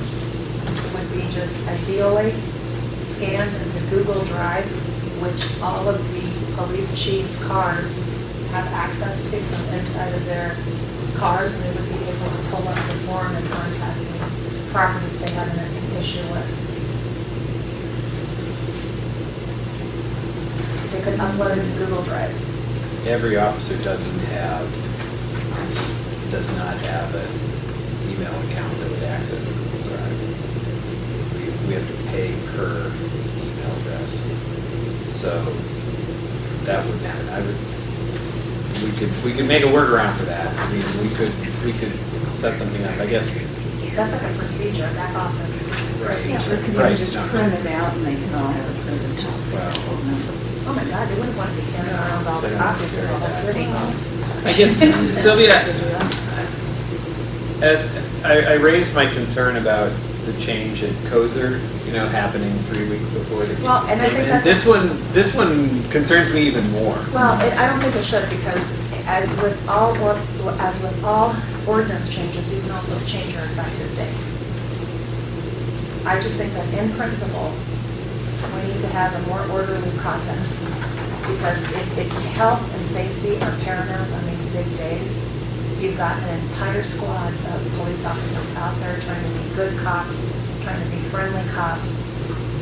would be just ideally scanned into Google Drive, which all of the police chief cars have access to from inside of their cars, and they would be able to pull up the form and contact the property if they have an issue with. They could upload it to Google Drive. Every officer does not have an email account that would access Google Drive. We have to pay per email address. So that would, we could make a workaround for that. I mean, we could set something up, I guess. That's like a procedure, back office procedure. They can just print it out and they can all have it printed out. Oh my God, they wouldn't want to be carrying around all the copies of all the city. I guess, Sylvia, as I raised my concern about the change at Kozer, happening 3 weeks before the game. Well, and I think And this one concerns me even more. Well, I don't think it should, because as with all ordinance changes, you can also change your effective date. I just think that in principle, we need to have a more orderly process, because if health and safety are paramount on these big days, you've got an entire squad of police officers out there trying to be good cops, trying to be friendly cops,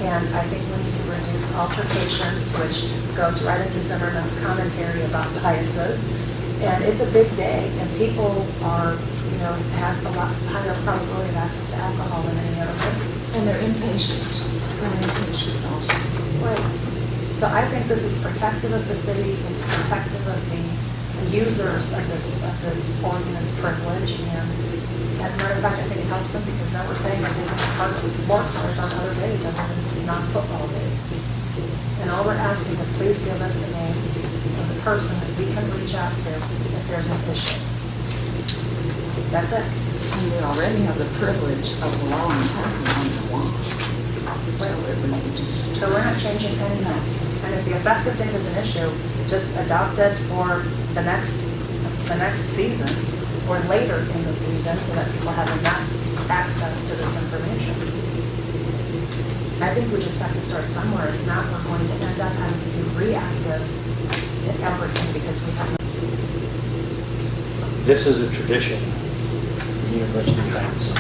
and I think we need to reduce altercations, which goes right into Zimmerman's commentary about biases. And it's a big day, and people are, have a lot higher probability of access to alcohol than any other days. And they're impatient. They're impatient also. Right. So I think this is protective of the city, it's protective of the users of this ordinance privilege, and as a matter of fact, I think it helps them, because now we're saying that they can park more cars on other days other than non-football days. And all we're asking is please give us the name of the person that we can reach out to if there's an issue. That's it. And we already have the privilege of allowing parking on the lawn. So it would be just. So we're not changing anything. And if the effective date is an issue, just adopt it for the next season or later in the season, so that people have enough access to this information. I think we just have to start somewhere. If not, we're going to end up having to be reactive to everything because we have. This is a tradition in University Heights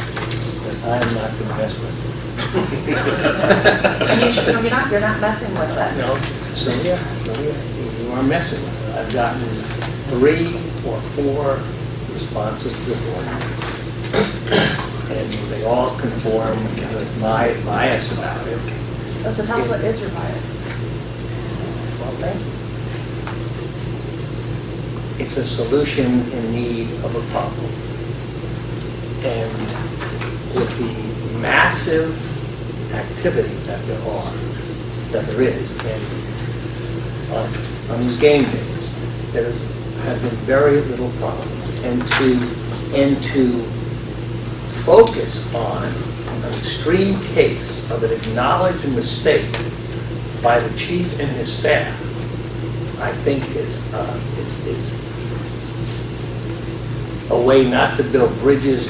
that I am not going to mess with. And you're not messing with it. No, so yeah, you are messing with it. I've gotten 3 or 4 responses to the board. And they all conform with my bias about it. So tell us, what is your bias? Well, thank you. It's a solution in need of a problem. And with the massive activity that there is, and on these game days, there have been very little problems. And to focus on an extreme case of an acknowledged mistake by the chief and his staff, I think is way not to build bridges,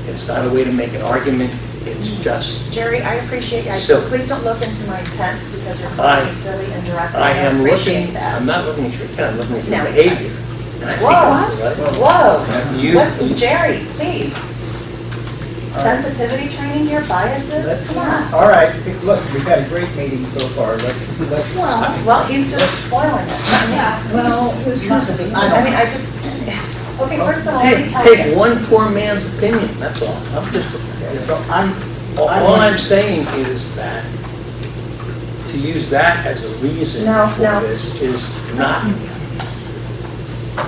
it's not a way to make an argument, it's just, Jerry, I appreciate, So- please don't look into my intent because you're I- being silly and direct. I am appreciate looking, that. I'm not looking at your intent, I'm looking at your No. behavior. And I think Whoa, it's whoa. You- What, Jerry, please. Sensitivity training here, biases, come on. All right, listen, we've had a great meeting so far, let's. Well, he's just spoiling it. Well, who's not- I mean, I just, okay, first of all, let me tell you. Take one poor man's opinion, that's all. I'm just, So I'm. all I'm saying is that to use that as a reason No, for no. this is not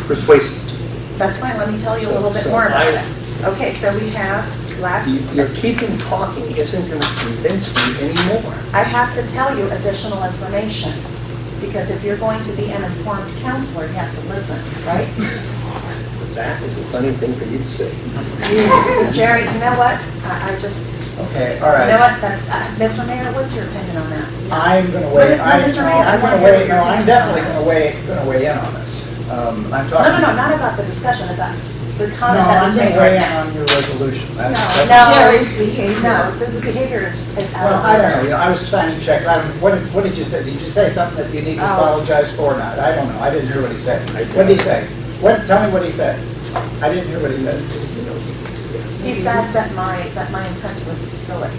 persuasive. That's fine, let me tell you a little bit So more about I- it. Okay, so we have last, You're keeping talking isn't going to convince me anymore. I have to tell you additional information, because if you're going to be an informed counselor, you have to listen, right? That is a funny thing for you to say. Jerry, you know what? I just, Okay, all you know right. what, that's, Mr. Mayor, what's your opinion on that? I'm gonna What weigh, is- no, Mr. Mayor, I I'm wanna gonna hear weigh, your no, I'm opinion. definitely gonna weigh in on this. I'm No, talking. no, no, not about the discussion, about the No, comment that I'm was gonna made weigh right in now. on your resolution. That's- No, that's- Jerry's behavior. No, the behavior is out Well, of I don't know, order. you know, I was trying to check, what did you say? Did you say something that you need to Oh. apologize for or not? I don't know, I didn't hear what he said. What did he say? Tell me what he said. I didn't hear what he said. He said that my intent was silly.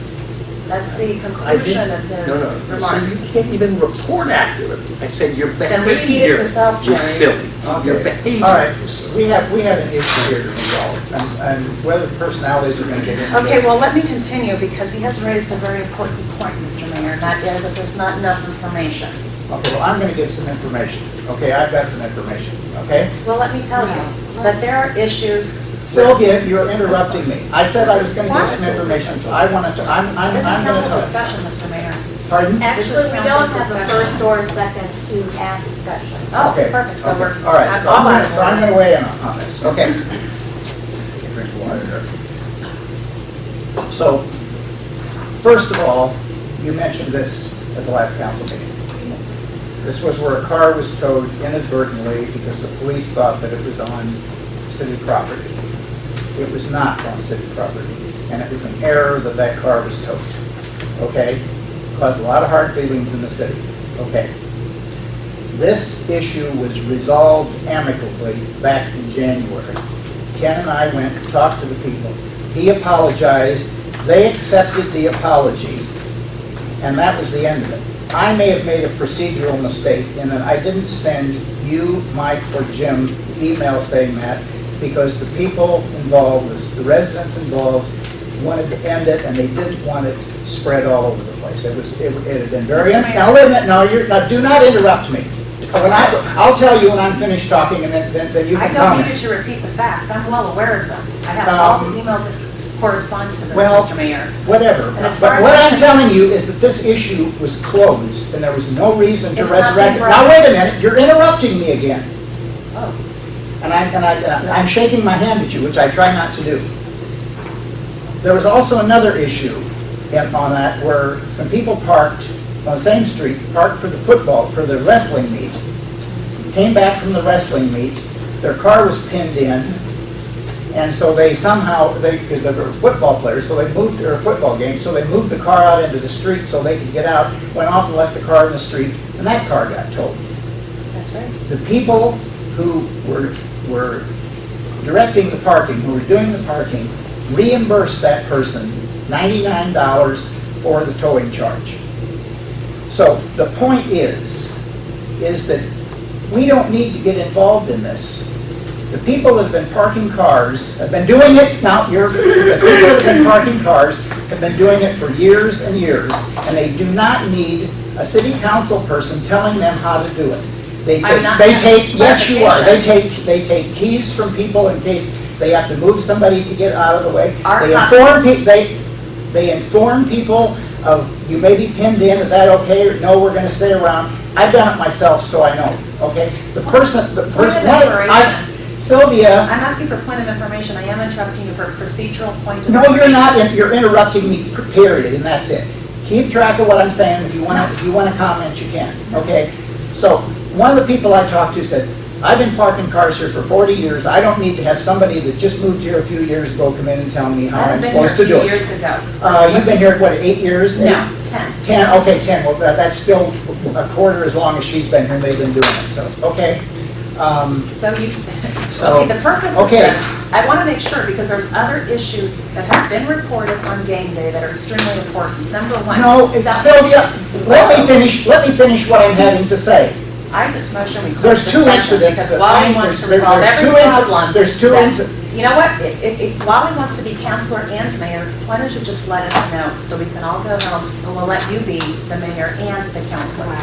That's the I conclusion didn't, of his no, no, remark. so you can't even report accurately. I said your Then repeat it behavior yourself, was Jerry. silly. Your Okay. behavior All right, was silly. we have an issue here to resolve, and whether personalities are gonna get into this. Okay, well, let me continue, because he has raised a very important point, Mr. Mayor, and that is that there's not enough information. Okay, well, I'm gonna give some information. Okay, I've got some information, okay? Well, let me tell you that there are issues. Sylvia, you're interrupting me. I said I was gonna give some information, so I wanted to, I'm This is gonna council talk. discussion, Mr. Mayor. Pardon? Actually, we don't have a discussion. first or a second to add discussion. Oh, Okay, perfect, so okay. we're. All right, so all I'm out of gonna order. weigh in on this, okay? Drink water there. So, first of all, you mentioned this at the last council meeting. This was where a car was towed inadvertently because the police thought that it was on city property. It was not on city property, and it was an error that that car was towed, okay? Caused a lot of hard feelings in the city, okay? This issue was resolved amicably back in January. Ken and I went and talked to the people. He apologized, they accepted the apology, and that was the end of it. I may have made a procedural mistake in that I didn't send you, Mike, or Jim the email saying that because the people involved, the residents involved, wanted to end it and they didn't want it spread all over the place. It had been very, Mr. Mayor. now wait a minute, now do not interrupt me. I'll tell you when I'm finished talking and then you I can don't comment. need you to repeat the facts, I'm well aware of them. I have all the emails that correspond to this, Well, Mr. Mayor. whatever. And as far But as what I'm I'm telling you is that this issue was closed and there was no reason to It's not resurrect it. been Now, brought- wait a minute, you're interrupting me again. Oh. And I'm shaking my hand at you, which I try not to do. There was also another issue on that where some people parked on the same street, parked for the wrestling meet, came back from the wrestling meet, their car was pinned in, and so they somehow, because they were football players, so they moved their football game, so they moved the car out into the street so they could get out, went off and left the car in the street, and that car got towed. That's right. The people who were directing the parking, who were doing the parking, reimbursed that person $99 for the towing charge. So the point is that we don't need to get involved in this. The people that have been parking cars have been doing it, now the people that have been parking cars have been doing it for years and years, and they do not need a city council person telling them how to do it. I'm not Yes, you are. clarification. They take keys from people in case they have to move somebody to get out of the way. Our They inform people of, you may be pinned in, is that okay? Or no, we're gonna stay around. I've done it myself, so I know, okay? Point of information. Sylvia, I'm asking for point of information, I am interrupting you for a procedural point of no, information. you're not, you're interrupting me, period, and that's it. Keep track of what I'm saying. If you wanna comment, you can, okay? So, one of the people I talked to said, I've been parking cars here for 40 years. I don't need to have somebody that just moved here a few years ago come in and tell me how I'm supposed to do it. I've been here a few years ago. You've been here, what, 8 years? No, 10. 10, okay, 10. Well, that's still a quarter as long as she's been here and they've been doing it, so, okay. Okay, the purpose of okay. this, I want to make sure, because there's other issues that have been reported on game day that are extremely important. Number one. No, Sylvia, let me finish what I'm having to say. I just motion we close There's two discussion incidents. because Wally wants to resolve every problem. There's two incidents. You know what, if Wally wants to be counselor and mayor, why don't you just let us know so we can all go home and we'll let you be the mayor and the counselor.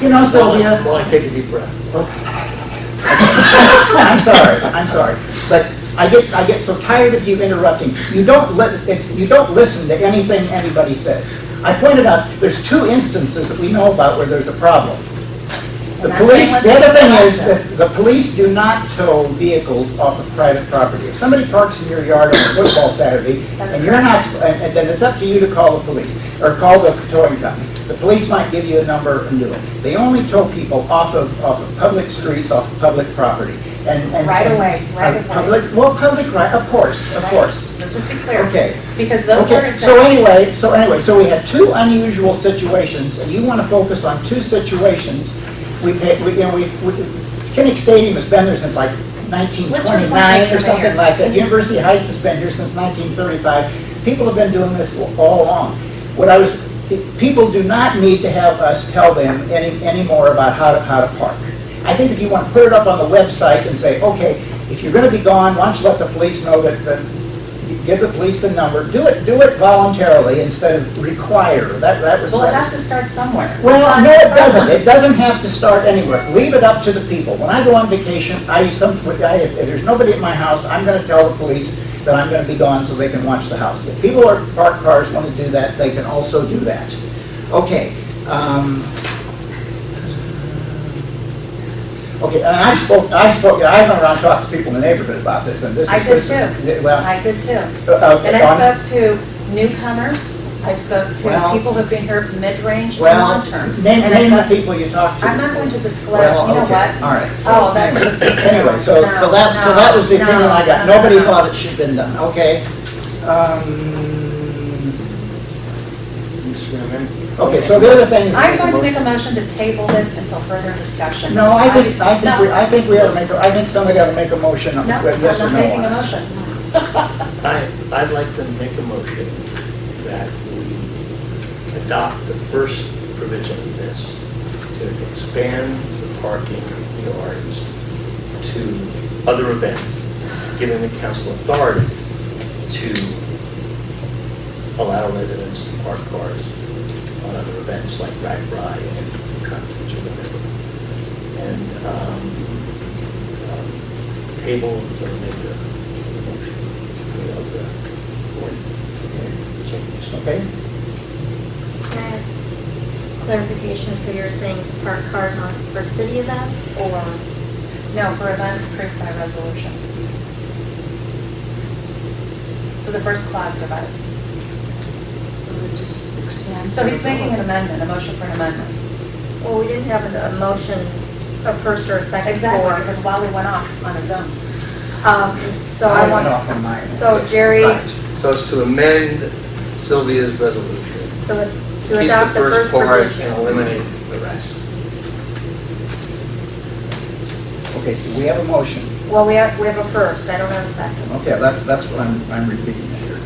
You know, Sylvia. Well, I take a deep breath. I'm sorry, but I get so tired of you interrupting. You don't listen to anything anybody says. I pointed out there's two instances that we know about where there's a problem. The other thing is that the police do not tow vehicles off of private property. If somebody parks in your yard on a football Saturday, and you're not, and then it's up to you to call the police or call the towing company. The police might give you a number and do it. They only tow people off of public streets, off of public property. And Right away. Public right, of course. Let's just be clear. Okay. Because those Okay. are. So we had two unusual situations, and you want to focus on two situations. Kinnick Stadium has been there since like 1929 or something like that. University Heights has been here since 1935. People have been doing this all along. People do not need to have us tell them any more about how to park. I think if you want to put it up on the website and say, okay, if you're going to be gone, why don't you let the police know that give the police the number. Do it voluntarily instead of require. That was. Well, it has to start somewhere. Well, no, it doesn't. It doesn't have to start anywhere. Leave it up to the people. When I go on vacation, if there's nobody at my house, I'm going to tell the police that I'm going to be gone so they can watch the house. If people or park cars want to do that, they can also do that. Okay. Okay, and I went around and talked to people in the neighborhood about this, and I did too. And I spoke to newcomers. I spoke to people who've been here mid-range and long-term. Name the people you talked to. I'm not going to disclose. Well, you know okay. what? All right. That's anyway, so that was the opinion I got. Nobody thought it should have been done. Okay. Okay, so the other thing is. I'm going to make a motion to table this until further discussion. No, I think we ought to make. I think somebody ought to make a motion. No, yes I'm not or no making a on it. motion. I'd like to make a motion that we adopt the first provision of this to expand the parking yards to other events, giving the council authority to allow residents to park cars on other events like Rack Ride and concerts or whatever. And table to make the motion, the board changes. Okay. Can I ask clarification? So you're saying to park cars on for city events or? No, for events approved by resolution. So the first class survives. Just extend. So he's making an amendment, a motion for an amendment. Well, we didn't have a motion, a first or a second Exactly, for. because Wally went off on his own. So I want. went off on mine. So Jerry. Right. So it's to amend Sylvia's resolution. So to adopt the first part provision. and eliminate the rest. Okay, so we have a motion. Well, we have a first. I don't have a second. Okay, that's what I'm repeating it here.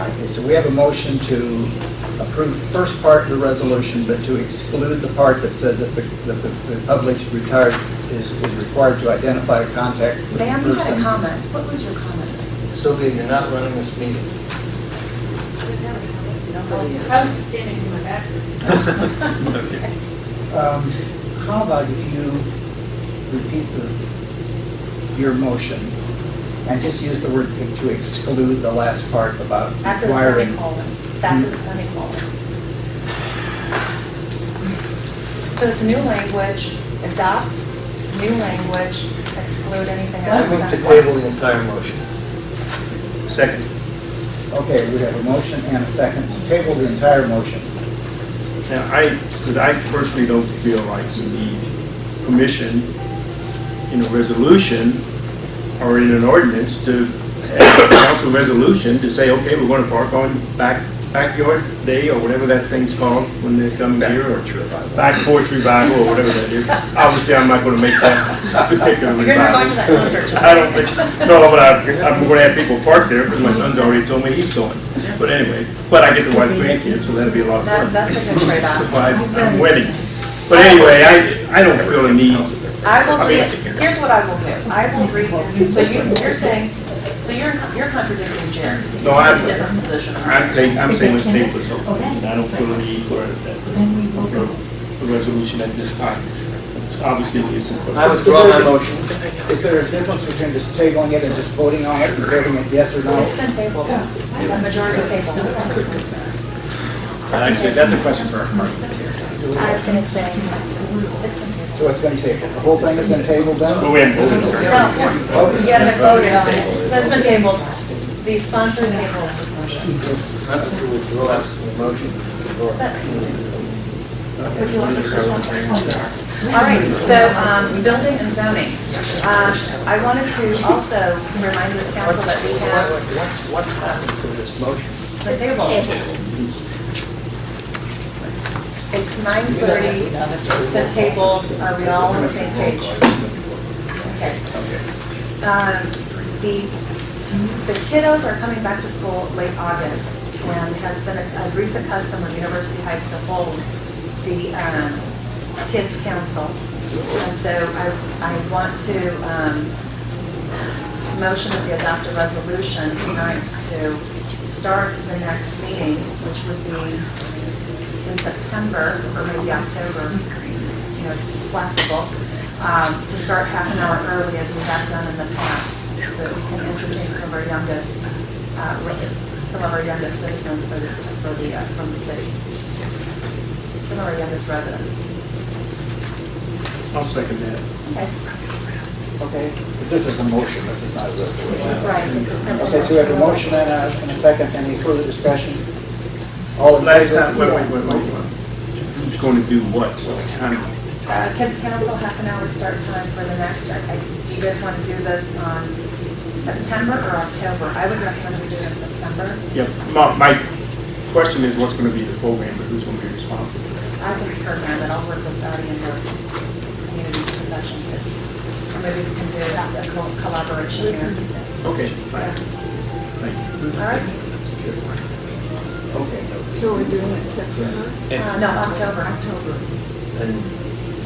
Okay, so we have a motion to approve the first part of the resolution, but to exclude the part that said that the public's retired is required to identify a contact with the Ma'am, you had a person. comment. What was your comment? Sylvia, you're not running this meeting. I was just standing to my back. How about if you repeat your motion and just use the word to exclude the last part about After the requiring. semicolon. It's after the semicolon. So it's new language, adopt, new language, exclude anything I else. move to table the entire motion. Second. Okay, we have a motion and a second to table the entire motion. Now, because I personally don't feel like we need permission in a resolution or in an ordinance to have a council resolution to say, okay, we're going to park on backyard day or whatever that thing's called when they come here, or back porch revival or whatever that is. Obviously, I'm not going to make that particular revival. You're not going to that concert. I don't think, no, but I'm going to have people park there because my son's already told me he's going. But anyway, but I get to watch grandkids, so that'll be a lot of fun. That's a good trade-off. So I'm winning. But anyway, I don't feel a need. I will do, here's what I will do. I will read, so you're saying, so you're contradicting Jerry. No, I'm Different position. saying let's table this whole thing. I don't feel a need for a resolution at this time. It's obviously isn't. I withdraw my motion. Is there a difference between just tabling it and just voting on it and voting it yes or no? It's been tabled. A majority table. That's a question for our partner. I was gonna say, So it's been tabled. The whole thing has been tabled then? But we haven't voted on it. no, you haven't voted on it. That's been tabled. The sponsor tables this motion. That's the motion. All right, so building and zoning. I wanted to also remind this council that we have What happened to this motion? the table. It's 9:30, it's been tabled, are we all on the same page? Okay. The kiddos are coming back to school late August, and has been a recent custom of University Heights to hold the Kids Council. And so I want to motion that we adopt a resolution tonight to start the next meeting, which would be in September or maybe October. You know, it's flexible, to start half an hour early as we have done in the past, so that we can entertain some of our youngest, citizens from the city, some of our youngest residents. I'll second that. Okay. Okay, this is a motion, this is not a resolution. Right. Okay, so we have a motion and a second. Any further discussion? All in Last favor? time, wait. Who's going to do what? What kind of? Kids Council, half an hour start time for the next, do you guys want to do this on September or October? I would recommend we do it in September. Yeah, my question is what's going to be the program, but who's going to be responsible for that? I can program it, I'll work with Dottie and the community protection kids. Or maybe we can do a collaboration here. Okay, fine. Thank you. All right. Okay. So we're doing it September? No, October. And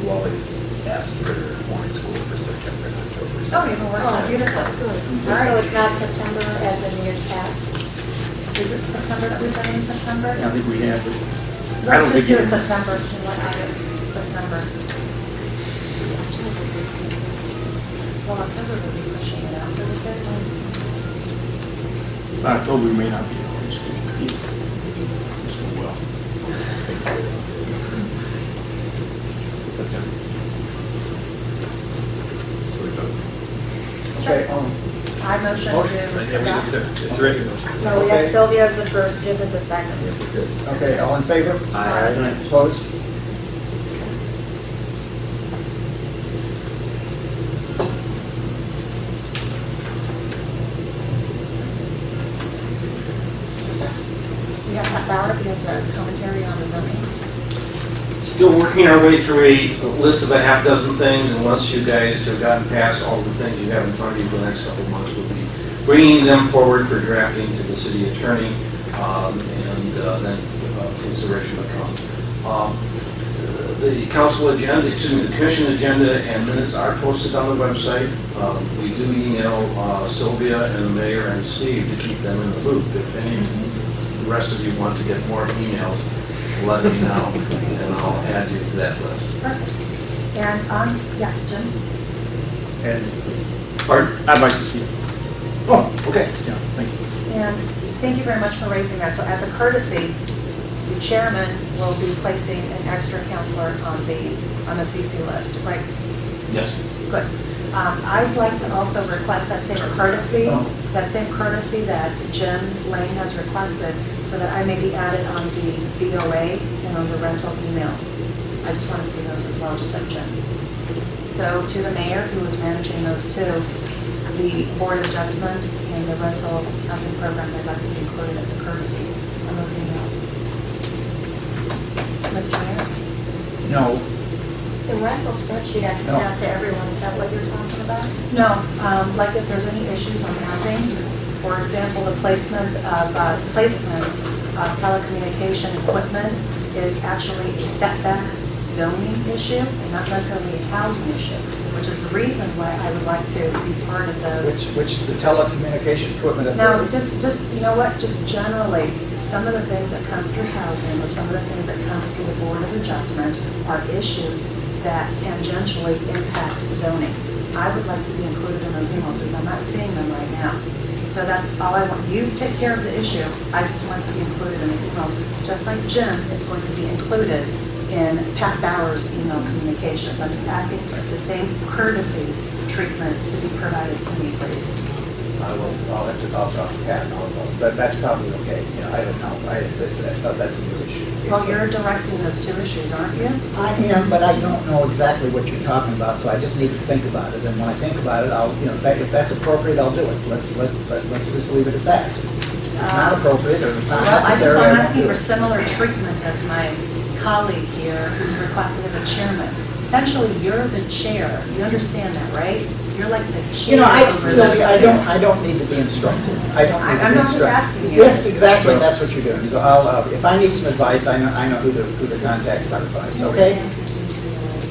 Wally's asked for morning school for September and October. Oh, even worse, beautiful. All So right. it's not September as in years past? Is it September that we've done in September? I think we have it. I Let's don't just think do you- it September, August, September. Well, October would be pushing it out for the kids. October may not be in school either. So, well, September. Okay, I motion to adopt. It's ready. So we have Sylvia as the first, Jim as the second. okay, all in favor? Aye. Opposed? We have Pat Bauer, who has a commentary on the zoning. Still working our way through a list of a half dozen things, and once you guys have gotten past all the things you have in front of you for the next couple of months, we'll be bringing them forward for drafting to the city attorney, and then consideration will come. The council agenda, the commission agenda and minutes are posted on the website. We do email Sylvia and the mayor and Steve to keep them in the loop. If any, the rest of you want to get more emails, let me know, and I'll add you to that list. Perfect. And, yeah, Jim? and Pardon? I'd like to see it. Oh, okay. Yeah, thank you. And thank you very much for raising that. So as a courtesy, the chairman will be placing an extra counselor on the CC list, right? Yes. Good. I'd like to also request that same courtesy that Jim Lane has requested, so that I may be added on the BOA and on the rental emails. I just want to see those as well, just like Jim. So to the mayor, who was managing those two, the board adjustment and the rental housing programs, I'd like to be included as a courtesy on those emails. Mr. Mayor? No, The rental spreadsheet I sent out to everyone, is that what you're talking about? No, like if there's any issues on housing, for example, the placement of telecommunication equipment is actually a setback zoning issue and not necessarily a housing issue, which is the reason why I would like to be part of those. which the telecommunication equipment. No, just, you know what, just generally, some of the things that come through housing or some of the things that come through the Board of Adjustment are issues that tangentially impact zoning. I would like to be included in those emails because I'm not seeing them right now. So that's all I want. You take care of the issue. I just want to be included in the emails, just like Jim is going to be included in Pat Bauer's email communications. I'm just asking for the same courtesy treatment to be provided to me, please. I'll have to talk to Pat, but that's probably okay. I don't know. I thought that's a new issue. Well, you're directing those two issues, aren't you? I am, but I don't know exactly what you're talking about, so I just need to think about it. And when I think about it, I'll, if that's appropriate, I'll do it. Let's just leave it at that. If it's not appropriate or it's not Well, necessary, I'm I won't asking do for it. similar treatment as my colleague here who's requested as a chairman. Essentially, you're the chair. You understand that, right? You're like the chair. Sylvia, I don't need to be instructed. I don't need to be instructed. I'm not just asking you. Yes, exactly, that's what you're doing. So if I need some advice, I know who to contact for advice, okay?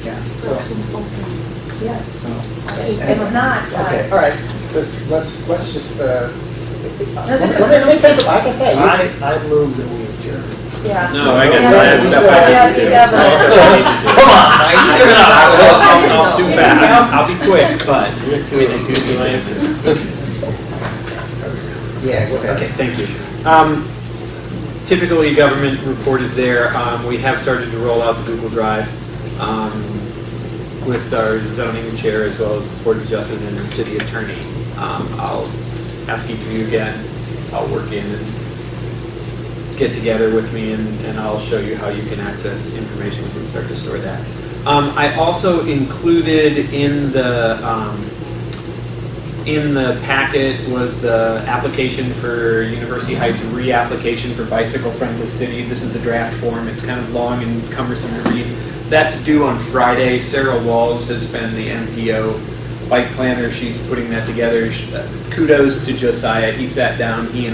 Yeah. So, Yes. anyway. If not, Okay, all right, let's just, let just- me think, like I say, I move that we adjourn. yeah. No, I got Yeah, time. we Stuff still I have- need to do. Yeah, you Come on, Mike. Give it up. I'll do fast. I'll be quick, but we didn't do my answers. Yeah, go ahead. Okay, thank you. Typically, government report is there. We have started to roll out the Google Drive with our zoning chair as well as the Board of Adjustment and the city attorney. I'll ask each of you again. I'll work in and get together with me and I'll show you how you can access information and start to store that. I also included in the packet was the application for University Heights reapplication for bicycle-friendly city. This is the draft form. It's kind of long and cumbersome to read. That's due on Friday. Sarah Walls has been the MPO bike planner. She's putting that together. Kudos to Josiah. He sat down, he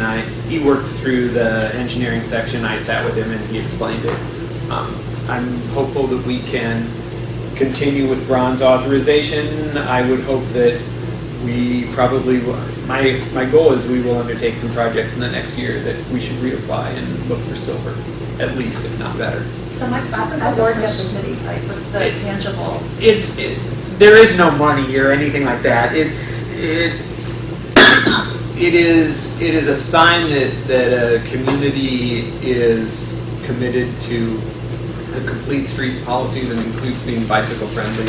worked through the engineering section. I sat with him and he explained it. I'm hopeful that we can continue with bronze authorization. I would hope that we probably will. My goal is we will undertake some projects in the next year that we should reapply and look for silver, at least, if not better. So my process of work at the city, like, what's the tangible? There is no money or anything like that. It is a sign that a community is committed to the complete streets policy that includes being bicycle friendly.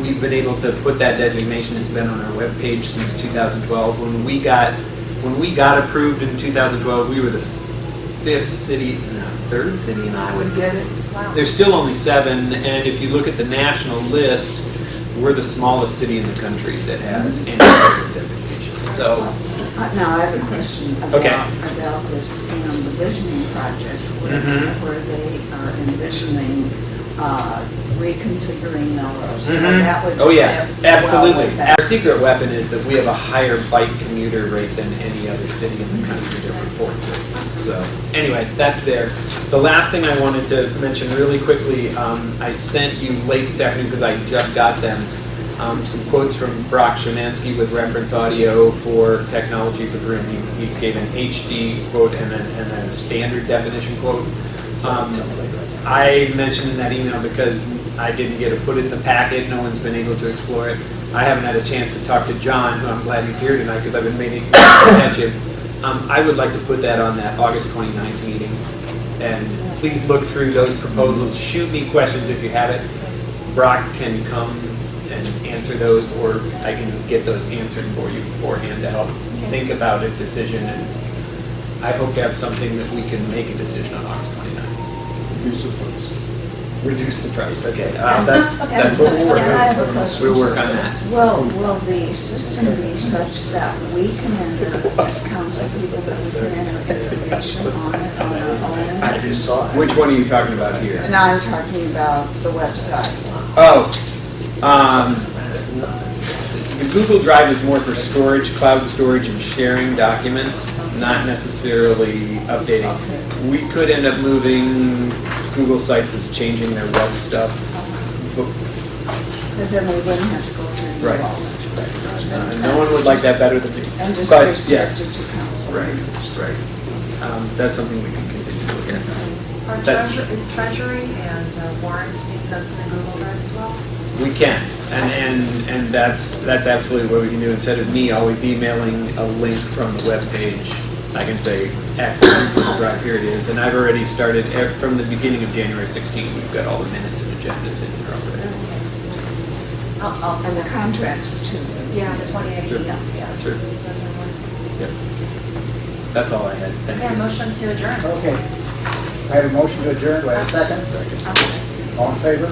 We've been able to put that designation. It's been on our webpage since 2012. When we got approved in 2012, we were the third city in Iowa to get it. Wow. There's still only 7, and if you look at the national list, we're the smallest city in the country that has any sort of designation. So, Now, I have a question Okay. about this, the visioning project, where they are envisioning reconfiguring Melrose. So that would Oh yeah, fit well absolutely. with that. Our secret weapon is that we have a higher bike commuter rate than any other city in the country that reports it. So anyway, that's there. The last thing I wanted to mention really quickly, I sent you late this afternoon because I just got them. Some quotes from Brock Szymanski with reference audio for technology for Grim. He gave an HD quote and a standard definition quote. I mentioned in that email because I didn't get to put it in the packet. No one's been able to explore it. I haven't had a chance to talk to John, who I'm glad he's here tonight because I've been meaning to catch him. I would like to put that on that August 29th meeting. And please look through those proposals. Shoot me questions if you have it. Brock can come and answer those, or I can get those answered for you beforehand to help think about a decision. And I hope to have something that we can make a decision on August 29th. reduce the price, okay. That's what we'll work And I have a on. question. We'll work on that. Will the system be such that we can enter, as council people, that we can enter information on it on our own? I just saw it. Which one are you talking about here? And I'm talking about the website. Oh, the Google Drive is more for storage, cloud storage and sharing documents, not necessarily updating. We could end up moving Google Sites as changing their web stuff. Because then we wouldn't have to go through Right. all that. No one would like that better than me. And just But, restrict yes. it to council. Right. That's something we can continue to look at. Are That's- is treasury and warrants being posted in Google Drive as well? We can, and that's absolutely what we can do. Instead of me always emailing a link from the webpage, I can say, access to Google Drive, here it is. And I've already started, from the beginning of January 16th, we've got all the minutes and agendas in there already. And the contracts too. Yeah, the 28, Sure. yes, yeah. Sure. Those are one. Yep. That's all I had. Thank Yeah, you. motion to adjourn. Okay. I have a motion to adjourn. Do I have a second? All in favor?